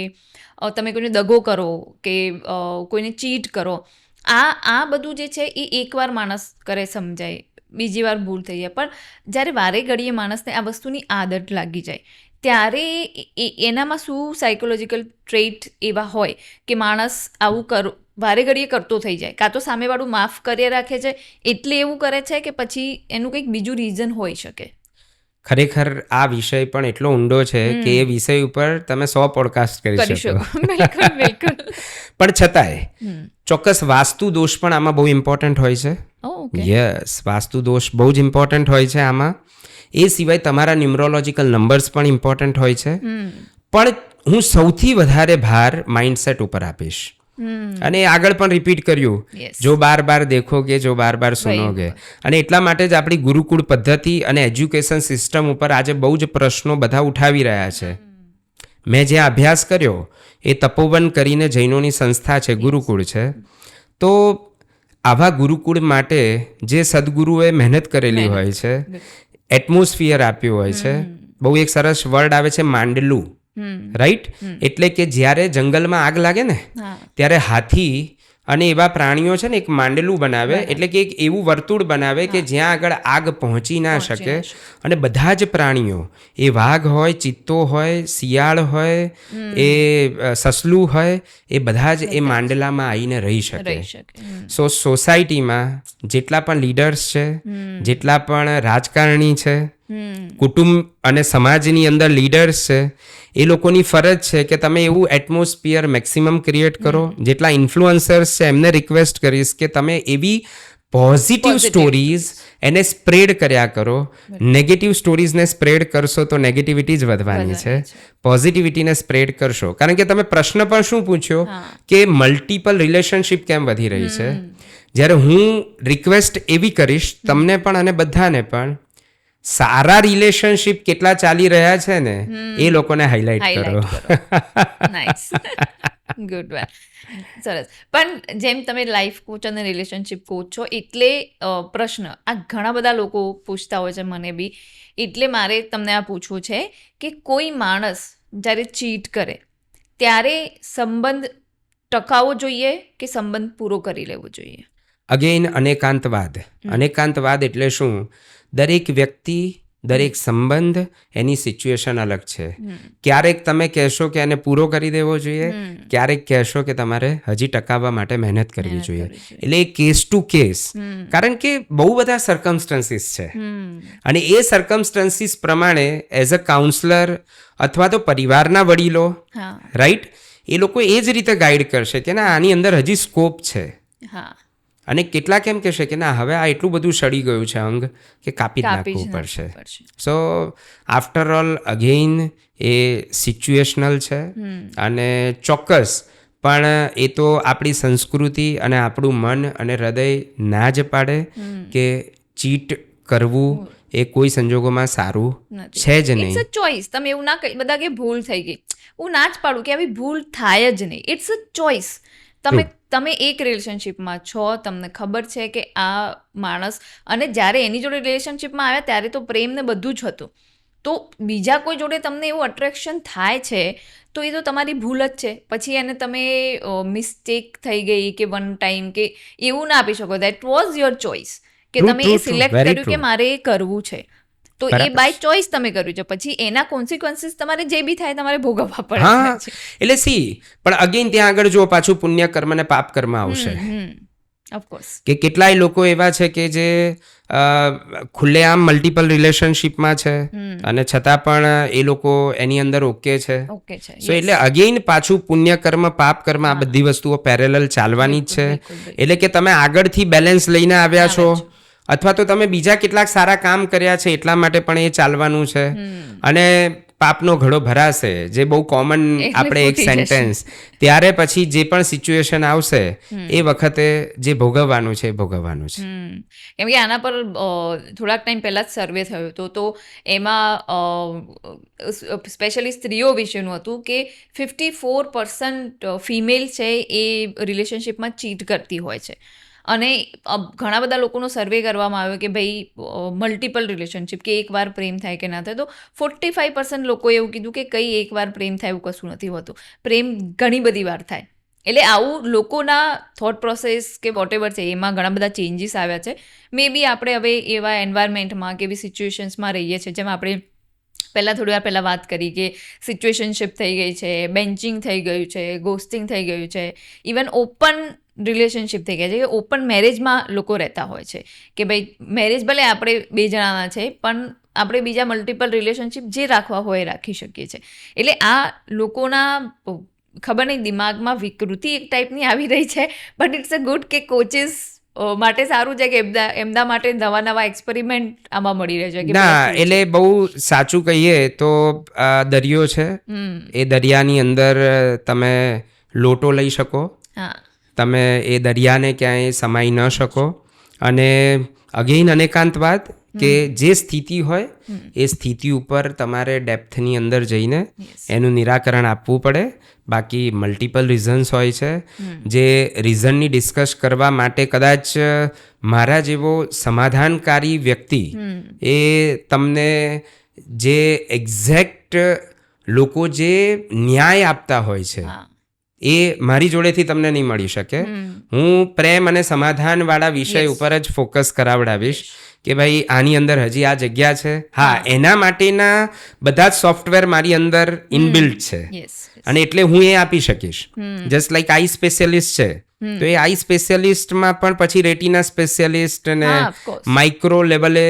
તમે કોઈને દગો કરો કે કોઈને ચીટ કરો, આ બધું જે છે એ એકવાર માણસ કરે સમજાય, બીજી વાર ભૂલ થઈ જાય. પણ જ્યારે વારે ઘડીએ માણસને આ વસ્તુની આદત લાગી જાય ત્યારે એનામાં શું સાયકોલોજીકલ ટ્રેટ એવા હોય કે માણસ આવું વારે ઘડીએ કરતો થઈ જાય, કાં તો સામેવાળું માફ કરી રાખે છે એટલે એવું કરે છે કે પછી એનું કંઈક બીજું રીઝન હોઈ શકે. ખરેખર આ વિષય પણ એટલો ઊંડો છે કે એ વિષય ઉપર તમે 100 પોડકાસ્ટ કરી શકો. બિલકુલ. પણ છતાંય ચોક્કસ વાસ્તુ દોષ પણ આમાં બહુ ઇમ્પોર્ટન્ટ હોય છે. યસ, વાસ્તુ દોષ બહુ જ ઇમ્પોર્ટન્ટ હોય છે આમાં. એ સિવાય તમારા ન્યુમરોલોજીકલ નંબર્સ પણ ઇમ્પોર્ટન્ટ હોય છે. પણ હું સૌથી વધારે ભાર માઇન્ડસેટ ઉપર આપીશ. અને આગળ પણ રિપીટ કર્યું, જો બાર બાર દેખોગે, જો બાર બાર સુનોગે. અને એટલા માટે જ આપણી ગુરુકુળ પદ્ધતિ અને એજ્યુકેશન સિસ્ટમ ઉપર આજે બહુ જ પ્રશ્નો બધા ઉઠાવી રહ્યા છે. મેં જ્યાં અભ્યાસ કર્યો એ તપોવન કરીને જૈનોની સંસ્થા છે, ગુરુકુળ છે. તો આવા ગુરુકુળ માટે જે સદગુરુએ મહેનત કરેલી હોય છે, એટમોસ્ફિયર આપ્યું હોય છે. બહુ એક સરસ વર્ડ આવે છે, માંડલું. રાઈટ? એટલે કે જ્યારે જંગલમાં આગ લાગે ને ત્યારે હાથી અને એવા પ્રાણીઓ છે ને એક માંડલું બનાવે, એટલે કે એક એવું વર્તુળ બનાવે કે જ્યાં આગળ આગ પહોંચી ના શકે. અને બધા જ પ્રાણીઓ, એ વાઘ હોય, ચિત્તો હોય, શિયાળ હોય, એ સસલું હોય, એ બધા જ એ માંડલામાં આવીને રહી શકે. સો સોસાયટીમાં જેટલા પણ લીડર્સ છે, જેટલા પણ રાજકારણી છે, કુટુંબ અને સમાજની અંદર લીડર્સ છે, એ લોકોની ફરજ છે કે તમે એવું એટમોસ્ફિયર મેક્સિમમ ક્રિએટ કરો. જેટલા ઇન્ફ્લુઅન્સર્સ છે એમને રિક્વેસ્ટ કરીશ કે તમે એવી પોઝિટિવ સ્ટોરીઝ એને સ્પ્રેડ કર્યા કરો. નેગેટિવ સ્ટોરીઝને સ્પ્રેડ કરશો તો નેગેટિવિટી જ વધવાની છે. પોઝિટિવિટીને સ્પ્રેડ કરશો. કારણ કે તમે પ્રશ્ન પણ શું પૂછ્યો કે મલ્ટિપલ રિલેશનશિપ કેમ વધી રહી છે. જ્યારે હું રિક્વેસ્ટ એવી કરીશ તમને પણ અને બધાને પણ, સારા રિલેશનશિપ કેટલા ચાલી રહ્યા છે ને એ લોકોને હાઇલાઇટ કરો. નાઇસ, ગુડ વન, સરસ. પણ જેમ તમે લાઈફ કોચ અને રિલેશનશિપ કોચ છો એટલે પ્રશ્ન આ ઘણા બધા લોકો પૂછતા હોય છે, મને બી, એટલે મારે તમને આ પૂછવું છે કે કોઈ માણસ જ્યારે ચીટ કરે ત્યારે સંબંધ ટકાવવો જોઈએ કે સંબંધ પૂરો કરી લેવો જોઈએ? અગેન અનેકાંતવાદ. અનેકાંતવાદ એટલે શું? દરેક વ્યક્તિ, દરેક સંબંધ, એની સિચ્યુએશન અલગ છે. ક્યારેક તમે કહેશો કે એને પૂરો કરી દેવો જોઈએ, ક્યારેક કહેશો કે તમારે હજી ટકાવવા માટે મહેનત કરવી જોઈએ. એટલે કેસ ટુ કેસ, કારણ કે બહુ બધા સર્કમસ્ટન્સીસ છે અને એ સર્કમસ્ટન્સીસ પ્રમાણે એઝ અ કાઉન્સલર અથવા તો પરિવારના વડીલો, રાઈટ, એ લોકો એ જ રીતે ગાઈડ કરશે કે ના આની અંદર હજી સ્કોપ છે. અને કેટલાક એમ કહેશે કે ના હવે આ એટલું બધું સડી ગયું છે અંગ કે કાપી જ નાખવું પડશે. સો આફ્ટર ઓલ અગેઇન એ સિચ્યુએશનલ છે અને ચોક્કસ પણ એ તો આપણી સંસ્કૃતિ અને આપણું મન અને હૃદય ના જ પાડે કે ચીટ કરવું એ કોઈ સંજોગોમાં સારું છે જ નહીં. It's a choice. તમે એવું ના કહી, બધા કે ભૂલ થઈ ગઈ, હું ના જ પાડું કે આવી ભૂલ થાય જ નહીં. It's a choice. તમે એક રિલેશનશિપમાં છો, તમને ખબર છે કે આ માણસ, અને જ્યારે એની જોડે રિલેશનશિપમાં આવ્યા ત્યારે તો પ્રેમ ને બધું જ હતું, તો બીજા કોઈ જોડે તમને એવું અટ્રેક્શન થાય છે તો એ તો તમારી ભૂલ જ છે. પછી એને તમે મિસ્ટેક થઈ ગઈ કે વન ટાઈમ કે એવું ના આપી શકો. દેટ વોઝ યોર ચોઇસ કે તમે એ સિલેક્ટ કર્યું કે મારે એ કરવું છે, તો એ બાય ચોઇસ તમે કર્યું છે. પછી એના કોન્સિક્વન્સીસ તમારે જે બી થાય તમારે ભોગવવા પડે. હા, એટલે સી પણ અગેન ત્યાં આગળ જો પાછું પુણ્ય કર્મ ને પાપ કર્મ આવશે. ઓફકોર્સ. કે કેટલાય લોકો એવા છે કે જે ખુલ્લેઆમ મલ્ટિપલ રિલેશનશિપમાં છે અને છતાં પણ એ લોકો એની અંદર ઓકે છે. ઓકે છે. સો એટલે અગેઇન પાછું પુણ્ય કર્મ પાપ કર્મ આ બધી વસ્તુઓ પેરેલલ ચાલવાની જ છે. એટલે કે તમે આગળથી બેલેન્સ લઈને આવ્યા છો અથવા તો તમે બીજા કેટલાક સારા કામ કર્યા છે એટલા માટે પણ એ ચાલવાનું છે. અને પાપનો ઘડો ભરાશે, જે બહુ કોમન આપણે એક સેન્ટેન્સ, ત્યારે પછી જે પણ સિચ્યુએશન આવશે એ વખતે જે ભોગવવાનું છે એ ભોગવવાનું છે. કેમ કે આના પર થોડાક ટાઈમ પહેલા જ સર્વે થયો હતો, તો એમાં સ્પેશિયલી સ્ત્રીઓ વિશેનું હતું કે 54% ફિમેલ છે એ રિલેશનશિપમાં ચીટ કરતી હોય છે. અને ઘણા બધા લોકોનો સર્વે કરવામાં આવ્યો કે ભાઈ મલ્ટિપલ રિલેશનશિપ, કે એકવાર પ્રેમ થાય કે ના થાય, તો 45% લોકોએ એવું કીધું કે કંઈ એકવાર પ્રેમ થાય એવું કશું નથી હોતું, પ્રેમ ઘણી બધી વાર થાય. એટલે આવું લોકોના થોટ પ્રોસેસ કે વોટેવર છે એમાં ઘણા બધા ચેન્જીસ આવ્યા છે. મે બી આપણે હવે એવા એન્વાયરમેન્ટમાં કે એવી સિચ્યુએશન્સમાં રહીએ છીએ જેમ આપણે થોડી વાર પહેલાં વાત કરી કે સિચ્યુએશનશિપ થઈ ગઈ છે, બેન્ચિંગ થઈ ગયું છે, ગોસ્ટિંગ થઈ ગયું છે, ઇવન ઓપન રિલેશનશિપ થઈ ગયા છે કે ઓપન મેરેજમાં લોકો રહેતા હોય છે કે ભાઈ મેરેજ ભલે આપણે 2 જણાના છે પણ આપણે બીજા મલ્ટિપલ રિલેશનશિપ જે રાખવા હોય એ રાખી શકીએ છીએ. એટલે આ લોકોના ખબર નહીં દિમાગમાં વિકૃતિ એક ટાઈપની આવી રહી છે, બટ ઇટ્સ અ ગુડ કે કોચિસ માટે સારું છે કે એમના માટે નવા એક્સપેરિમેન્ટ આમાં મળી રહે છે. ના, એટલે બહુ સાચું કહીએ તો દરિયો છે, એ દરિયાની અંદર તમે લોટો લઈ શકો, તમે એ દરિયાને ક્યાંય સમાઈ ન શકો. અને અગેઇન અનેકાંતવાદ કે જે સ્થિતિ હોય એ સ્થિતિ ઉપર તમારે ડેપ્થની અંદર જઈને એનું નિરાકરણ આપવું પડે. બાકી મલ્ટિપલ રીઝન્સ હોય છે, જે રીઝનની ડિસ્કસ કરવા માટે કદાચ મારા જેવો સમાધાનકારી વ્યક્તિ એ તમને જે એક્ઝેક્ટ લોકો જે ન્યાય આપતા હોય છે એ મારી જોડેથી તમને નહીં મળી શકે. હું પ્રેમ અને સમાધાનવાળા વિષય ઉપર જ ફોકસ કરાવડાવીશ કે ભાઈ આની અંદર હજી આ જગ્યા છે. હા, એના માટેના બધા જ સોફ્ટવેર મારી અંદર ઇનબિલ્ટ છે અને એટલે હું એ આપી શકીશ. જસ્ટ લાઈક આઈ સ્પેશિયલિસ્ટ છે તો એ આઈ સ્પેશિયલિસ્ટમાં પણ પછી રેટિના સ્પેશિયલિસ્ટ અને માઇક્રો લેવલે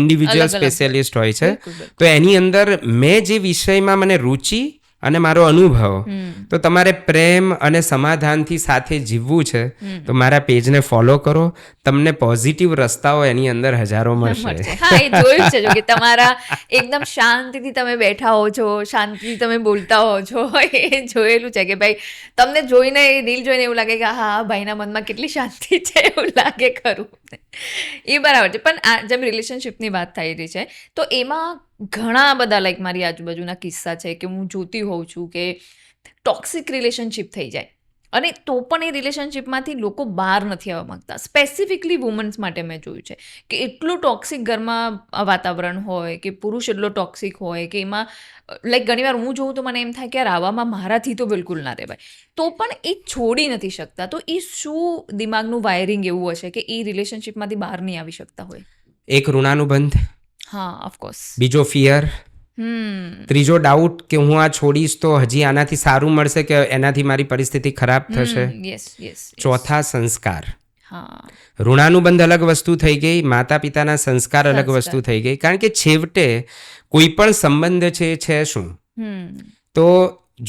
ઇન્ડિવિજ્યુઅલ સ્પેશિયલિસ્ટ હોય છે. તો એની અંદર મેં જે વિષયમાં મને રુચિ અને મારો અનુભવ, તો તમારે પ્રેમ અને સમાધાનથી સાથે જીવવું છે તો મારા પેજને ફોલો કરો, તમને પોઝિટિવ રસ્તાઓ એની અંદર હજારો મળશે. હા, એ જોયું છે કે તમારા એકદમ શાંતિથી તમે બેઠા હો છો, શાંતિથી તમે બોલતા હો છો, એ જોયેલું છે કે ભાઈ તમને જોઈને એ રીલ જોઈને એવું લાગે કે હા ભાઈના મનમાં કેટલી શાંતિ છે એવું લાગે ખરું. એ બરાબર છે. પણ આ જેમ રિલેશનશિપની વાત થઈ રહી છે તો એમાં ઘણા બધા લાઈક મારી આજુબાજુના કિસ્સા છે કે હું જોતી હોઉં છું કે ટોક્સિક રિલેશનશિપ થઈ જાય અને તો પણ એ રિલેશનશિપમાંથી લોકો બહાર નથી આવવા માંગતા. સ્પેસિફિકલી વુમન્સ માટે મેં જોયું છે કે એટલું ટોક્સિક ઘરમાં વાતાવરણ હોય કે પુરુષ એટલો ટોક્સિક હોય કે એમાં લાઈક ઘણીવાર હું જોઉં તો મને એમ થાય કે યાર આવામાં મારાથી તો બિલકુલ ના રહેવાય, તો પણ એ છોડી નથી શકતા. તો એ શું દિમાગનું વાયરિંગ એવું હશે કે એ રિલેશનશિપમાંથી બહાર નહીં આવી શકતા હોય? એક ઋણાનુબંધ, હા ઓફકોર્સ, બીજો ફિયર, ત્રીજો ડાઉટ કે હું આ છોડીશ તો હજી આનાથી સારું મળશે કે એનાથી મારી પરિસ્થિતિ ખરાબ થશે, ચોથા સંસ્કાર. ઋણાનુબંધ અલગ વસ્તુ થઈ ગઈ, માતા પિતાના સંસ્કાર અલગ વસ્તુ થઈ ગઈ. કારણ કે છેવટે કોઈ પણ સંબંધ છે શું, તો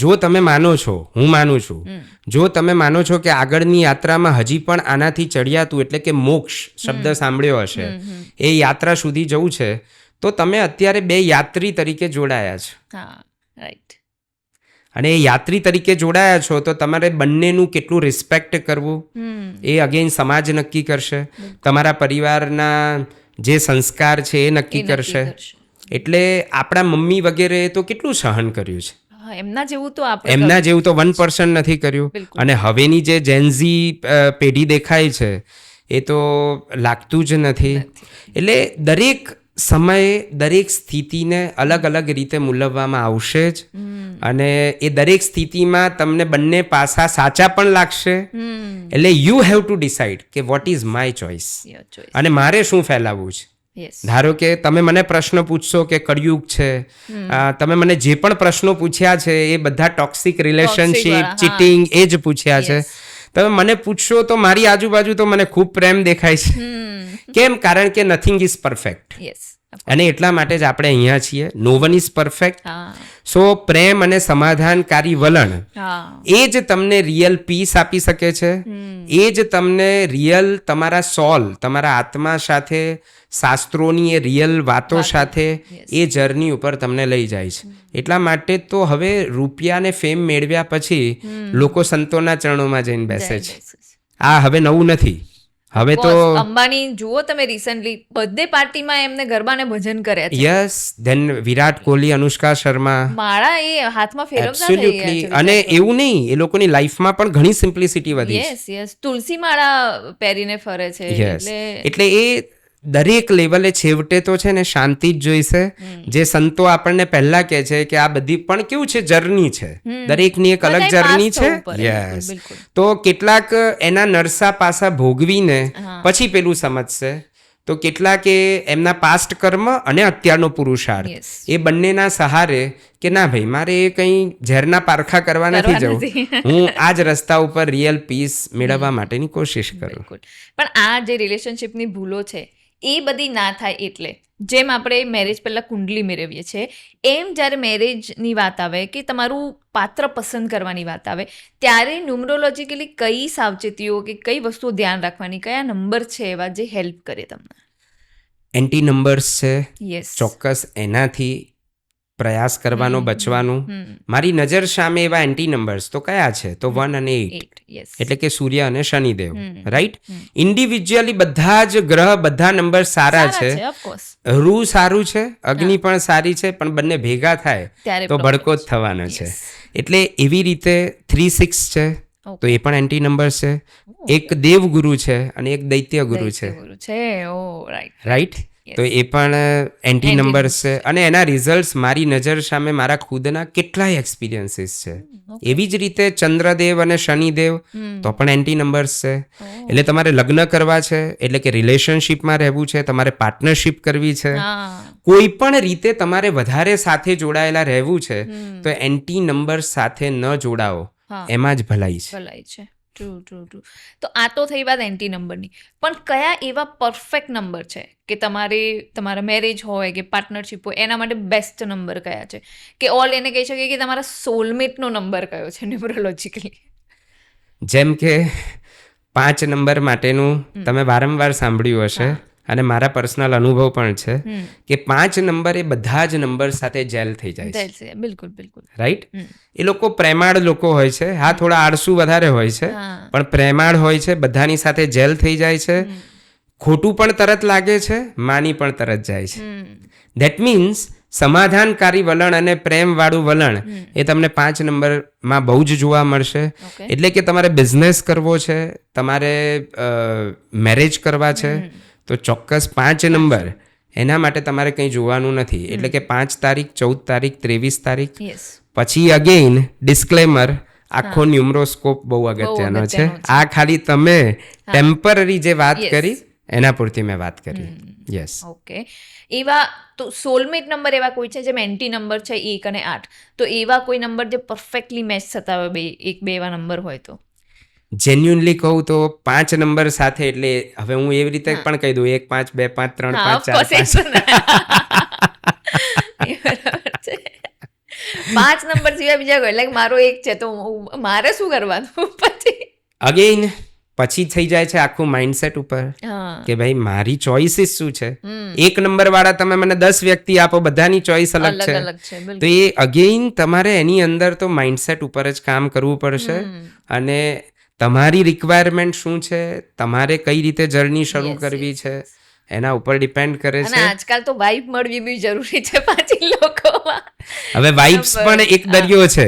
જો તમે માનો છો, હું માનું છું, જો તમે માનો છો કે આગળની યાત્રામાં હજી પણ આનાથી ચડિયાતું એટલે કે મોક્ષ શબ્દ સાંભળ્યો હશે, એ યાત્રા સુધી જવું છે, તો તમે અત્યારે 2 યાત્રી તરીકે જોડાયા છો. અને એ યાત્રી તરીકે જોડાયા છો તો તમારે બંનેનું કેટલું રિસ્પેક્ટ કરવું એ અગેન સમાજ નક્કી કરશે, તમારા પરિવારના જે સંસ્કાર છે એ નક્કી કરશે. એટલે આપણા મમ્મી વગેરે તો કેટલું સહન કર્યું છે, એમના જેવું તો 1% નથી કર્યું. અને હવેની જે જેનઝી પેઢી દેખાય છે એ તો લાગતું જ નથી. એટલે દરેક સમયે દરેક સ્થિતિને અલગ અલગ રીતે મૂલવવામાં આવશે જ. અને એ દરેક સ્થિતિમાં તમને બંને પાસા સાચા પણ લાગશે. એટલે યુ હેવ ટુ ડિસાઇડ કે વોટ ઇઝ માય ચોઇસ અને મારે શું ફેલાવવું છે. ધારો કે તમે મને પ્રશ્ન પૂછશો કે કળિયુગ છે, તમે મને જે પણ પ્રશ્નો પૂછ્યા છે એ બધા ટોક્સિક રિલેશનશિપ, ચીટિંગ એ જ પૂછ્યા છે. તમે મને પૂછશો તો મારી આજુબાજુ તો મને ખૂબ પ્રેમ દેખાય છે. કેમ? કારણ કે નથિંગ ઇઝ પરફેક્ટ. યસ. અને એટલા માટે જ આપણે અહીંયા છીએ. નો વન ઇઝ પરફેક્ટ. હા. સો પ્રેમ અને સમાધાનકારી વલણ હા. એ જ તમને રિયલ પીસ આપી શકે છે. એ જ તમને રિયલ તમારા સોલ, તમારા આત્મા સાથે, શાસ્ત્રોની એ રિયલ વાતો સાથે એ જર્ની ઉપર તમને લઈ જાય છે. એટલા માટે તો હવે રૂપિયા ને ફેમ મેળવ્યા પછી લોકો સંતોના ચરણોમાં જઈને બેસે છે. આ હવે નવું નથી. હવે તો અંબાણી જુઓ તમે, રિસન્ટલી બર્થડે પાર્ટીમાં એમને ગરબા ને ભજન કર્યા છે. યસ, ધેન વિરાટ કોહલી, અનુષ્કા શર્મા, માળા એ હાથમાં ફેરવતા થઈ ગયા એબ્સોલ્યુટલી. છે. અને એવું નહીં, એ લોકોની લાઈફમાં પણ ઘણી સિમ્પ્લિસિટી વધી છે. યસ. તુલસી માળા પહેરીને ફરે છે. યસ, એટલે એ દરેક લેવલે છેવટે તો છે ને શાંતિ જ જોઈશે. જે સંતો આપણને પહેલા કહે છે કે આ બધી પણ કેવું છે, જર્ની છે, દરેકની એક અલગ જર્ની છે. યસ. તો કેટલાક એના નરસા પાસા ભોગવીને પછી પેલું સમજશે. તો કેટલાક એ એમના પાસ્ટ કર્મ અને અત્યારનો પુરુષાર્થ એ બંનેના સહારે કે ના ભાઈ મારે એ કંઈ ઝેરના પારખા કરવા નથી જવું, હું આ જ રસ્તા ઉપર રિયલ પીસ મેળવવા માટેની કોશિશ કરું. પણ આ જે રિલેશનશિપની ભૂલો છે એ બધી ના થાય એટલે જેમ આપણે મેરેજ પહેલાં કુંડલી મેળવીએ છીએ, એમ જ્યારે મેરેજની વાત આવે કે તમારું પાત્ર પસંદ કરવાની વાત આવે ત્યારે ન્યુમરોલોજીકલી કઈ સાવચેતીઓ કે કઈ વસ્તુઓ ધ્યાન રાખવાની, કયા નંબર છે એવા જે હેલ્પ કરે તમને? એન્ટી નંબર્સ છે. યસ. ચોક્કસ એનાથી પ્રયાસ કરવાનો, બચવાનું. મારી નજર સામે એવા એન્ટી નંબર્સ તો કયા છે? તો 1 અને 8, એટલે કે સૂર્ય અને શનિદેવ. રાઈટ. ઇન્ડિવિજ્યુઅલી બધા જ ગ્રહ, બધા નંબર સારા છે. રૂ સારું છે, અગ્નિ પણ સારી છે, પણ બંને ભેગા થાય તો ભડકો જ થવાનો છે. એટલે એવી રીતે 3, 6 છે તો એ પણ એન્ટી નંબર છે. એક દેવગુરુ છે અને એક દૈત્ય ગુરુ છે. રાઈટ. તો એ પણ એન્ટી નંબર્સ છે. અને એના રિઝલ્ટ મારી નજર સામે મારા ખુદના કેટલાય એક્સપિરિયન્સીસ છે. એવી જ રીતે ચંદ્રદેવ અને શનિદેવ તો પણ એન્ટી નંબર્સ છે. એટલે તમારે લગ્ન કરવા છે, એટલે કે રિલેશનશિપમાં રહેવું છે, તમારે પાર્ટનરશિપ કરવી છે, કોઈ પણ રીતે તમારે વધારે સાથે જોડાયેલા રહેવું છે, તો એન્ટી નંબર્સ સાથે ન જોડાઓ, એમાં જ ભલાઈ છે. ટ્રુ. તો આ તો થઈ વાત એન્ટી નંબરની. પણ કયા એવા પરફેક્ટ નંબર છે કે તમારે તમારા મેરેજ હોય કે પાર્ટનરશિપ હોય એના માટે બેસ્ટ નંબર કયા છે? કે ઓલ એને કહી શકીએ કે તમારા સોલમેટનો નંબર કયો છે ન્યુમરોલોજીકલી? જેમ કે 5 નંબર માટેનું તમે વારંવાર સાંભળ્યું હશે અને મારા પર્સનલ અનુભવ પણ છે કે 5 નંબર એ બધા જ નંબર સાથે જેલ થઈ જાય છે. બિલકુલ. રાઈટ. એ લોકો પ્રેમાળ લોકો હોય છે. હા, થોડા આળસુ વધારે હોય છે, પણ પ્રેમાળ હોય છે, બધાની સાથે જેલ થઈ જાય છે. ખોટું પણ તરત લાગે છે, માની પણ તરત જાય છે. ધેટ મીન્સ સમાધાનકારી વલણ અને પ્રેમવાળું વલણ એ તમને 5 નંબરમાં બહુ જ જોવા મળશે. એટલે કે તમારે બિઝનેસ કરવો છે, તમારે મેરેજ કરવા છે, તો ચોક્કસ 5 નંબર, એના માટે તમારે કંઈ જોવાનું નથી. એટલે કે 5 તારીખ, 14 તારીખ, 23 તારીખ. પછી અગેઇન ડિસ્ક્લેમર, આખો ન્યુમરોસ્કોપ બહુ અગત્યનો છે. આ ખાલી તમે ટેમ્પરરી જે વાત કરી એના પૂરતી મેં વાત કરી. યસ. ઓકે. એવા તો સોલમેટ નંબર એવા કોઈ છે જેમ એન્ટી નંબર છે 1 અને 8, તો એવા કોઈ નંબર જે પરફેક્ટલી મેચ થતા હોય, 1-2 એવા નંબર હોય તો? જેન્યુઅનલી કહું તો 5 નંબર સાથે, એટલે હવે હું એવી રીતે પણ કહી દઉં 1, 5, 2, 5, 3, 5, 4, 5. 5 નંબર સિવાય બીજા કોઈ, લાઈક મારો 1 છે તો મારે શું કરવાનું? પછી અગેઇન પછી થઈ જાય છે આખું માઇન્ડસેટ ઉપર કે ભાઈ મારી ચોઇસીસ શું છે. 1 નંબર વાળા તમે મને 10 વ્યક્તિ આપો, બધાની ચોઇસ અલગ છે. તો એ અગેઇન તમારે એની અંદર તો માઇન્ડસેટ ઉપર જ કામ કરવું પડશે. અને તમારી રિક્વાયરમેન્ટ શું છે, તમારે કઈ રીતે જર્ની શરૂ કરવી છે, એના ઉપર ડિપેન્ડ કરે છે. અને આજકાલ તો વાઇબ મળવી બી જરૂરી છે પાછી લોકોમાં. હવે વાઇબ્સ પણ એક દરિયો છે.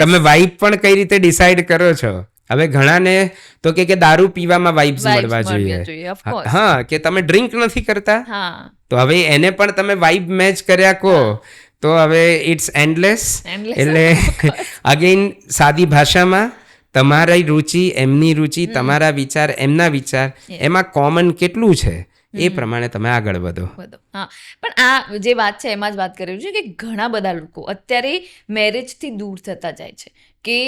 તમે વાઇબ પણ કઈ રીતે ડિસાઈડ કરો છો? હવે ઘણાને તો કે દારૂ પીવામાં વાઇબ્સ મળવા જોઈએ. હા, કે તમે ડ્રિંક નથી કરતા, તો હવે એને પણ તમે વાઇબ મેચ કર્યા કહો તો હવે ઇટ્સ એન્ડલેસ. એટલે અગેઇન સાદી ભાષામાં તમારી રુચિ, એમની રુચિ, તમારા વિચાર, એમના વિચાર, એમાં કોમન કેટલું છે એ પ્રમાણે તમે આગળ વધો. હા, પણ આ જે વાત છે એમાં જ વાત કરી છે કે ઘણા બધા લોકો અત્યારે મેરેજથી દૂર થતા જાય છે કે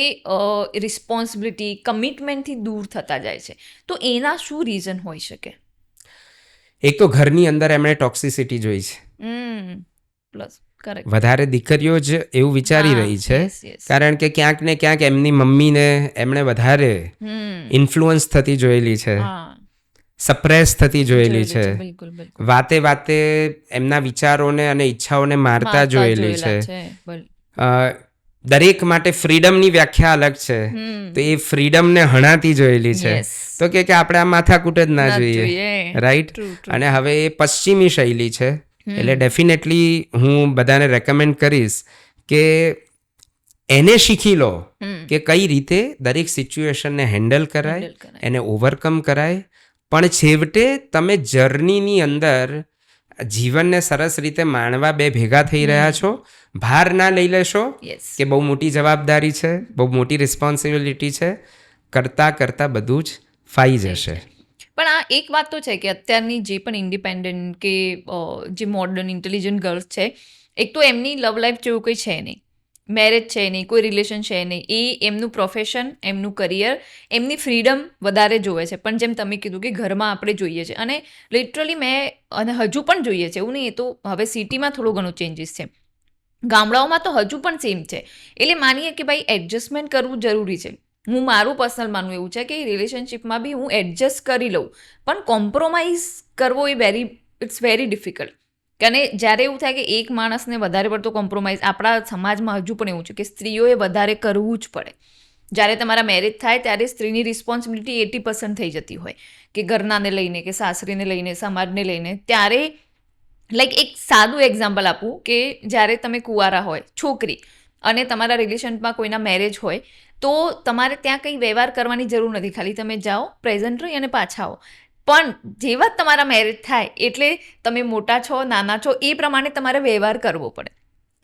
રિસ્પોન્સિબિલિટી કમિટમેન્ટથી દૂર થતા જાય છે, તો એના શું રીઝન હોઈ શકે? એક તો ઘરની અંદર એમણે ટોક્સિસિટી જોઈ છે. પ્લસ કરેક્ટ, વધારે દીકરીઓ જ એવું વિચારી રહી છે, કારણ કે ક્યાંક ને ક્યાંક એમની મમ્મીને એમણે વધારે ઇન્ફ્લુઅન્સ થતી જોયેલી છે, સપ્રેસ થતી જોયેલી છે, વાતે વાતે એમના વિચારોને અને ઈચ્છાઓને મારતા જોયેલી છે. દરેક માટે ફ્રીડમની વ્યાખ્યા અલગ છે, તો એ ફ્રીડમને હણાતી જોયેલી છે. તો કે આપણે આ માથાકૂટ જ ના જોઈએ, રાઈટ? અને હવે એ પશ્ચિમી શૈલી છે, એટલે ડેફિનેટલી હું બધાને રેકમેન્ડ કરીશ કે એને શીખી લો કે કઈ રીતે દરેક સિચ્યુએશનને હેન્ડલ કરાય, એને ઓવરકમ કરાય, પણ છેવટે તમે જર્નીની અંદર જીવનને સરસ રીતે માણવા બે ભેગા થઈ રહ્યા છો. ભાર ના લઈ લેશો કે બહુ મોટી જવાબદારી છે, બહુ મોટી રિસ્પોન્સિબિલિટી છે, કરતાં કરતાં બધું જ ફાઈ જશે. પણ આ એક વાત તો છે કે અત્યારની જે પણ ઇન્ડિપેન્ડન્ટ કે જે મોડર્ન ઇન્ટેલિજન્ટ ગર્લ્સ છે, એક તો એમની લવ લાઈફ જેવું કંઈ છે નહીં, મેરેજ છે નહીં, કોઈ રિલેશન છે નહીં, એ એમનું પ્રોફેશન, એમનું કરિયર, એમની ફ્રીડમ વધારે જોવે છે. પણ જેમ તમે કીધું કે ઘરમાં આપણે જોઈએ છે, અને લિટરલી અને હજુ પણ જોઈએ છે, એવું નહીં, એ તો હવે સિટીમાં થોડું ઘણું ચેન્જીસ છે, ગામડાઓમાં તો હજુ પણ સેમ છે. એટલે માનીએ કે ભાઈ એડજસ્ટમેન્ટ કરવું જરૂરી છે. હું મારું પર્સનલ માનવું એવું છે કે રિલેશનશિપમાં બી હું એડજસ્ટ કરી લઉં, પણ કોમ્પ્રોમાઇઝ કરવો ઇટ્સ વેરી ડિફિકલ્ટ. અને જ્યારે એવું થાય કે એક માણસને વધારે પડતો કોમ્પ્રોમાઇઝ, આપણા સમાજમાં હજુ પણ એવું છે કે સ્ત્રીઓએ વધારે કરવું જ પડે. જ્યારે તમારા મેરેજ થાય ત્યારે સ્ત્રીની રિસ્પોન્સિબિલિટી 80% થઈ જતી હોય, કે ઘરનાને લઈને, કે સાસરીને લઈને, સમાજને લઈને. ત્યારે લાઈક એક સાદું એક્ઝામ્પલ આપું કે જ્યારે તમે કુંવારા હોય છોકરી અને તમારા રિલેશનમાં કોઈના મેરેજ હોય, તો તમારે ત્યાં કંઈ વ્યવહાર કરવાની જરૂર નથી, ખાલી તમે જાઓ, પ્રેઝન્ટ રહી અને પાછા આવો. પણ જેવા જ તમારા મેરેજ થાય એટલે તમે મોટા છો, નાના છો, એ પ્રમાણે તમારે વ્યવહાર કરવો પડે,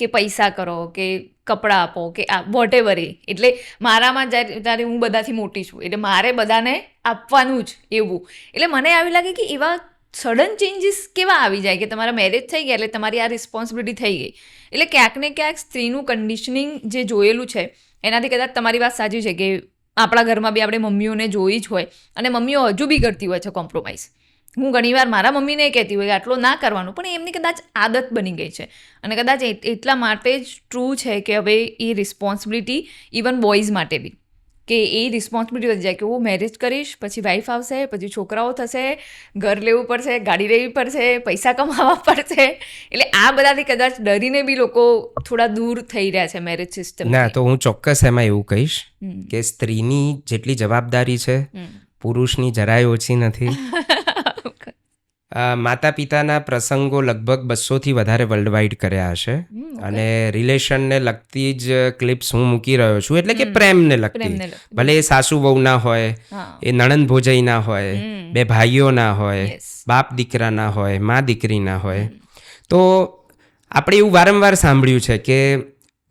કે પૈસા કરો, કે કપડાં આપો, કે આ વોટ એવર. એટલે મારામાં જ્યારે હું બધાથી મોટી છું એટલે મારે બધાને આપવાનું જ એવું. એટલે મને આવી લાગે કે એવા સડન ચેન્જીસ કેવા આવી જાય કે તમારા મેરેજ થઈ ગયા એટલે તમારી આ રિસ્પોન્સિબિલિટી થઈ ગઈ. એટલે ક્યાંક ને ક્યાંક સ્ત્રીનું કન્ડિશનિંગ જે જોયેલું છે એનાથી કદાચ તમારી વાત સાચી છે કે આપણા ઘરમાં બી આપણે મમ્મીઓને જોઈ જ હોય, અને મમ્મીઓ હજુ બી કરતી હોય છે કોમ્પ્રોમાઇઝ. હું ઘણીવાર મારા મમ્મીને કહેતી હોય કે આટલો ના કરવાનું, પણ એમની કદાચ આદત બની ગઈ છે, અને કદાચ એટલા માટે જ ટ્રુ છે કે હવે એ રિસ્પોન્સિબિલિટી ઇવન બોયઝ માટે બી, કે એ રિસ્પોન્સિબિલિટી વધી જાય કે હું મેરેજ કરીશ, પછી વાઈફ આવશે, પછી છોકરાઓ થશે, ઘર લેવું પડશે, ગાડી લેવી પડશે, પૈસા કમાવા પડશે. એટલે આ બધાથી કદાચ ડરીને બી લોકો થોડા દૂર થઈ રહ્યા છે મેરેજ સિસ્ટમ. ના, તો હું ચોક્કસ એમાં એવું કહીશ કે સ્ત્રીની જેટલી જવાબદારી છે પુરુષની જરાય ઓછી નથી. માતા પિતાના પ્રસંગો લગભગ 200થી વધારે વર્લ્ડ વાઇડ કર્યા હશે, અને રિલેશનને લગતી જ ક્લિપ્સ હું મૂકી રહ્યો છું, એટલે કે પ્રેમને લગતી. ભલે એ સાસુ વહુના હોય, એ નણંદ ભોજઈના હોય, બે ભાઈઓના હોય, બાપ દીકરાના હોય, મા દીકરીના હોય. તો આપણે એવું વારંવાર સાંભળ્યું છે કે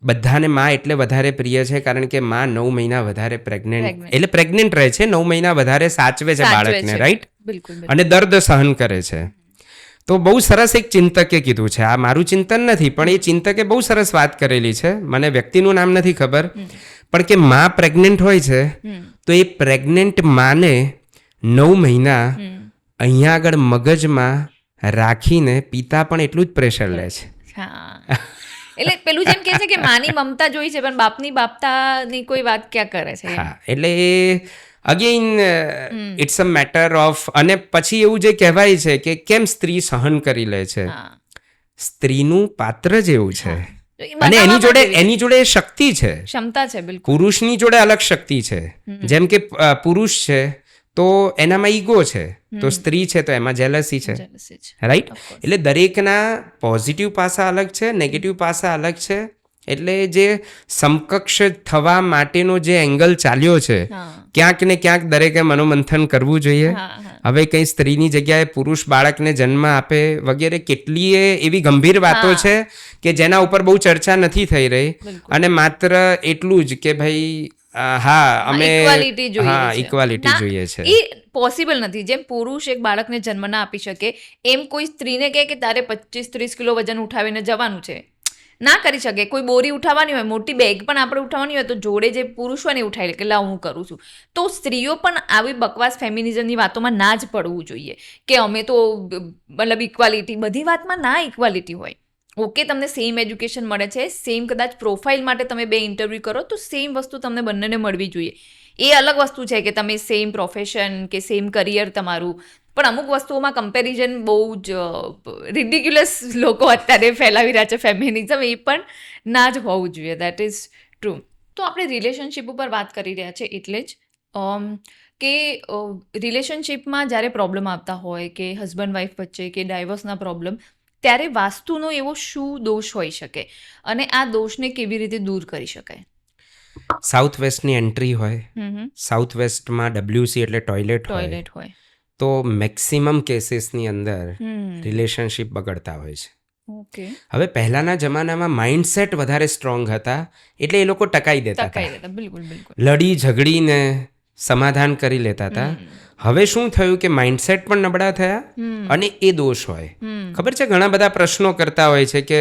બધાને માં એટલે વધારે પ્રિય છે કારણ કે માં 9 મહિના વધારે પ્રેગ્નેન્ટ રહે છે, 9 મહિના વધારે સાચવે છે બાળકને, રાઈટ? અને દર્દ સહન કરે છે. તો બહુ સરસ એક ચિંતકે કીધું છે, આ મારું ચિંતન નથી, પણ એ ચિંતકે બહુ સરસ વાત કરેલી છે, મને વ્યક્તિનું નામ નથી ખબર, પણ કે માં પ્રેગ્નેન્ટ હોય છે તો એ પ્રેગ્નેન્ટ માને 9 મહિના અહીંયા આગળ મગજમાં રાખીને પિતા પણ એટલું જ પ્રેશર લે છે. એટલે પેલું જેમ કહે છે કે માની મમતા જોઈ છે પણ બાપની બાપતાની કોઈ વાત ક્યાં કરે છે. હા, એટલે again it's a matter of. અને પછી એવું જે કહેવાય છે કે કેમ સ્ત્રી સહન કરી લે છે, સ્ત્રીનું પાત્ર જ એવું છે, અને એની જોડે શક્તિ છે, ક્ષમતા છે. બિલકુલ પુરુષની જોડે અલગ શક્તિ છે. જેમ કે પુરુષ છે તો એનામાં ઈગો છે, તો સ્ત્રી છે તો એમાં જેલસી છે, રાઈટ? એટલે દરેકના પોઝિટિવ પાસા અલગ છે, નેગેટિવ પાસા અલગ છે. એટલે જે સમકક્ષ થવા માટેનો જે એંગલ ચાલ્યો છે, ક્યાંક ને ક્યાંક દરેકે મનોમંથન કરવું જોઈએ. હવે કંઈ સ્ત્રીની જગ્યાએ પુરુષ બાળકને જન્મ આપે વગેરે કેટલીય એવી ગંભીર વાતો છે કે જેના ઉપર બહુ ચર્ચા નથી થઈ રહી, અને માત્ર એટલું જ કે ભાઈ હા અમે ઇક્વાલિટી જોઈએ હા છે. ઇક્વાલિટી ના, જોઈએ છે. એ પોસિબલ નથી. જેમ પુરુષ એક બાળકને જન્મ ના આપી શકે, એમ કોઈ સ્ત્રીને કહે કે તારે 25-30 કિલો વજન ઉઠાવીને જવાનું છે, ના કરી શકે. કોઈ બોરી ઉઠાવવાની હોય, મોટી બેગ પણ આપણે ઉઠાવવાની હોય, તો જોડે જે પુરુષ હોય ને એ ઉઠાવી લે કે લાવ હું કરું છું. તો સ્ત્રીઓ પણ આવી બકવાસ ફેમિનિઝમની વાતોમાં ના જ પડવું જોઈએ કે અમે તો મતલબ ઇક્વાલિટી, બધી વાતમાં ના ઇક્વાલિટી હોય. ઓકે, તમને સેમ એજ્યુકેશન મળે છે, સેમ કદાચ પ્રોફાઇલ માટે તમે 2 ઇન્ટરવ્યૂ કરો તો સેમ વસ્તુ તમને બંનેને મળવી જોઈએ. એ અલગ વસ્તુ છે કે તમે સેમ પ્રોફેશન કે સેમ કરિયર તમારું, પણ અમુક વસ્તુઓમાં કમ્પેરિઝન બહુ જ રિડિક્યુલસ લોકો અત્યારે ફેલાવી રહ્યા છે ફેમિનિઝમ, એ પણ ના જ હોવું જોઈએ. That is true. તો આપણે રિલેશનશિપ ઉપર વાત કરી રહ્યા છે એટલે જ કે રિલેશનશિપમાં જ્યારે પ્રોબ્લેમ આવતા હોય કે હસબન્ડ વાઈફ વચ્ચે કે ડાયવોર્સના પ્રોબ્લેમ, ત્યારે વાસ્તુનો એવો શું દોષ હોઈ શકે અને આ દોષને કેવી રીતે દૂર કરી શકાય? સાઉથ વેસ્ટની એન્ટ્રી હોય, સાઉથ વેસ્ટમાં WC એટલે ટોયલેટ હોય, ટોયલેટ હોય. તો મેક્સિમમ કેસીસની અંદર રિલેશનશિપ બગડતા હોય છે. ઓકે. હવે પહેલાંના જમાનામાં માઇન્ડસેટ વધારે સ્ટ્રોંગ હતા એટલે એ લોકો ટકાઈ દેતા ટકાઈ હતા, દેતા, બિલકુલ બિલકુલ. લડી ઝઘડીને સમાધાન કરી લેતા હતા. હવે શું થયું કે માઇન્ડસેટ પણ નબળા થયા અને એ દોષ હોય. ખબર છે, ઘણા બધા પ્રશ્નો કરતા હોય છે કે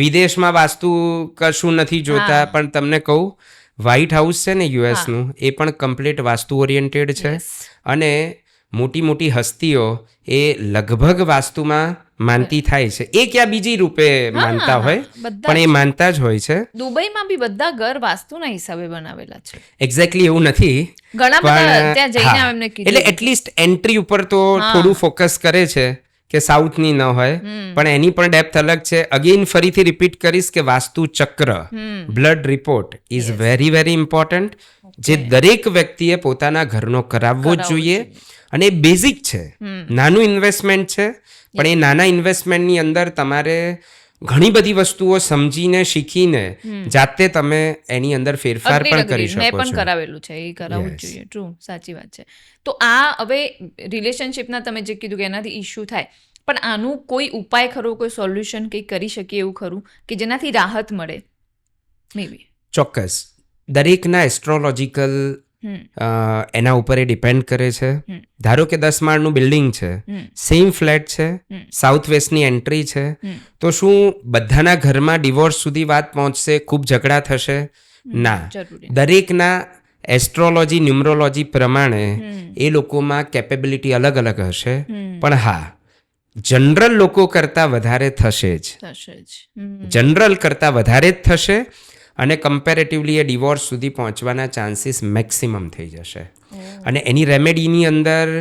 વિદેશમાં વાસ્તુ કશું નથી જોતા, પણ તમને કહું, વ્હાઇટ હાઉસ છે ને યુએસનું, એ પણ કમ્પ્લીટ વાસ્તુ ઓરિએન્ટેડ છે. અને મોટી મોટી હસ્તીઓ એ લગભગ વાસ્તુમાં માનતી થાય છે. એ ક્યાં બીજી રૂપે માનતા હોય, પણ એ માનતા જ હોય છે. દુબઈમાં બી બધા ઘર વાસ્તુના હિસાબે બનાવેલા છે. એક્ઝેક્ટલી એવું નથી, ઘણા બધા ત્યાં જઈને એમને કીધું, એટલે એટલીસ્ટ એન્ટ્રી ઉપર તો થોડું ફોકસ કરે છે કે સાઉથની ન હોય, પણ એની પણ ડેપ્થ અલગ છે. અગેન ફરીથી રિપીટ કરીશ કે વાસ્તુ ચક્ર, blood report is very very important, જે દરેક વ્યક્તિએ પોતાના ઘરનો કરાવવો જ જોઈએ. અને એ બેઝિક છે, નાનું ઇન્વેસ્ટમેન્ટ છે, પણ એ નાના ઇન્વેસ્ટમેન્ટની અંદર તમારે ઘણી બધી વસ્તુઓ સમજીને શીખીને જાતે તમે એની અંદર ફેરફાર પણ કરી શકો છો. મેં પણ કરાવેલું છે, એ કરાવવું જ જોઈએ. ટ્રુ, સાચી વાત છે. તો આ હવે રિલેશનશિપના તમે જે કીધું કે એનાથી ઇશ્યુ થાય, પણ આનું કોઈ ઉપાય ખરો, કોઈ સોલ્યુશન કંઈ કરી શકીએ એવું ખરું કે જેનાથી રાહત મળે? મે બી. ચોક્કસ. દરેકના એસ્ટ્રોલોજીકલ એના ઉપર એ ડિપેન્ડ કરે છે. ધારો કે 10 માળનું બિલ્ડિંગ છે, સેમ ફ્લેટ છે, સાઉથ વેસ્ટની એન્ટ્રી છે, તો શું બધાના ઘરમાં ડિવોર્સ સુધી વાત પહોંચશે, ખૂબ ઝઘડા થશે? ના. દરેકના એસ્ટ્રોલોજી, ન્યુમરોલોજી પ્રમાણે એ લોકોમાં કેપેબિલિટી અલગ અલગ હશે, પણ હા, જનરલ લોકો કરતાં વધારે થશે જ. જનરલ કરતાં વધારે જ થશે અને કમ્પેરેટિવલી એ ડિવોર્સ સુધી પહોંચવાના ચાન્સીસ મેક્સિમમ થઈ જશે. અને એની રેમેડીની અંદર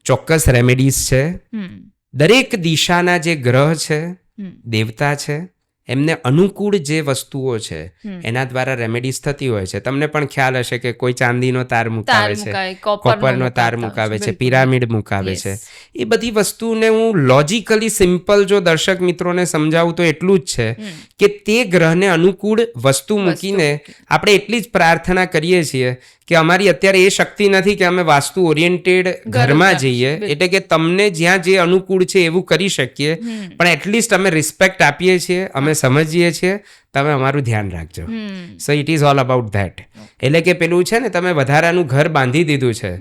ચોક્કસ રેમેડીઝ છે. દરેક દિશાના જે ગ્રહ છે, દેવતા છે, એમને અનુકૂળ જે વસ્તુઓ છે એના દ્વારા રેમેડીઝ થતી હોય છે. તમને પણ ખ્યાલ હશે કે કોઈ ચાંદીનો તાર મુકાવે છે, કોપરનો તાર મુકાવે છે, પિરામિડ મુકાવે છે. એ બધી વસ્તુને હું લોજિકલી સિમ્પલ જો દર્શક મિત્રોને સમજાવું તો એટલું જ છે કે તે ગ્રહને અનુકૂળ વસ્તુ મૂકીને આપણે એટલી જ પ્રાર્થના કરીએ છીએ કે અમારી અત્યારે એ શક્તિ નથી કે અમે વાસ્તુ ઓરિએન્ટેડ ઘરમાં જઈએ, એટલે કે તમને જ્યાં જે અનુકૂળ છે એવું કરી શકીએ, પણ એટલીસ્ટ અમે રિસ્પેક્ટ આપીએ છીએ, અમે સમજીએ છીએ, તમે અમારું ધ્યાન રાખજો. So it is all about that. એટલે કે પેલું છે ને, તમે વધારાનું ઘર બાંધી દીધું છે,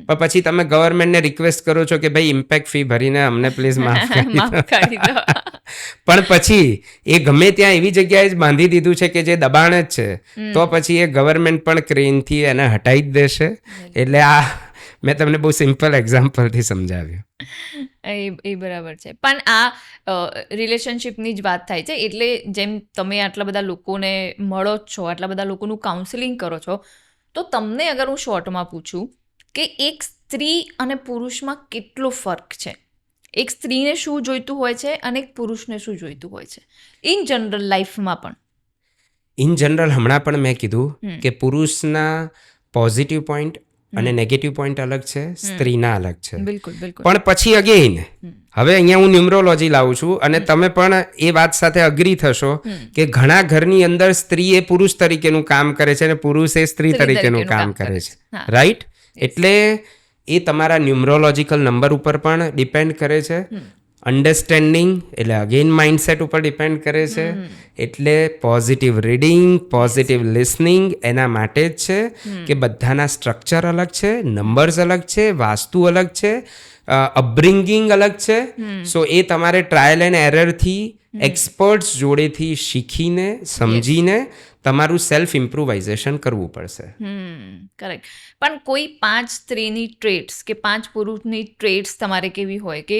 પણ પછી તમે ગવર્મેન્ટને રિક્વેસ્ટ કરો છો કે ભાઈ ઇમ્પેક્ટ ફી ભરીને અમને પ્લીઝ માફ કરી દો. પણ પછી એ ગમે ત્યાં એવી જગ્યાએ જ બાંધી દીધું છે કે જે દબાણ જ છે, તો પછી એ ગવર્મેન્ટ પણ ક્રેનથી એને હટાવી જ દેશે. એટલે આ મેં તમને બહુ સિમ્પલ એક્ઝામ્પલથી સમજાવ્યું. એ બરાબર છે. પણ આ રિલેશનશિપની જ વાત થાય છે, એટલે જેમ તમે આટલા બધા લોકોને મળો જ છો, આટલા બધા લોકોનું કાઉન્સેલિંગ કરો છો, તો તમને અગર હું શોર્ટમાં પૂછું કે એક સ્ત્રી અને પુરુષમાં કેટલો ફર્ક છે, એક સ્ત્રીને શું જોઈતું હોય છે અને એક પુરુષને શું જોઈતું હોય છે, ઇન જનરલ લાઈફમાં પણ? ઇન જનરલ હમણાં પણ મેં કીધું કે પુરુષના પોઝિટિવ પોઈન્ટ અને નેગેટિવ પોઈન્ટ અલગ છે, સ્ત્રીના અલગ છે. બિલકુલ બિલકુલ. પણ પછી અગેઇન હવે અહીંયા હું ન્યુમરોલોજી લાવું છું અને તમે પણ એ વાત સાથે અગ્રી થશો કે ઘણા ઘરની અંદર સ્ત્રી એ પુરુષ તરીકેનું કામ કરે છે અને પુરુષ એ સ્ત્રી તરીકેનું કામ કરે છે, રાઈટ? એટલે એ તમારા ન્યુમરોલોજીકલ નંબર ઉપર પણ ડિપેન્ડ કરે છે. અન્ડરસ્ટેન્ડિંગ એટલે અગેન માઇન્ડસેટ ઉપર ડિપેન્ડ કરે છે. એટલે પોઝિટિવ રીડિંગ, પોઝિટિવ લિસનિંગ એના માટે જ છે કે બધાના સ્ટ્રક્ચર અલગ છે, નંબર્સ અલગ છે, વાસ્તુ અલગ છે, અપબ્રિંગિંગ અલગ છે. સો એ તમારે ટ્રાયલ એન્ડ એરરથી એક્સપર્ટ્સ જોડેથી શીખીને સમજીને તમારું સેલ્ફ ઇમ્પ્રુવાઇઝેશન કરવું પડશે. કરેક્ટ. પણ કોઈ 5 સ્ત્રીની ટ્રેટ્સ કે 5 પુરુષની ટ્રેટ્સ તમારે કેવી હોય કે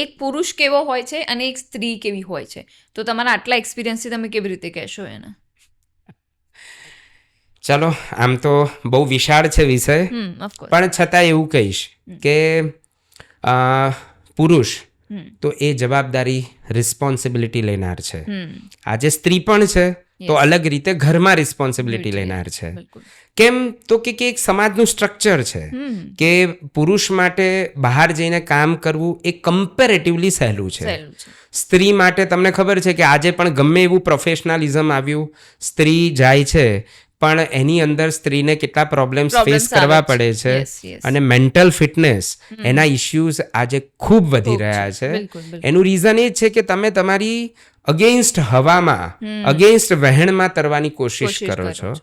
એક પુરુષ કેવો હોય છે અને એક સ્ત્રી કેવી હોય છે, તો તમારા આટલા એક્સપિરિયન્સથી તમે કેવી રીતે કહેશો એને? ચલો, આમ તો બહુ વિશાળ છે વિષય, ઓફકોર્સ. પણ છતાં એવું કહીશ કે પુરુષ તો એ જવાબદારી રિસ્પોન્સિબિલિટી લેનાર છે. આજે સ્ત્રી પણ છે તો અલગ રીતે ઘરમાં રિસ્પોન્સિબિલિટી લેનાર છે. કેમ તો કે એક સમાજનું સ્ટ્રક્ચર છે કે પુરુષ માટે બહાર જઈને કામ કરવું એ કમ્પેરેટિવલી સહેલું છે. સ્ત્રી માટે તમને ખબર છે કે આજે પણ ગમે એવું પ્રોફેશનલિઝમ આવ્યું, સ્ત્રી જાય છે પણ એની અંદર સ્ત્રીને કેટલા પ્રોબ્લેમ્સ ફેસ કરવા પડે છે. અને મેન્ટલ ફિટનેસ એના ઇશ્યુઝ આજે ખૂબ વધી રહ્યા છે. એનું રીઝન એ છે કે તમે તમારી અગેન્સ્ટ હવામાં, અગેન્સ્ટ વહેણમાં તરવાની કોશિશ કરો છો.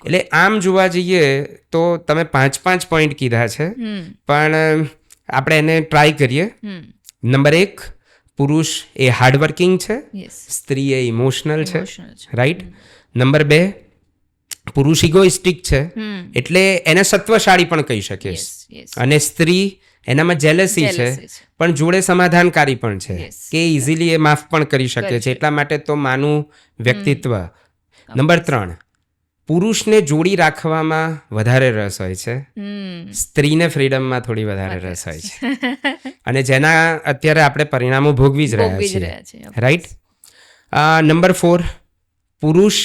એટલે આમ જોવા જઈએ તો તમે 5 પોઈન્ટ કીધા છે, પણ આપણે એને ટ્રાય કરીએ. નંબર 1, પુરુષ એ હાર્ડવર્કિંગ છે, સ્ત્રી એ ઇમોશનલ છે, રાઈટ. નંબર 2, પુરુષ ઇગોઇસ્ટિક છે એટલે એને સત્વશાળી પણ કહી શકીશ, અને સ્ત્રી એનામાં જેલસી છે પણ જોડે સમાધાનકારી પણ છે કે ઇઝીલી એ માફ પણ કરી શકે છે. એટલા માટે તો માનું વ્યક્તિત્વ. નંબર 3, પુરુષને જોડી રાખવામાં વધારે રસ હોય છે, સ્ત્રીને ફ્રીડમમાં થોડી વધારે રસ હોય છે, અને જેના અત્યારે આપણે પરિણામો ભોગવી જ રહ્યા છીએ, રાઈટ. નંબર 4, પુરુષ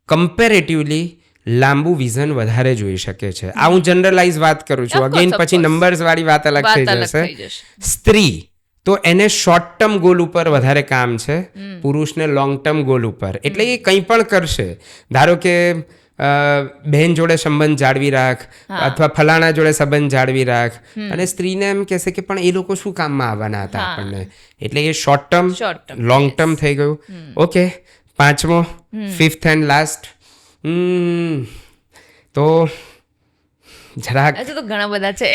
કમ્પેરેટિવલી લાંબુ વિઝન વધારે જોઈ શકે છે. આ હું જનરલાઇઝ વાત કરું છું, અગેન પછી નંબર્સ વાળી વાત અલગ થઈ જશે. સ્ત્રી તો એને શોર્ટ ટર્મ ગોલ ઉપર વધારે કામ છે, પુરુષને લોંગ ટર્મ ગોલ ઉપર. એટલે એ કંઈ પણ કરશે, ધારો કે બહેન જોડે સંબંધ જાળવી રાખ અથવા ફલાણા જોડે સંબંધ જાળવી રાખ, અને સ્ત્રીને એમ કહેશે કે પણ એ લોકો શું કામમાં આવવાના હતા આપણને. એટલે એ શોર્ટ ટર્મ લોંગ ટર્મ થઈ ગયું. ઓકે, 5મો, 5th એન્ડ લાસ્ટ, તો જરાક તો ઘણા બધા છે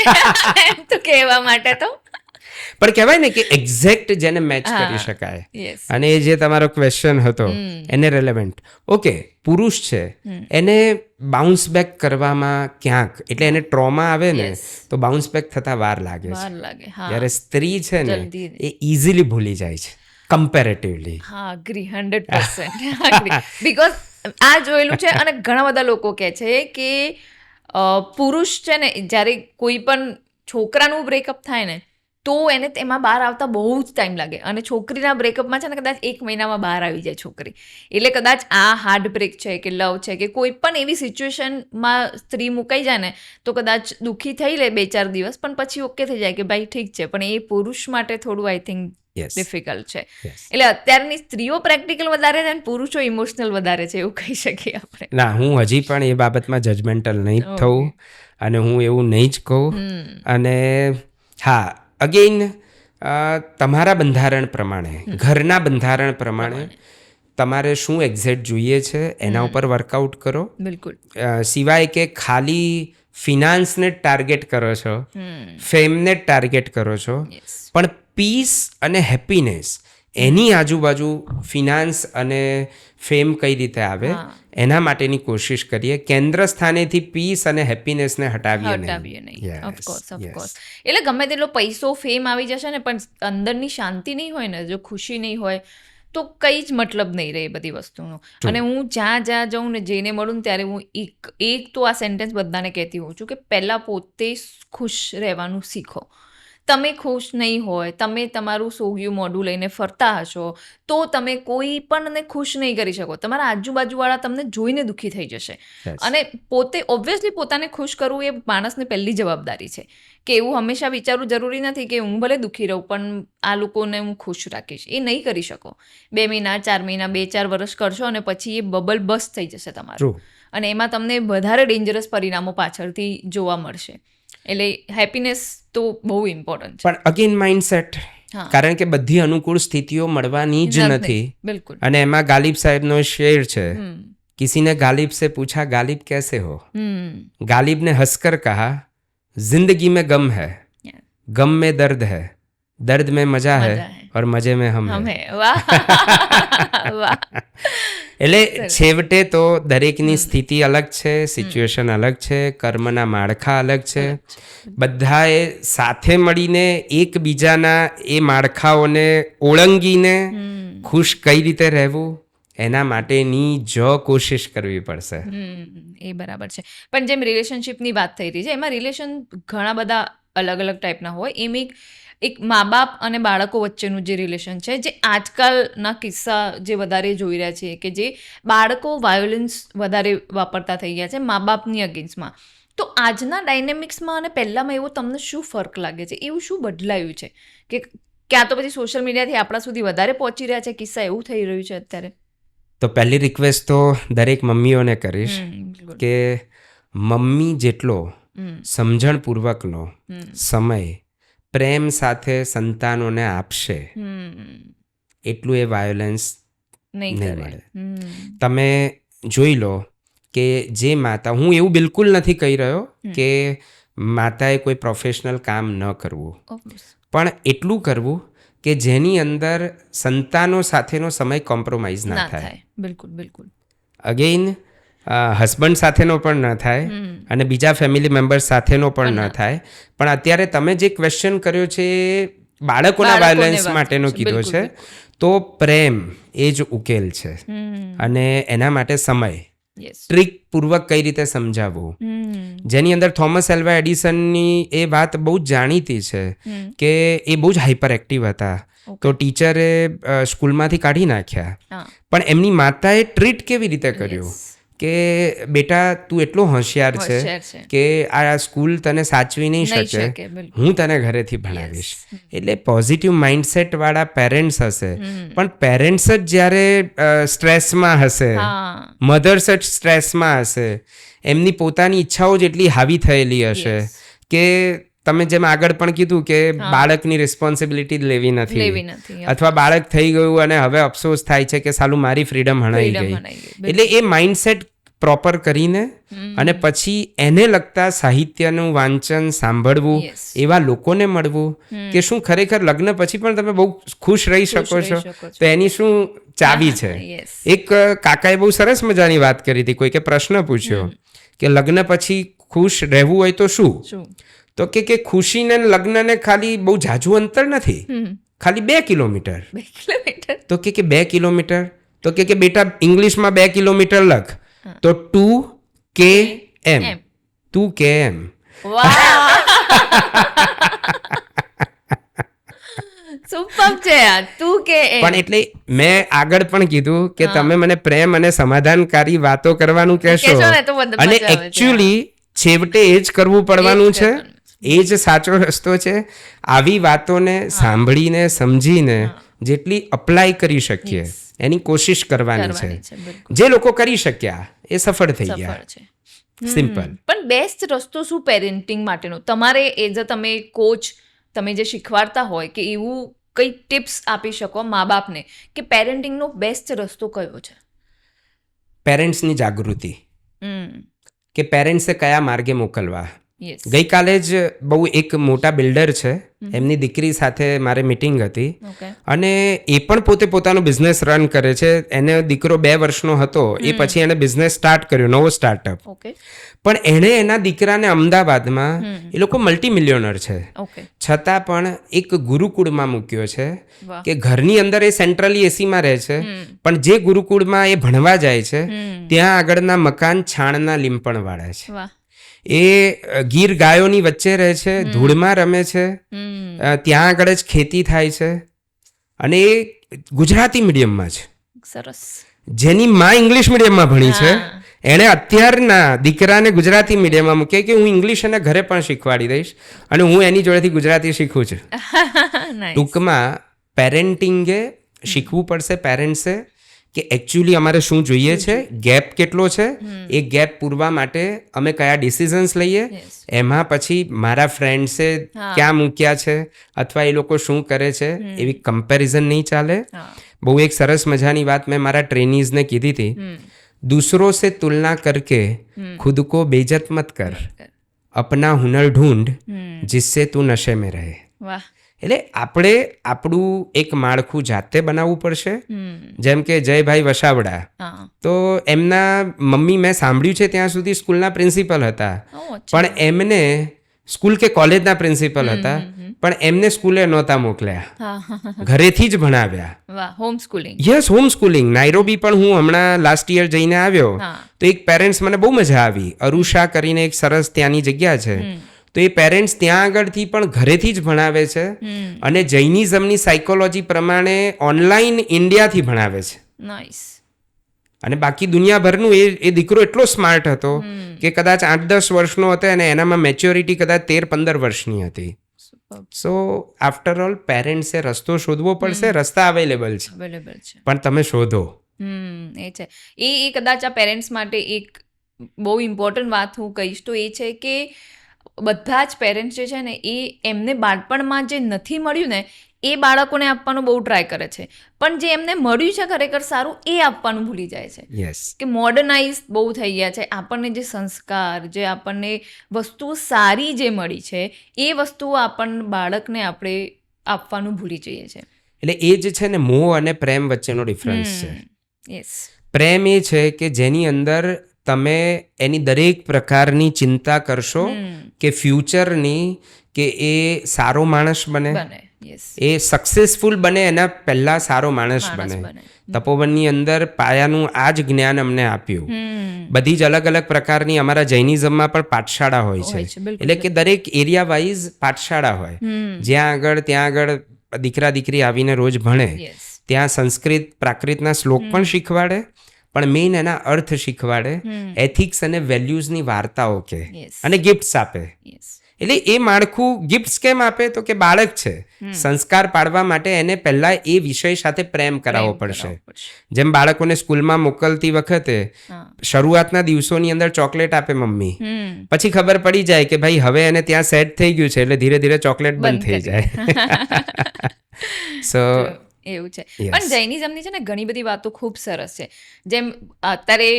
એમ તો કહેવા માટે તો, પણ કહેવાય ને કે એક્ઝેક્ટ જેને મેચ કરી શકાય. અને એ જે તમારો ક્વેશ્ચન હતો એને રેલેવન્ટ. ઓકે, પુરુષ છે એને બાઉન્સ બેક કરવામાં ક્યાંક, એટલે એને ટ્રોમા આવે ને તો બાઉન્સ બેક થતા વાર લાગે છે, જ્યારે સ્ત્રી છે ને એ ઇઝીલી ભૂલી જાય છે કમ્પેરેટિવલી. હા, અગ્રી 100%. બીકોઝ આ જોયેલું છે અને ઘણા બધા લોકો કહે છે કે પુરુષ છે ને જ્યારે કોઈ પણ છોકરાનું બ્રેકઅપ થાય ને તો એને તેમાં બહાર આવતા બહુ જ ટાઈમ લાગે, અને છોકરીના બ્રેકઅપમાં છે ને કદાચ 1 મહિનામાં બહાર આવી જાય છોકરી. એટલે કદાચ આ હાર્ટ બ્રેક છે કે લવ છે કે કોઈ પણ એવી સિચ્યુએશનમાં સ્ત્રી મુકાઈ જાય ને તો કદાચ દુઃખી થઈ લે 2-4 દિવસ, પણ પછી ઓકે થઈ જાય કે ભાઈ ઠીક છે. પણ એ પુરુષ માટે થોડું આઈ થિંક ડિફિકલ્ટ છે. એટલે અત્યારની સ્ત્રીઓ પ્રેક્ટિકલ વધારે છે અને પુરુષો ઇમોશનલ વધારે છે, એવું કહી શકીએ આપણે. ના, હું હજી પણ એ બાબતમાં જજમેન્ટલ નહીં થવું, અને હું એવું નહીં જ કહું. અને હા, અગેઇન તમારા બંધારણ પ્રમાણે, ઘરના બંધારણ પ્રમાણે તમારે શું એક્ઝેક્ટ જોઈએ છે એના ઉપર વર્કઆઉટ કરો. બિલકુલ. સિવાય કે ખાલી ફિનાન્સને જ ટાર્ગેટ કરો છો, ફેમને જ ટાર્ગેટ કરો છો, પણ પીસ અને હેપીનેસ એની આજુબાજુ ફિનાન્સ અને ફેમ કઈ રીતે આવે એના માટેની કોશિશ કરીએ. કેન્દ્ર સ્થાનેથી પીસ અને હેપીનેસને હટાવીએ નહીં. ઓફકોર્સ. એટલે ગમે તેટલો પૈસો, ફેમ આવી જશે ને, પણ અંદરની શાંતિ નહીં હોય ને, જો ખુશી નહીં હોય તો કંઈ જ મતલબ નહીં રહે એ બધી વસ્તુનો. અને હું જ્યાં જાઉં ને, જેને મળું ને ત્યારે હું એક તો આ સેન્ટેન્સ બધાને કહેતી હોઉં છું કે પહેલાં પોતે ખુશ રહેવાનું શીખો. તમે ખુશ નહીં હોય, તમે તમારું સોગિયું મોઢું લઈને ફરતા હશો તો તમે કોઈ પણને ખુશ નહીં કરી શકો. તમારા આજુબાજુવાળા તમને જોઈને દુઃખી થઈ જશે. અને પોતે ઓબ્વિયસલી પોતાને ખુશ કરવું એ માણસની પહેલી જવાબદારી છે. કે એવું હંમેશા વિચારવું જરૂરી નથી કે હું ભલે દુઃખી રહું પણ આ લોકોને હું ખુશ રાખીશ. એ નહીં કરી શકો. 2 મહિના, 4 મહિના, 2-4 વર્ષ કરશો અને પછી એ બબલ બસ થઈ જશે તમારું, અને એમાં તમને વધારે ડેન્જરસ પરિણામો પાછળથી જોવા મળશે. એટલે હેપીનેસ તો બહુ ઇમ્પોર્ટન્ટ છે. પણ અગેન માઇન્ડસેટ, હા. કારણ કે બધી અનુકૂળ સ્થિતિઓ મળવાની જ નથી. બિલકુલ. અને એમાં ગાલિબ સાહેબનો શેર છે, હમ કિસી ને ગાલિબ से पूछा गालिब कैसे हो, હમ गालिब ने हंसकर कहा जिंदगी में गम है, Yeah. गम में दर्द है, दर्द में मजा है મજા હે. और मजे में हम હમ है. હે. વાહ વાહ. એટલે સરસ. છેવટે તો દરેકની સ્થિતિ અલગ છે, સિચ્યુએશન અલગ છે, કર્મના માળખા અલગ છે. બધાએ સાથે મળીને એકબીજાના એ માળખાઓને ઓળંગીને ખુશ કઈ રીતે રહેવું એના માટેની કોશિશ કરવી પડશે. એ બરાબર છે. પણ જેમ રિલેશનશિપની વાત થઈ રહી છે, એમાં રિલેશન ઘણા બધા અલગ અલગ ટાઈપના હોય. એમ એક મા બાપ અને બાળકો વચ્ચેનું જે રિલેશન છે, જે આજકાલના કિસ્સા જે વધારે જોઈ રહ્યા છીએ કે જે બાળકો વાયોલન્સ વધારે વાપરતા થઈ ગયા છે મા બાપની અગેન્સ્ટમાં. તો આજના ડાયનેમિક્સમાં અને પહેલાંમાં એવો તમને શું ફરક લાગે છે? એવું શું બદલાયું છે કે ક્યાં તો પછી સોશિયલ મીડિયાથી આપણા સુધી વધારે પહોંચી રહ્યા છે કિસ્સા, એવું થઈ રહ્યું છે અત્યારે? તો પહેલી રિક્વેસ્ટ તો દરેક મમ્મીઓને કરીશ બિલકુલ. કે મમ્મી જેટલો સમજણપૂર્વકનો સમય પ્રેમ સાથે સંતાનોને આપશે એટલું એ વાયોલન્સ નહીં નહીં કરે. મળે. તમે જોઈ લો કે જે માતા, હું એવું બિલકુલ નથી કહી રહ્યો કે માતાએ કોઈ પ્રોફેશનલ કામ ન કરવું, પણ એટલું કરવું કે જેની અંદર સંતાનો સાથેનો સમય કોમ્પ્રોમાઇઝ ના થાય. બિલકુલ બિલકુલ. અગેઇન હસબન્ડ સાથેનો પણ ન થાય અને બીજા ફેમિલી મેમ્બર્સ સાથેનો પણ ન થાય. પણ અત્યારે તમે જે ક્વેશ્ચન કર્યો છે એ બાળકોના વાયોલન્સ માટેનો કીધો છે. તો પ્રેમ એ જ ઉકેલ છે અને એના માટે સમય ટ્રીક પૂર્વક કઈ રીતે સમજાવવું, જેની અંદર થોમસ એલ્વા એડિસનની એ વાત બહુ જ જાણીતી છે કે એ બહુ જ હાઈપર એક્ટિવ હતા. તો ટીચરે સ્કૂલમાંથી કાઢી નાખ્યા, પણ એમની માતાએ ટ્રીટ કેવી રીતે કર્યું કે બેટા તું એટલો હોશિયાર છે કે આ સ્કૂલ તને સાચવી નહીં શકે, હું તને ઘરેથી ભણાવીશ. એટલે પોઝિટિવ માઇન્ડસેટ વાળા પેરેન્ટ્સ હશે, પણ પેરેન્ટ્સ જ જ્યારે સ્ટ્રેસમાં હશે, મધર્સ જ સ્ટ્રેસમાં હશે, એમની પોતાની ઈચ્છાઓ જેટલી હાવી થયેલી હશે કે તમે જેમ આગળ પણ કીધું કે બાળકની રિસ્પોન્સિબિલિટી લેવી નથી અથવા બાળક થઈ ગયું અને હવે અફસોસ થાય છે કે સાલું મારી ફ્રીડમ હણાઈ ગઈ. એટલે એ માઇન્ડસેટ પ્રોપર કરીને અને પછી એને લગતા સાહિત્યનું વાંચન સાંભળવું, એવા લોકોને મળવું કે શું ખરેખર લગ્ન પછી પણ તમે બહુ ખુશ રહી શકો છો, તો એની શું ચાવી છે. એક કાકાએ બહુ સરસ મજાની વાત કરી હતી. કોઈકે પ્રશ્ન પૂછ્યો કે લગ્ન પછી ખુશ રહેવું હોય તો શું, તો કે ખુશીને લગ્નને ખાલી બહુ ઝાઝું અંતર નથી, ખાલી 2 કિલોમીટર. તો કે 2 કિલોમીટર, તો કે બેટા ઇંગ્લિશમાં 2 કિલોમીટર લખ તો 2km, 2km. સુપર છે યાર, 2km. પણ એટલે મેં આગળ પણ કીધું કે તમે મને પ્રેમ અને સમાધાનકારી વાતો કરવાનું કહેશો અને એકચ્યુઅલી છેવટે એ જ કરવું પડવાનું છે. એ જ સાચો રસ્તો છે. આવી વાતોને સાંભળીને સમજીને જેટલી અપ્લાય કરી શકીએ એની કોશિશ કરવાની છે. જે લોકો કરી શક્યા એ સફળ થઈ ગયા. સિમ્પલ. પણ બેસ્ટ રસ્તો શું પેરેન્ટિંગ માટેનો તમારે એઝ અ તમે કોચ, તમે જે શીખવાડતા હોય કે એવું કઈ ટિપ્સ આપી શકો મા બાપને કે પેરેન્ટિંગનો બેસ્ટ રસ્તો કયો છે? પેરેન્ટ્સની જાગૃતિ કે પેરેન્ટ્સે કયા માર્ગે મોકલવા. ગઈકાલે જ બહુ એક મોટા બિલ્ડર છે, એમની દીકરી સાથે મારે મિટિંગ હતી અને એ પણ પોતે પોતાનો બિઝનેસ રન કરે છે. એને દીકરો 2 વર્ષનો હતો એ પછી એણે બિઝનેસ સ્ટાર્ટ કર્યો, નવો સ્ટાર્ટઅપ. પણ એણે એના દીકરાને અમદાવાદમાં, એ લોકો મલ્ટી મિલિયોનર છે, છતાં પણ એક ગુરુકુળમાં મૂક્યો છે કે ઘરની અંદર એ સેન્ટ્રલી એસીમાં રહે છે, પણ જે ગુરુકુળમાં એ ભણવા જાય છે ત્યાં આગળના મકાન છાણના લીંપણ વાળા છે. એ ગીર ગાયોની વચ્ચે રહે છે, ધૂળમાં રમે છે, ત્યાં આગળ જ ખેતી થાય છે અને એ ગુજરાતી મીડિયમમાં છે. સરસ. જેની માં ઇંગ્લિશ મીડિયમમાં ભણી છે, એણે અત્યારના દીકરાને ગુજરાતી મીડિયમમાં મૂકે કે હું ઇંગ્લિશ એને ઘરે પણ શીખવાડી દઈશ અને હું એની જોડેથી ગુજરાતી શીખું છું. ટૂંકમાં પેરેન્ટિંગે શીખવું પડશે પેરેન્ટ્સે કે એકચ્યુઅલી અમારે શું જોઈએ છે, ગેપ કેટલો છે, એ ગેપ પૂરવા માટે અમે કયા ડિસિઝન્સ લઈએ, એમાં પછી મારા ફ્રેન્ડ્સે ક્યાં મૂક્યા છે અથવા એ લોકો શું કરે છે એવી કમ્પેરિઝન નહીં ચાલે. બહુ એક સરસ મજાની વાત મેં મારા ટ્રેનીઝને કીધી હતી, दूसरों से तुलना करके खुद को बेइज्जत मत कर, अपना હુનર ઢૂંઢ जिससे તું નशे में રહે. વાહ. એટલે આપણે આપણું એક માળખું જાતે બનાવવું પડશે. જેમ કે જયભાઈ વસાવડા, તો એમના મમ્મી મેં સાંભળ્યું છે ત્યાં સુધી સ્કૂલના પ્રિન્સિપલ હતા, પણ એમને સ્કૂલ કે કોલેજના પ્રિન્સિપલ હતા, પણ એમને સ્કૂલે નહોતા મોકલ્યા, ઘરેથી જ ભણાવ્યા. વાહ, home schooling. Yes, home schooling. Nairobi પણ હું હમણાં લાસ્ટ યર જઈને આવ્યો, તો એક પેરેન્ટ્સ મને બહુ મજા આવી. અરુષા કરીને એક સરસ ત્યાંની જગ્યા છે, તો એ પેરેન્ટ્સ ત્યાં આગળથી પણ ઘરેથી જ ભણાવે છે અને જૈનિઝમની સાયકોલોજી પ્રમાણે ઓનલાઈન ઇન્ડિયાથી ભણાવે છે. નાઇસ. અને બાકી દુનિયાભરનું એ દીકરો એટલો સ્માર્ટ હતો કે કદાચ 8-10 વર્ષનો હતો અને એનામાં મેચ્યોરિટી કદાચ 13-15 વર્ષની હતી. સો આફ્ટર ઓલ પેરેન્ટ્સે રસ્તો શોધવો પડશે. રસ્તા અવેલેબલ છે, પણ તમે શોધો. એ છે, એ કદાચ આ પેરેન્ટ્સ માટે એક બહુ ઇમ્પોર્ટન્ટ વાત હું કહીશ તો એ છે કે બધા જ પેરેન્ટ્સ જે છે ને એ એમને બાળપણમાં જે નથી મળ્યું ને એ બાળકોને આપવાનું બહુ ટ્રાય કરે છે, પણ જે એમને મળ્યું છે ખરેખર સારું એ આપવાનું ભૂલી જાય છે. યસ, કે મોડર્નાઇઝ બહુ થઈ ગયા છે. આપણને જે સંસ્કાર, જે આપણને વસ્તુઓ સારી જે મળી છે એ વસ્તુઓ આપણને બાળકને આપણે આપવાનું ભૂલી જઈએ છીએ. એટલે એ જ છે ને મોહ અને પ્રેમ વચ્ચેનો ડિફરન્સ છે. યસ. પ્રેમ એ છે કે જેની અંદર તમે એની દરેક પ્રકારની ચિંતા કરશો કે ફ્યુચરની, કે એ સારો માણસ બને, એ સક્સેસફુલ બને, એના પહેલા સારો માણસ બને. તપોવનની અંદર પાયાનું આ જ જ્ઞાન અમને આપ્યું. બધી જ અલગ અલગ પ્રકારની અમારા જૈનિઝમમાં પણ પાઠશાળા હોય છે, એટલે કે દરેક એરિયા વાઇઝ પાઠશાળા હોય, જ્યાં આગળ ત્યાં આગળ દીકરા દીકરી આવીને રોજ ભણે. ત્યાં સંસ્કૃત પ્રાકૃતના શ્લોક પણ શીખવાડે, પણ મેઇન એના અર્થ શીખવાડે, એથિક્સ અને વેલ્યુઝની વાર્તાઓ કે, અને ગિફ્ટ્સ આપે. એટલે એ માળખું ગિફ્ટ્સ કેમ આપે તો કે બાળક છે, સંસ્કાર પાડવા માટે એને પહેલા એ વિષય સાથે પ્રેમ કરાવવો પડશે. જેમ બાળકોને સ્કૂલમાં મોકલતી વખતે શરૂઆતના દિવસોની અંદર ચોકલેટ આપે મમ્મી, પછી ખબર પડી જાય કે ભાઈ હવે એને ત્યાં સેટ થઈ ગયું છે, એટલે ધીરે ધીરે ચોકલેટ બંધ થઈ જાય. સો એવું છે. પણ જૈનિઝમની છે ને ઘણી બધી વાતો ખૂબ સરસ છે. જેમ અત્યારે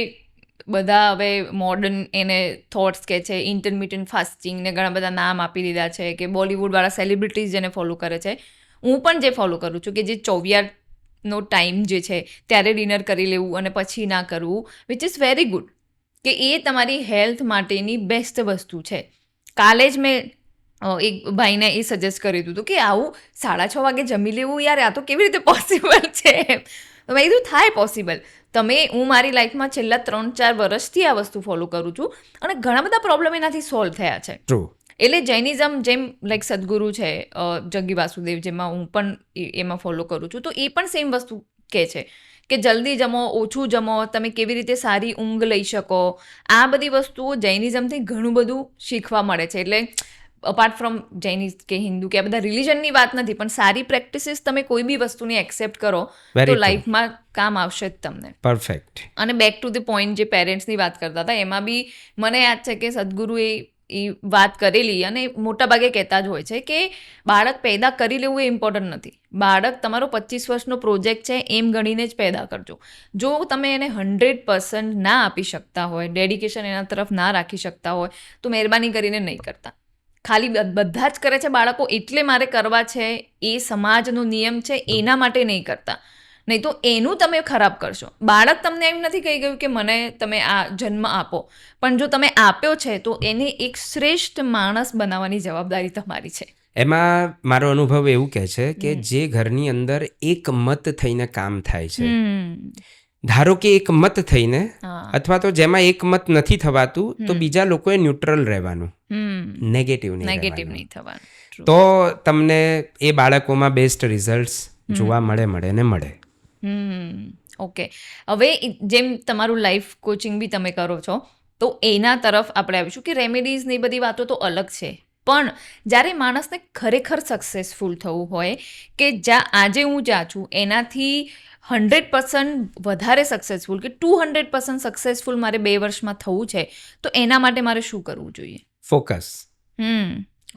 બધા હવે મોડર્ન એને થોટ્સ કે છે, ઇન્ટરમિટન્ટ ફાસ્ટિંગ ને ઘણા બધા નામ આપી દીધા છે, કે બોલિવૂડવાળા સેલિબ્રિટીઝ જેને ફોલો કરે છે, હું પણ જે ફોલો કરું છું, કે જે 24નો ટાઈમ જે છે ત્યારે ડિનર કરી લેવું અને પછી ના કરવું, વિચ ઇઝ વેરી ગુડ, કે એ તમારી હેલ્થ માટેની બેસ્ટ વસ્તુ છે. કાલે જ મેં એક ભાઈને એ સજેસ્ટ કર્યું હતું કે આવું 6:30 વાગે જમી લેવું, યાર આ તો કેવી રીતે પોસિબલ છે? તો મેં કીધું થાય પોસિબલ. હું મારી લાઈફમાં છેલ્લા 3-4 વર્ષથી આ વસ્તુ ફોલો કરું છું અને ઘણા બધા પ્રોબ્લેમ એનાથી સોલ્વ થયા છે. એટલે જૈનિઝમ જેમ લાઈક સદગુરુ છે, જગ્ગી વાસુદેવ, જેમાં હું પણ એમાં ફોલો કરું છું, તો એ પણ સેમ વસ્તુ કહે છે કે જલ્દી જમો, ઓછું જમો, તમે કેવી રીતે સારી ઊંઘ લઈ શકો. આ બધી વસ્તુઓ જૈનિઝમથી ઘણું બધું શીખવા મળે છે. એટલે અપાર્ટ ફ્રોમ જૈનિઝ કે હિન્દુ કે આ બધા રિલિજનની વાત નથી, પણ સારી પ્રેક્ટિસીસ તમે કોઈ બી વસ્તુને એક્સેપ્ટ કરો તો લાઈફમાં કામ આવશે જ તમને. પરફેક્ટ. અને બેક ટુ ધ પોઈન્ટ, જે પેરેન્ટ્સની વાત કરતા હતા, એમાં બી મને યાદ છે કે સદગુરુએ એ વાત કરેલી, અને મોટાભાગે કહેતા જ હોય છે કે બાળક પેદા કરી લેવું એ ઇમ્પોર્ટન્ટ નથી. બાળક તમારો 25 વર્ષનો પ્રોજેક્ટ છે એમ ગણીને જ પેદા કરજો. જો તમે એને 100% ના આપી શકતા હોય, ડેડિકેશન એના તરફ ના રાખી શકતા હોય, તો મહેરબાની કરીને નહીં કરતા. ખાલી બધા જ કરે છે બાળકો એટલે મારે કરવા છે, એ સમાજનો નિયમ છે એના માટે નહીં કરતા, નહીં તો એનું તમે ખરાબ કરશો. બાળક તમને એમ નથી કહી ગયું કે મને તમે આ જન્મ આપો, પણ જો તમે આપ્યો છે તો એને એક શ્રેષ્ઠ માણસ બનાવવાની જવાબદારી તમારી છે. એમાં મારો અનુભવ એવું કહે છે કે જે ઘરની અંદર એક મત થઈને કામ થાય છે, ધારો કે એક મત થઈને, અથવા તો જેમાં એક મત નથી થવાતું, તો બીજા લોકોએ ન્યુટ્રલ રહેવાનું, નેગેટિવ નહીં થવાનું, તો તમને એ બાળકોમાં બેસ્ટ રિઝલ્ટ્સ જોવા મળે. ઓકે, હવે જેમ તમારું લાઈફ કોચિંગ બી તમે કરો છો, તો એના તરફ આપણે આવીશું કે રેમેડીઝ ને એ બધી વાતો તો અલગ છે, પણ જ્યારે માણસને ખરેખર સક્સેસફુલ થવું હોય કે આજે હું જ્યાં છું એનાથી 100% વધારે સક્સેસફુલ કે 200% સક્સેસફુલ મારે 2 વર્ષમાં થવું છે, તો એના માટે મારે શું કરવું જોઈએ? Focus,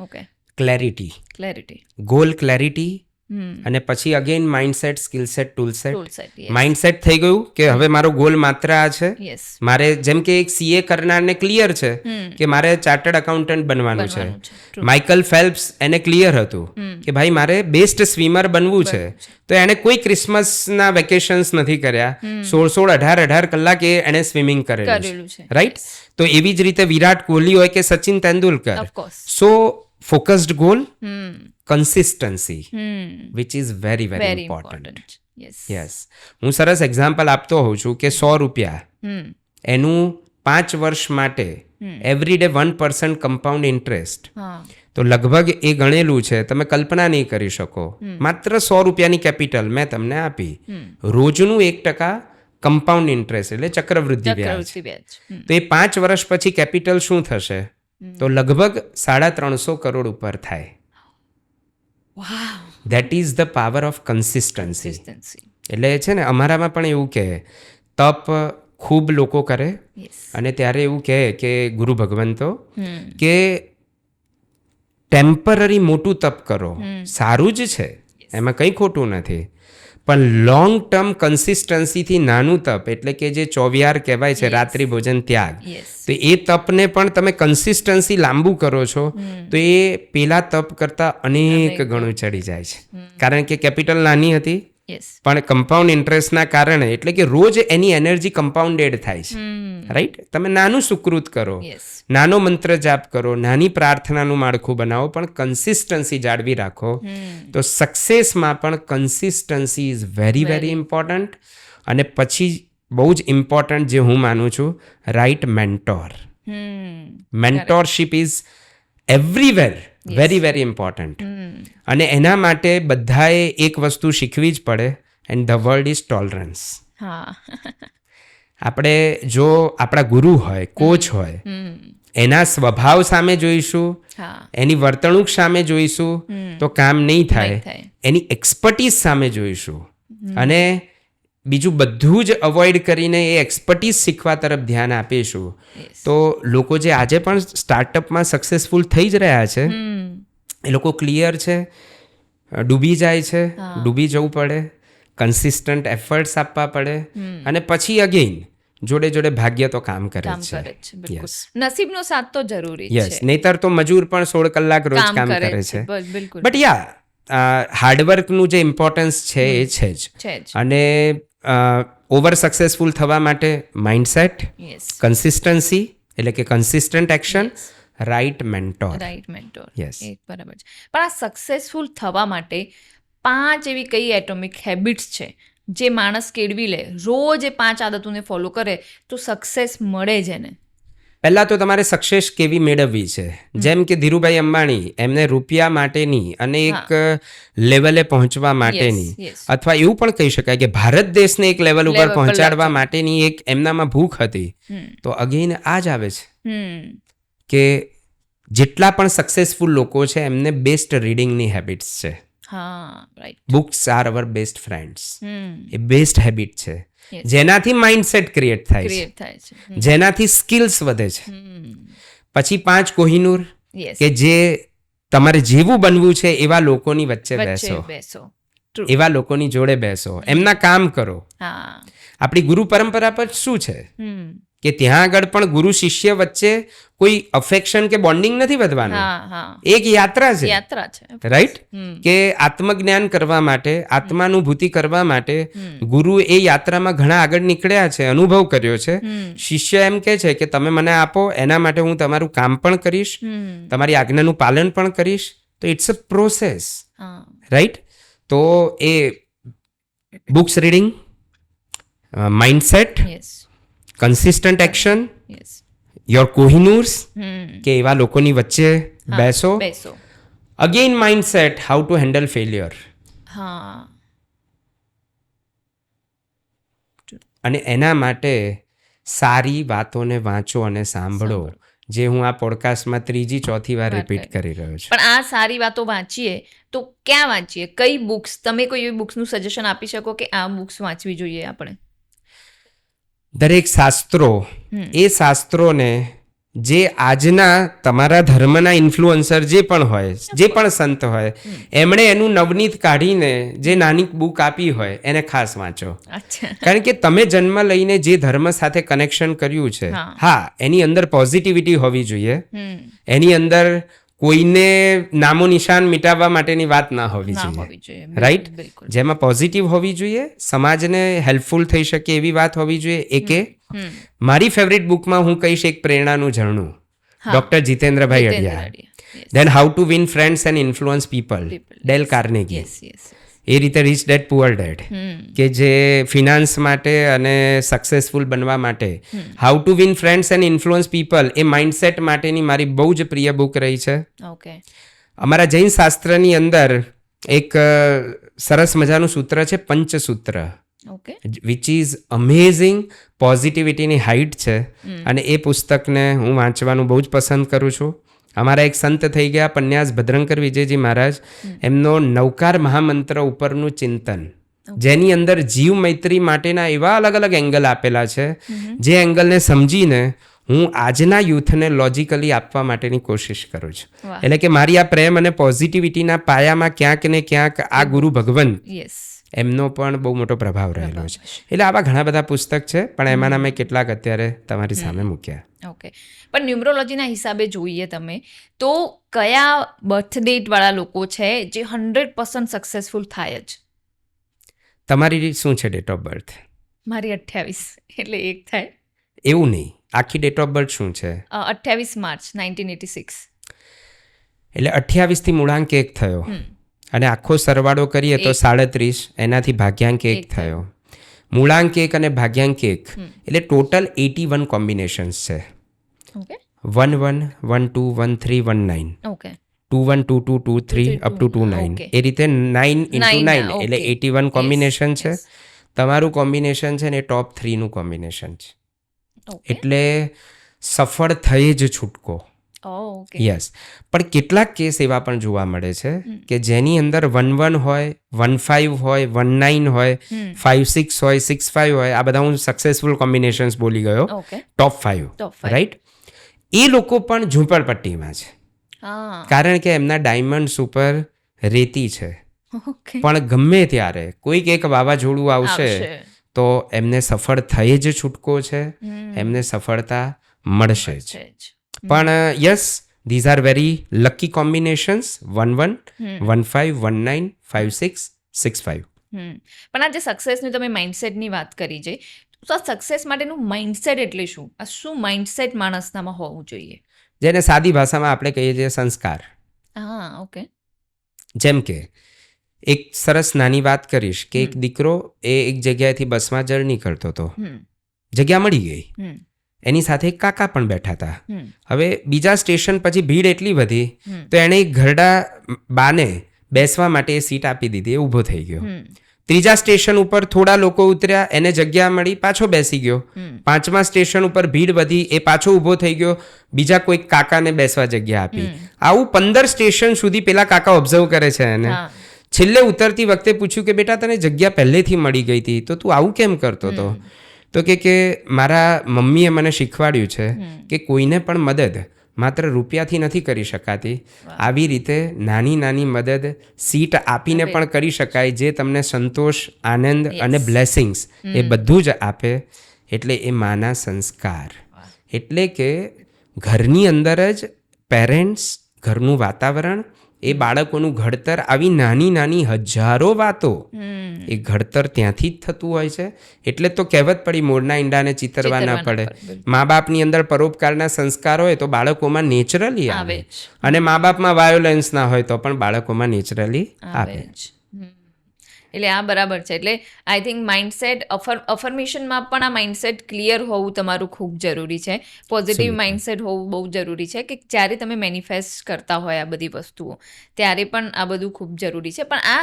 okay, clarity, goal clarity, અને પછી અગેન માઇન્ડસેટ, સ્કિલસેટ, ટૂલસેટ. માઇન્ડસેટ થઈ ગયું કે હવે મારો ગોલ માત્ર આ છે. મારે જેમ કે એક સીએ કરનારને ક્લિયર છે કે મારે ચાર્ટર્ડ એકાઉન્ટન્ટ બનવાનું છે. માઇકલ ફેલ્પ્સ એને ક્લિયર હતું કે ભાઈ મારે બેસ્ટ સ્વિમર બનવું છે, તો એણે કોઈ ક્રિસમસના વેકેશન્સ નથી કર્યા, 16-18 કલાક એને સ્વિમિંગ કરેલું છે, રાઈટ? તો એવી જ રીતે વિરાટ કોહલી હોય કે Sachin Tendulkar. So focused goal, consistency, which is very very important. Yes, હું સરસ એક્ઝામ્પલ આપતો હોઉં છું કે 100 રૂપિયા એનું 5 વર્ષ માટે એવરી ડે 1% કમ્પાઉન્ડ ઇન્ટરેસ્ટ, તો લગભગ એ ગણેલું છે, તમે કલ્પના નહીં કરી શકો. માત્ર 100 રૂપિયાની કેપિટલ મેં તમને આપી, રોજનું 1% કમ્પાઉન્ડ ઇન્ટરેસ્ટ એટલે ચક્રવૃદ્ધિ વ્યાજ. તો એ 5 વર્ષ પછી કેપિટલ શું થશે? તો લગભગ 350 કરોડ ઉપર થાય. That is the power of consistency. એટલે છે ને અમારામાં પણ એવું કહે, તપ ખૂબ લોકો કરે અને ત્યારે એવું કહે કે ગુરુ ભગવંતો કે ટેમ્પરરી મોટું તપ કરો, સારું જ છે, એમાં કંઈ ખોટું નથી, પણ લોંગ ટર્મ કન્સિસ્ટન્સીથી નાનું તપ એટલે કે જે 24 કહેવાય છે, રાત્રિ ભોજન ત્યાગ, તો એ તપને પણ તમે કન્સિસ્ટન્સી લાંબુ કરો છો તો એ પેલા તપ કરતાં અનેક ગણું ચડી જાય છે. કારણ કે કેપિટલ નાની હતી પણ કમ્પાઉન્ડ ઇન્ટરેસ્ટના કારણે, એટલે કે રોજ એની એનર્જી કમ્પાઉન્ડેડ થાય છે, રાઈટ? તમે નાનું સુકૃત કરો, નાનો મંત્ર જાપ કરો, નાની પ્રાર્થનાનું માળખું બનાવો, પણ કન્સિસ્ટન્સી જાળવી રાખો, તો સક્સેસમાં પણ consistency is very very important. અને પછી બહુ જ ઇમ્પોર્ટન્ટ જે હું માનું છું, right mentor. મેન્ટોરશિપ is everywhere very very important. અને એના માટે બધાએ એક વસ્તુ શીખવી જ પડે, and the word is tolerance. આપણે જો આપણા ગુરુ હોય, કોચ હોય, એના સ્વભાવ સામે જોઈશું, એની વર્તણૂક સામે જોઈશું તો કામ નહીં થાય. એની એક્સપર્ટીઝ સામે જોઈશું અને બીજું બધું જ અવોઇડ કરીને એ એક્સપર્ટીઝ શીખવા તરફ ધ્યાન આપીશું, તો લોકો જે આજે પણ સ્ટાર્ટઅપમાં સક્સેસફુલ થઈ જ રહ્યા છે, એ લોકો ક્લિયર છે, ડૂબી જાય છે, ડૂબી જવું પડે, કન્સિસ્ટન્ટ એફર્ટ્સ આપવા પડે, અને પછી અગેઇન જોડે જોડે ભાગ્ય તો કામ કરે છે. નસીબનો સાથ તો જરૂરી છે. યસ, નહીતર તો મજૂર પણ 16 કલાક રોજ કામ કરે છે. બટ યા, હાર્ડવર્કનું જે ઇમ્પોર્ટન્સ છે એ છે જ. અને ઓવર સક્સેસફુલ થવા માટે માઇન્ડસેટ, કન્સિસ્ટન્સી એટલે કે consistent action, right mentor. Yes, બરાબર છે. પણ આ સક્સેસફુલ થવા માટે 5 એવી કઈ એટોમિક હેબિટ્સ છે જે માણસ કેળવી લે, રોજ એ 5 આદતોને ફોલો કરે તો સક્સેસ મળે જ એને? પહેલાં તો તમારે સક્સેસ કેવી મેળવવી છે, જેમ કે ધીરુભાઈ અંબાણી, એમને રૂપિયા માટેની અને એક લેવલે પહોંચવા માટેની, અથવા એવું પણ કહી શકાય કે ભારત દેશને એક લેવલ ઉપર પહોંચાડવા માટેની એક એમનામાં ભૂખ હતી. તો અગેન આ જ આવે છે કે જેટલા પણ સક્સેસફુલ લોકો છે એમને બેસ્ટ રીડિંગની હેબિટ્સ છે. Books are our best friends. A best habit છે જેનાથી માઇન્ડસેટ ક્રિએટ થાય છે, જેનાથી સ્કિલ્સ વધે છે. પછી 5 કોહિનૂર કે જે તમારે જેવું બનવું છે એવા લોકોની વચ્ચે બેસો, એવા લોકોની જોડે બેસો, એમના કામ કરો. આપણી ગુરુ પરંપરા પર શું છે કે ત્યાં આગળ પણ ગુરુ શિષ્ય વચ્ચે કોઈ અફેક્શન કે બોન્ડિંગ નથી વધવાનું, એક યાત્રા છે, રાઈટ? કે આત્મજ્ઞાન કરવા માટે, આત્માનુભૂતિ કરવા માટે ગુરુ એ યાત્રામાં ઘણા આગળ નીકળ્યા છે, અનુભવ કર્યો છે. શિષ્ય એમ કે છે કે તમે મને આપો, એના માટે હું તમારું કામ પણ કરીશ, તમારી આજ્ઞાનું પાલન પણ કરીશ. તો ઇટ્સ અ પ્રોસેસ, રાઈટ? તો એ books reading, mindset, consistent action, your Kohinoors કે એવા લોકોની વચ્ચે બેસો. Again mindset, how to handle failure. અને એના માટે સારી વાતોને વાંચો અને સાંભળો, જે હું આ પોડકાસ્ટમાં 3જી-4થી વાર રિપીટ કરી રહ્યો છું. પણ આ સારી વાતો વાંચીએ તો ક્યાં વાંચીએ? કઈ બુક્સ? તમે કોઈ એવી બુક્સનું સજેશન આપી શકો કે આ બુક્સ વાંચવી જોઈએ આપણે? દરેક શાસ્ત્રો, એ શાસ્ત્રોને જે આજના તમારા ધર્મના ઇન્ફ્લુઅન્સર જે પણ હોય, જે પણ સંત હોય, એમણે એનું નવનીત કાઢીને જે નાની બુક આપી હોય એને ખાસ વાંચો. કારણ કે તમે જન્મ લઈને જે ધર્મ સાથે કનેક્શન કર્યું છે, હા, એની અંદર પોઝિટિવિટી હોવી જોઈએ, એની અંદર કોઈને નામો નિશાન મિટાવવા માટેની વાત ના હોવી જોઈએ, રાઈટ? જેમાં પોઝિટિવ હોવી જોઈએ, સમાજને હેલ્પફુલ થઈ શકે એવી વાત હોવી જોઈએ. મારી ફેવરિટ બુકમાં હું કહીશ એક પ્રેરણાનું ઝરણું, doctor Jitendrabhai Adiya, then how to win friends and influence people, Dale Carnegie. એ રીતે રીચ ડેડ પુઅર ડેડ, કે જે ફિનાન્સ માટે અને સક્સેસફુલ બનવા માટે how to win friends and influence people, A mindset માટેની મારી બહુ જ પ્રિય બુક રહી છે. અમારા જૈન શાસ્ત્રની અંદર એક સરસ મજાનું સૂત્ર છે, પંચસૂત્ર, વિચ ઇઝ અમેઝિંગ, પોઝિટિવિટીની હાઇટ છે. અને એ પુસ્તકને હું વાંચવાનું બહુ જ પસંદ કરું છું. અમારા એક સંત થઈ ગયા પન્યાસ ભદ્રંકર વિજયજી મહારાજ, એમનો નવકાર મહામંત્ર ઉપરનું ચિંતન, જેની અંદર જીવ મૈત્રી માટેના એવા અલગ અલગ એંગલ આપેલા છે, જે એંગલને સમજીને હું આજના યુથને લોજિકલી આપવા માટેની કોશિશ કરું છું. એટલે કે મારી આ પ્રેમ અને પોઝિટિવિટીના પાયામાં ક્યાંક ને ક્યાંક આ ગુરુ ભગવંત, એમનો પણ બહુ મોટો પ્રભાવ રહેલો છે. એટલે આવા ઘણા બધા પુસ્તક છે, પણ એમાંના મેં કેટલાક અત્યારે તમારી સામે મૂક્યા. ઓકે, પણ ન્યુમરોલોજીના હિસાબે જોઈએ તમે તો કયા બર્થ ડેટ વાળા લોકો છે જે 100% સક્સેસફુલ થાય જ? તમારી શું છે ડેટ ઓફ બર્થ? મારી 28, એટલે એક થાય. એવું નહીં, આખી ડેટ ઓફ બર્થ શું છે? 28 માર્ચ 1986. એટલે 28 થી મૂળાંક 1 થયો, અને આખો સરવાળો કરીએ તો 37, એનાથી ભાગ્યાંક 1 થયો. મૂળાંક 1 અને ભાગ્યાંક 1 એટલે ટોટલ 81 કોમ્બિનેશન્સ છે. 1 1 1 2 1 3 1 9, 2 1 2 2 2 3 અપ ટુ 29, એ રીતે 9 × 9 એટલે 81 કોમ્બિનેશન છે. તમારું કોમ્બિનેશન છે ને એ ટોપ 3નું કોમ્બિનેશન છે. એટલે સફળ થઈ જ છૂટકો. યસ, પણ કેટલાક કેસ એવા પણ જોવા મળે છે કે જેની અંદર 1 1 હોય, 1 5 હોય, 1 9 હોય, 5 6 હોય, 6 5 હોય, આ બધા હું સક્સેસફુલ કોમ્બિનેશન્સ બોલી ગયો, ટોપ 5, રાઈટ? એ લોકો પણ ઝૂંપડપટ્ટીમાં છે, કારણ કે એમના ડાયમંડ્સ ઉપર રેતી છે. પણ ગમે ત્યારે કોઈક એક વાવાઝોડું આવશે તો એમને સફળ થઈ જ છૂટકો છે, એમને સફળતા મળશે જ. પણ yes, these are very lucky combinations, 1 1 1 5 1 9 5 6 6 5. પણ આ જે સક્સેસની તમે માઇન્ડસેટની વાત કરી છે, તો આ સક્સેસ માટેનું માઇન્ડસેટ એટલે શું? આ શું માઇન્ડસેટ માણસનામાં હોવું જોઈએ? જેને સાદી ભાષામાં આપણે કહીએ છીએ સંસ્કાર. ઓકે. જેમ કે એક સરસ નાની વાત કરીશ કે એક દીકરો એ એક જગ્યાએથી બસમાં જર્ની કરતો હતો, જગ્યા મળી ગઈ, એની સાથે એક કાકા પણ બેઠા હતા. હવે બીજા સ્ટેશન પછી ભીડ એટલી વધી તો એણે એક ઘરડા બાને બેસવા માટે સીટ આપી દીધી, એ ઊભો થઈ ગયો. ત્રીજા સ્ટેશન ઉપર થોડા લોકો ઉતર્યા, એને જગ્યા મળી, પાછો બેસી ગયો. પાંચમા સ્ટેશન ઉપર ભીડ વધી, એ પાછો ઊભો થઈ ગયો, બીજા કોઈક કાકાને બેસવા જગ્યા આપી. આવું 15 સ્ટેશન સુધી પેલા કાકા ઓબ્ઝર્વ કરે છે એને. છેલ્લે ઉતરતી વખતે પૂછ્યું કે બેટા તને જગ્યા પહેલેથી મળી ગઈ હતી તો તું આવું કેમ કરતો હતો? તો કે મારા મમ્મીએ મને શીખવાડ્યું છે કે કોઈને પણ મદદ માત્ર રૂપિયાથી નથી કરી શકાતી, આવી રીતે નાની નાની મદદ સીટ આપીને પણ કરી શકાય, જે તમને સંતોષ, આનંદ અને બ્લેસિંગ્સ એ બધું જ આપે. એટલે એ માના સંસ્કાર, એટલે કે ઘરની અંદર જ પેરેન્ટ્સ, ઘરનું વાતાવરણ, એ બાળકોનું ઘડતર, આવી નાની નાની હજારો વાતો, એ ઘડતર ત્યાંથી જ થતું હોય છે. એટલે તો કહેવત પડી, મોરના ઈંડાને ચિતરવા ના પડે. મા બાપની અંદર પરોપકારના સંસ્કાર હોય તો બાળકોમાં નેચરલી આવે, અને મા બાપમાં વાયોલન્સ ના હોય તો પણ બાળકોમાં નેચરલી આવે. એટલે આ બરાબર છે. એટલે આઈ થિંક માઇન્ડસેટ, અફર્મેશનમાં પણ આ માઇન્ડસેટ ક્લિયર હોવું તમારું ખૂબ જરૂરી છે. પોઝિટિવ માઇન્ડસેટ હોવું બહુ જરૂરી છે, કે જ્યારે તમે મેનિફેસ્ટ કરતા હોય આ બધી વસ્તુઓ, ત્યારે પણ આ બધું ખૂબ જરૂરી છે. પણ આ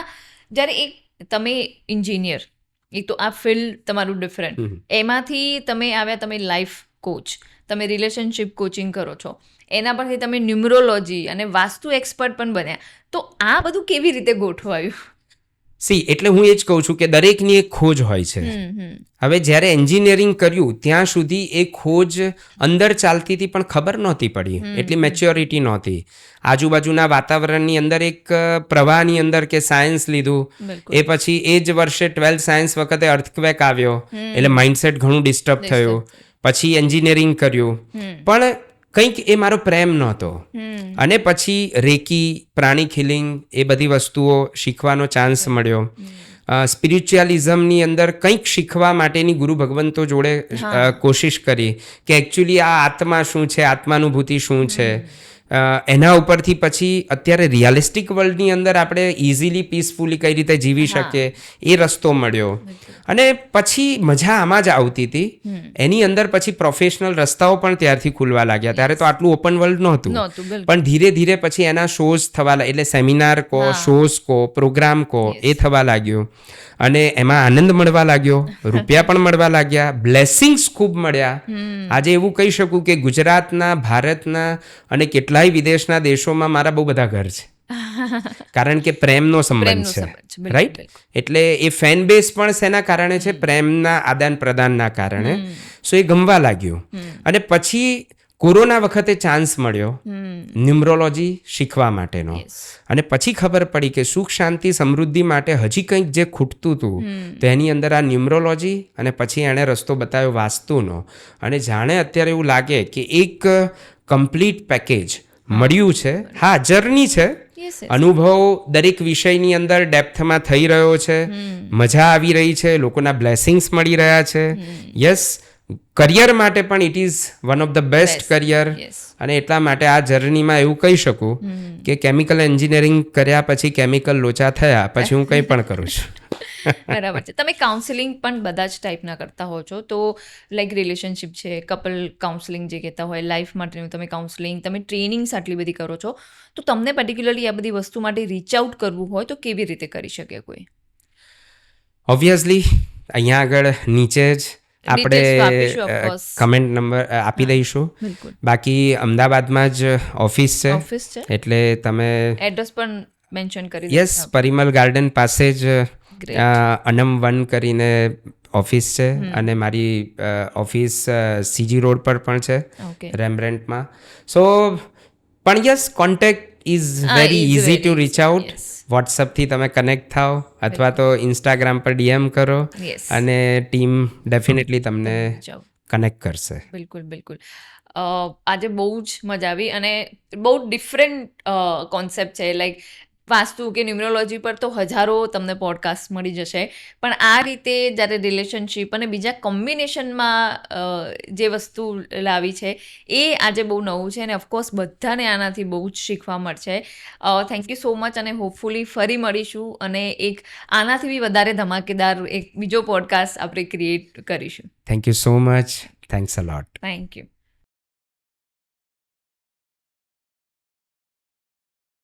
જ્યારે એક તમે એન્જિનિયર, એક તો આ ફિલ્ડ તમારું ડિફરન્ટ, એમાંથી તમે આવ્યા, તમે લાઈફ કોચ, તમે રિલેશનશિપ કોચિંગ કરો છો, એના પરથી તમે ન્યુમરોલોજી અને વાસ્તુ એક્સપર્ટ પણ બન્યા, તો આ બધું કેવી રીતે ગોઠવાયું? એટલે હું એ જ કહું છું કે દરેકની એક ખોજ હોય છે. હવે જ્યારે એન્જિનિયરિંગ કર્યું ત્યાં સુધી એ ખોજ અંદર ચાલતી હતી પણ ખબર નહોતી પડી, એટલી મેચ્યોરિટી નહોતી. આજુબાજુના વાતાવરણની અંદર એક પ્રવાહની અંદર કે સાયન્સ લીધું, એ પછી એ જ વર્ષે 12th સાયન્સ વખતે અર્થક્વેક આવ્યો, એટલે માઇન્ડસેટ ઘણું ડિસ્ટર્બ થયું. પછી એન્જિનિયરિંગ કર્યું, પણ કંઈક એ મારો પ્રેમ નહોતો. અને પછી રેકી, પ્રાણિક હિલિંગ, એ બધી વસ્તુઓ શીખવાનો ચાન્સ મળ્યો. સ્પિરિચ્યુઅલિઝમની અંદર કંઈક શીખવા માટેની ગુરુ ભગવંતો જોડે કોશિશ કરી કે એકચ્યુઅલી આ આત્મા શું છે, આત્માનુભૂતિ શું છે. એના ઉપરથી પછી અત્યારે રિયાલિસ્ટિક વર્લ્ડની અંદર આપણે ઇઝીલી પીસફુલી કઈ રીતે જીવી શકીએ એ રસ્તો મળ્યો. અને પછી મજા આમાં જ આવતી હતી. એની અંદર પછી પ્રોફેશનલ રસ્તાઓ પણ ત્યારથી ખુલવા લાગ્યા. ત્યારે તો આટલું ઓપન વર્લ્ડ નહોતું, પણ ધીરે ધીરે પછી એના શોઝ થવા એટલે સેમિનાર કહો, શોઝ કહો, પ્રોગ્રામ કહો, એ થવા લાગ્યું. અને એમાં આનંદ મળવા લાગ્યો, રૂપિયા પણ મળવા લાગ્યા, બ્લેસિંગ્સ ખૂબ મળ્યા. આજે એવું કહી શકું કે ગુજરાતના, ભારતના અને કેટલાય વિદેશના દેશોમાં મારા બહુ બધા ઘર છે, કારણ કે પ્રેમનો સંબંધ છે, રાઈટ? એટલે એ ફેન બેઝ પણ શેના કારણે છે? પ્રેમના આદાન પ્રદાનના કારણે. સો એ ગમવા લાગ્યું. અને પછી કોરોના વખતે ચાન્સ મળ્યો ન્યુમરોલોજી શીખવા માટેનો. અને પછી ખબર પડી કે સુખ, શાંતિ, સમૃદ્ધિ માટે હજી કંઈક જે ખૂટતું હતું, તો એની અંદર આ ન્યુમરોલોજી, અને પછી એણે રસ્તો બતાવ્યો વાસ્તુનો. અને જાણે અત્યારે એવું લાગે કે એક કમ્પ્લીટ પેકેજ મળ્યું છે. હા, જર્ની છે, અનુભવ દરેક વિષયની અંદર ડેપ્થમાં થઈ રહ્યો છે, મજા આવી રહી છે, લોકોના બ્લેસિંગ્સ મળી રહ્યા છે. યસ, કરિયર માટે પણ it is one of the best career. અને એટલા માટે આ જર્નીમાં એવું કહી શકું કે કેમિકલ એન્જિનિયરિંગ કર્યા પછી કેમિકલ લોચા થયા પછી હું કંઈ પણ કરું છું. બરાબર છે. તમે કાઉન્સિલિંગ પણ બધા જ ટાઈપના કરતા હો છો, તો લાઈક રિલેશનશિપ છે, કપલ કાઉન્સિલિંગ જે કહેતા હોય, લાઈફ માટેનું તમે કાઉન્સિલિંગ, તમે ટ્રેનિંગ્સ આટલી બધી કરો છો, તો તમને પર્ટિક્યુલરલી આ બધી વસ્તુ માટે રીચ આઉટ કરવું હોય તો કેવી રીતે કરી શકે કોઈ? ઓબ્વિયસલી અહીંયા આગળ નીચે જ આપણે કમેન્ટ નંબર આપી દઈશું. બાકી અમદાવાદમાં જ ઓફિસ છે, એટલે તમે એડ્રેસ પણ મેન્શન કરી. યસ, પરિમલ ગાર્ડન પાસે જ અનમ 1 કરીને ઓફિસ છે. અને મારી ઓફિસ સીજી રોડ પર પણ છે, રેમ્બ્રેન્ટમાં. સો પણ yes, contact is very easy to reach out. વોટ્સઅપથી તમે કનેક્ટ થાઓ, અથવા તો ઇન્સ્ટાગ્રામ પર ડીએમ કરો, અને ટીમ ડેફિનેટલી તમને કનેક્ટ કરશે. બિલકુલ, બિલકુલ. આજે બહુ જ મજા આવી, અને બહુ ડિફરન્ટ કોન્સેપ્ટ છે. લાઈક વાસ્તુ કે ન્યુમરોલોજી પર તો હજારો તમને પોડકાસ્ટ મળી જશે, પણ આ રીતે જ્યારે રિલેશનશિપ અને બીજા કોમ્બિનેશનમાં જે વસ્તુ લાવી છે એ આજે બહુ નવું છે, અને ઓફકોર્સ બધાને આનાથી બહુ જ શીખવા મળશે. થેન્ક યુ સો મચ, અને હોપફુલી ફરી મળીશું, અને એક આનાથી બી વધારે ધમાકેદાર એક બીજો પોડકાસ્ટ આપણે ક્રિએટ કરીશું. Thank you so much. Thanks a lot. Thank you.